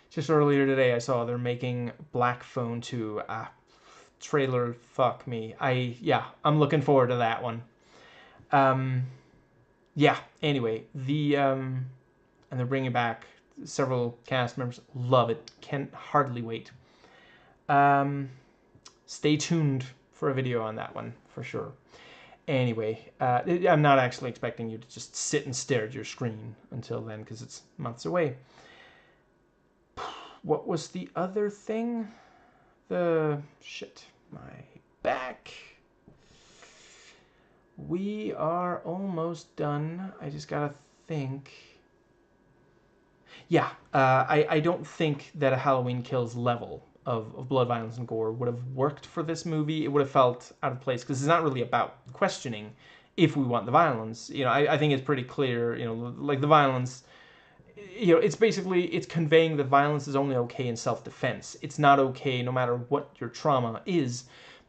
Just earlier today, I saw they're making Black Phone 2. Trailer, fuck me. I'm looking forward to that one. Yeah. Anyway, and they're bringing back several cast members. Love it. Can't hardly wait. Stay tuned for a video on that one for sure. Anyway, I'm not actually expecting you to just sit and stare at your screen until then, because it's months away. What was the other thing? My back. We are almost done. I just gotta think. Yeah, I don't think that a Halloween Kills level of blood, violence, and gore would have worked for this movie. It would have felt out of place, because it's not really about questioning if we want the violence. I think it's pretty clear, like the violence, it's conveying that violence is only okay in self-defense. It's not okay no matter what your trauma is,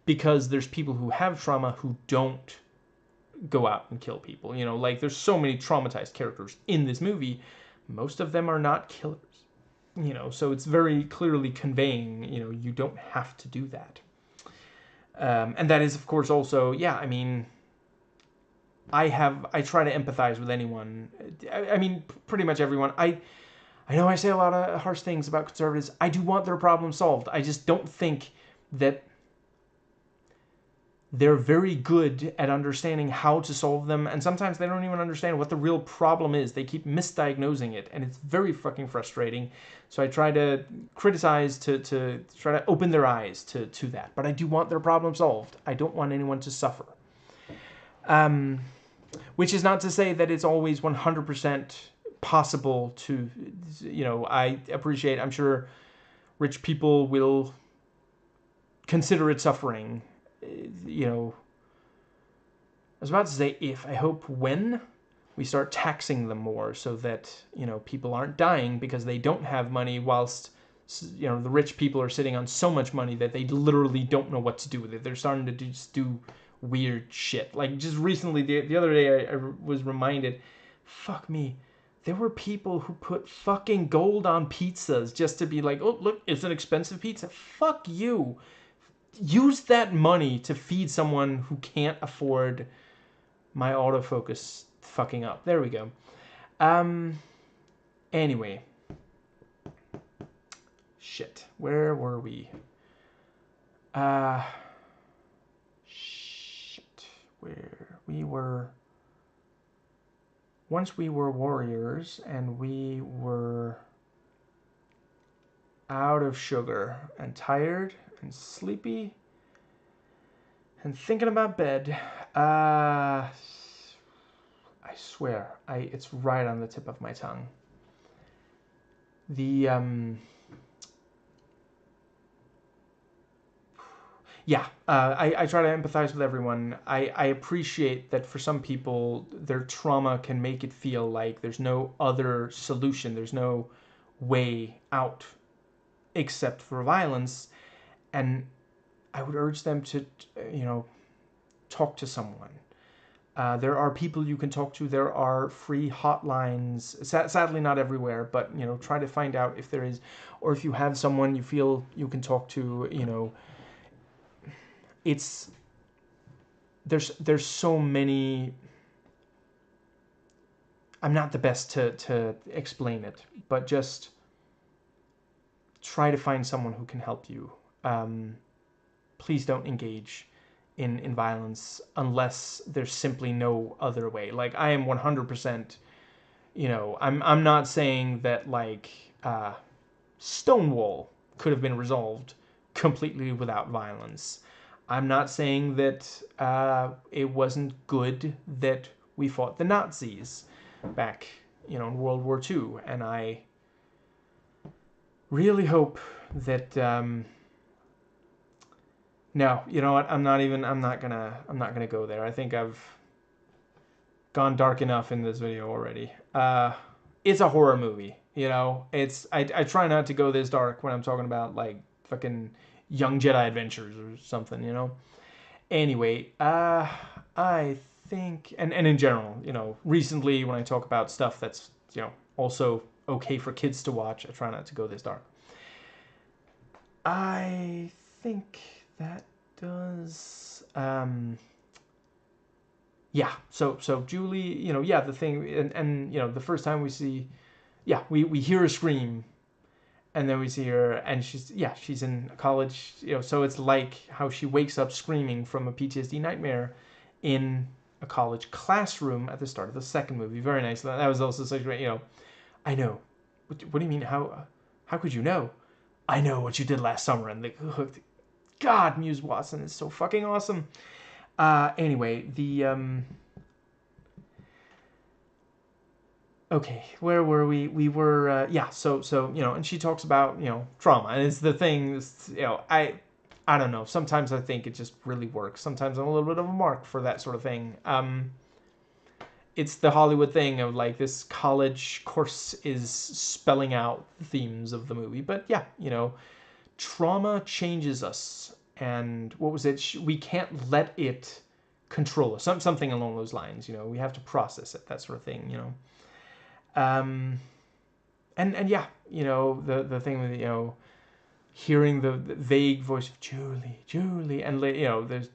because there's people who have trauma who don't go out and kill people. Like there's so many traumatized characters in this movie. Most of them are not killers. So it's very clearly conveying, you don't have to do that. And that is, of course, also, I try to empathize with anyone. I mean, pretty much everyone. I know I say a lot of harsh things about conservatives. I do want their problem solved. I just don't think that they're very good at understanding how to solve them, and sometimes they don't even understand what the real problem is. They keep misdiagnosing it, and it's very fucking frustrating. So I try to criticize to try to open their eyes to that. But I do want their problem solved. I don't want anyone to suffer. Which is not to say that it's always 100% possible to, I appreciate, I'm sure rich people will consider it suffering. I was about to say if, I hope when we start taxing them more, so that, people aren't dying because they don't have money, whilst, the rich people are sitting on so much money that they literally don't know what to do with it. They're starting to just do weird shit. Like just recently, the other day, I was reminded, fuck me, there were people who put fucking gold on pizzas just to be like, oh, look, it's an expensive pizza. Fuck you. Use that money to feed someone who can't afford my autofocus fucking up. There we go. Anyway. Shit. Where were we? Shit. Where we were... Once we were warriors, and we were out of sugar, and tired, and sleepy, and thinking about bed. I swear, it's right on the tip of my tongue. I try to empathize with everyone. I appreciate that for some people, their trauma can make it feel like there's no other solution, there's no way out except for violence. And I would urge them to, talk to someone. There are people you can talk to. There are free hotlines. Sadly, not everywhere, but, try to find out if there is, or if you have someone you feel you can talk to, it's there's so many. I'm not the best to explain it, but just try to find someone who can help you. Um, please don't engage in violence unless there's simply no other way. Like, I am 100%, I'm not saying that, like, Stonewall could have been resolved completely without violence. I'm not saying that it wasn't good that we fought the Nazis back, in World War II, and I really hope that no, you know what? I'm not gonna go there. I think I've gone dark enough in this video already. It's a horror movie, I try not to go this dark when I'm talking about, like, fucking Young Jedi Adventures or something, Anyway, I think, and in general, recently when I talk about stuff that's, also okay for kids to watch, I try not to go this dark. I think that does. Yeah. So Julie, yeah, the thing, and the first time we see, yeah, we hear her scream, and then we see her, and she's in college, so it's like how she wakes up screaming from a PTSD nightmare in a college classroom at the start of the second movie. Very nice. That was also such great, I know. What do you mean? How could you know? I know what you did last summer, and God, Muse Watson is so fucking awesome. Anyway, okay, where were we? We were, yeah, so, and she talks about, trauma, and it's the thing, I don't know, sometimes I think it just really works. Sometimes I'm a little bit of a mark for that sort of thing. It's the Hollywood thing of, like, this college course is spelling out themes of the movie, but yeah, trauma changes us, and what was it? We can't let it control us. Something along those lines. We have to process it. That sort of thing. And yeah, the thing with hearing the vague voice of Julie, and there's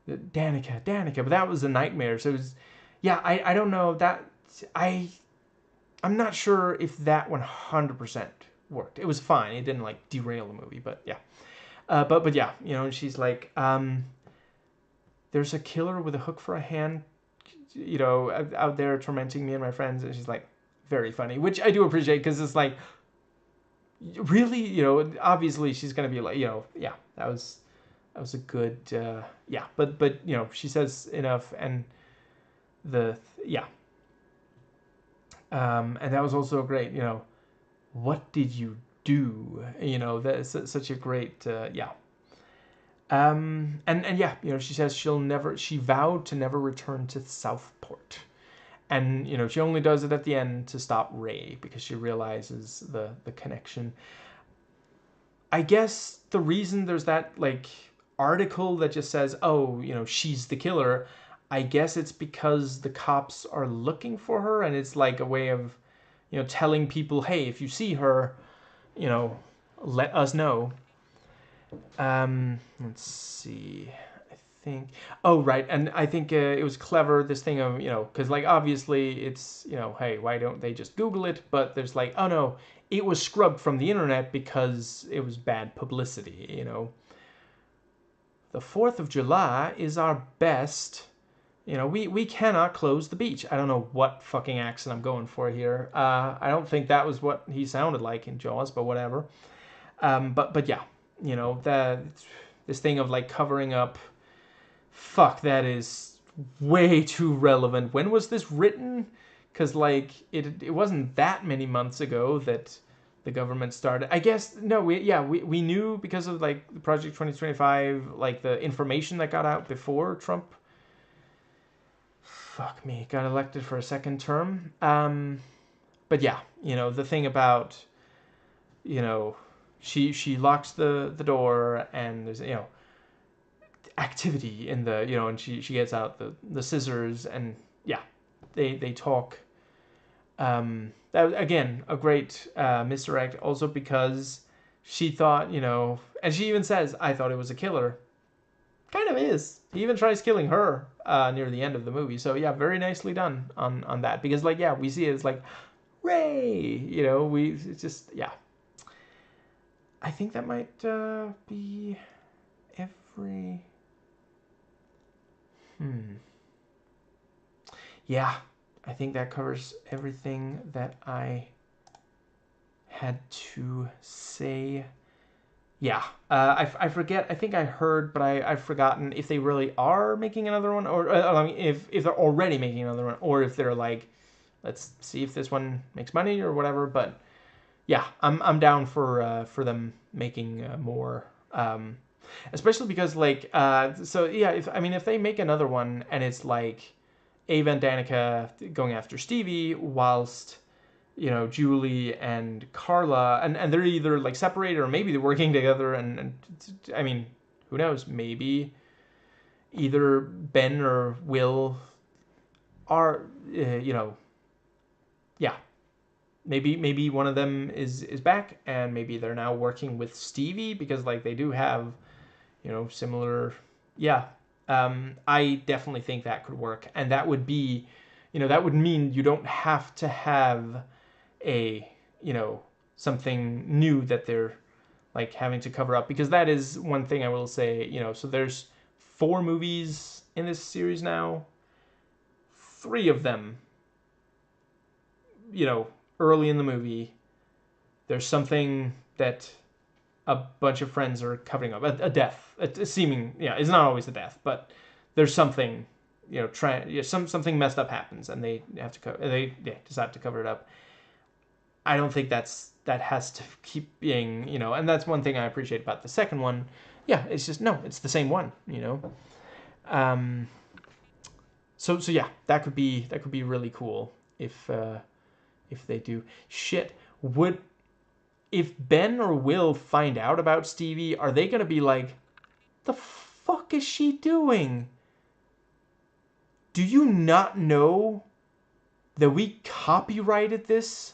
the Danica, but that was a nightmare. So it was, yeah, I don't know that I'm not sure if that 100% worked. It was fine. It didn't, like, derail the movie, but yeah. But yeah, she's like, there's a killer with a hook for a hand, out there tormenting me and my friends, and she's like, very funny, which I do appreciate, because it's like, really, obviously she's gonna be like, yeah, that was a good, yeah, but she says enough, and yeah, and that was also great, what did you do? That's such a great, yeah. And yeah, she says she vowed to never return to Southport. And, she only does it at the end to stop Ray, because she realizes the connection. I guess the reason there's that, like, article that just says, oh, she's the killer, I guess it's because the cops are looking for her, and it's like a way of, telling people, hey, if you see her, let us know. Let's see. I think. Oh, right, and I think it was clever, this thing of, because, like, obviously it's, hey, why don't they just Google it? But there's like, oh no, it was scrubbed from the internet because it was bad publicity. The 4th of July is our best. We cannot close the beach. I don't know what fucking accent I'm going for here. I don't think that was what he sounded like in Jaws, but whatever. But yeah, this thing of, like, covering up. Fuck, that is way too relevant. When was this written? Because, like, it wasn't that many months ago that the government started. I guess, no, we knew because of, like, the Project 2025, like, the information that got out before Trump, fuck me, got elected for a second term. But yeah, the thing about, she locks the door, and there's, activity in the, and she gets out the scissors, and yeah, they talk. That was, again, a great misdirect, also because she thought, and she even says, I thought it was a killer, kind of is. He even tries killing her near the end of the movie. So yeah, very nicely done on that. Because like yeah, we see it as like Ray. You know, it's just yeah. I think that might be every. Yeah, I think that covers everything that I had to say. Yeah, I forget. I think I heard, but I've forgotten if they really are making another one, or I mean, if they're already making another one, or if they're like, let's see if this one makes money or whatever. But yeah, I'm down for them making more, especially because like so yeah, if they make another one and it's like Ava and Danica going after Stevie whilst Julie and Carla, and they're either like separated or maybe they're working together. And I mean, who knows? Maybe either Ben or Will are, yeah. Maybe one of them is back, and maybe they're now working with Stevie because like they do have, similar. Yeah, I definitely think that could work, and that would be, that would mean you don't have to have a something new that they're like having to cover up, because that is one thing I will say. So there's 4 movies in this series now. 3 of them, early in the movie, there's something that a bunch of friends are covering up, a death, a seeming, it's not always a death, but there's something, something messed up happens, and they have to decide to cover it up. I don't think that has to keep being, and that's one thing I appreciate about the second one. Yeah, it's just no, it's the same one, Um, so yeah, that could be really cool if they do. Shit, would if Ben or Will find out about Stevie, are they gonna be like, the fuck is she doing? Do you not know that we copyrighted this?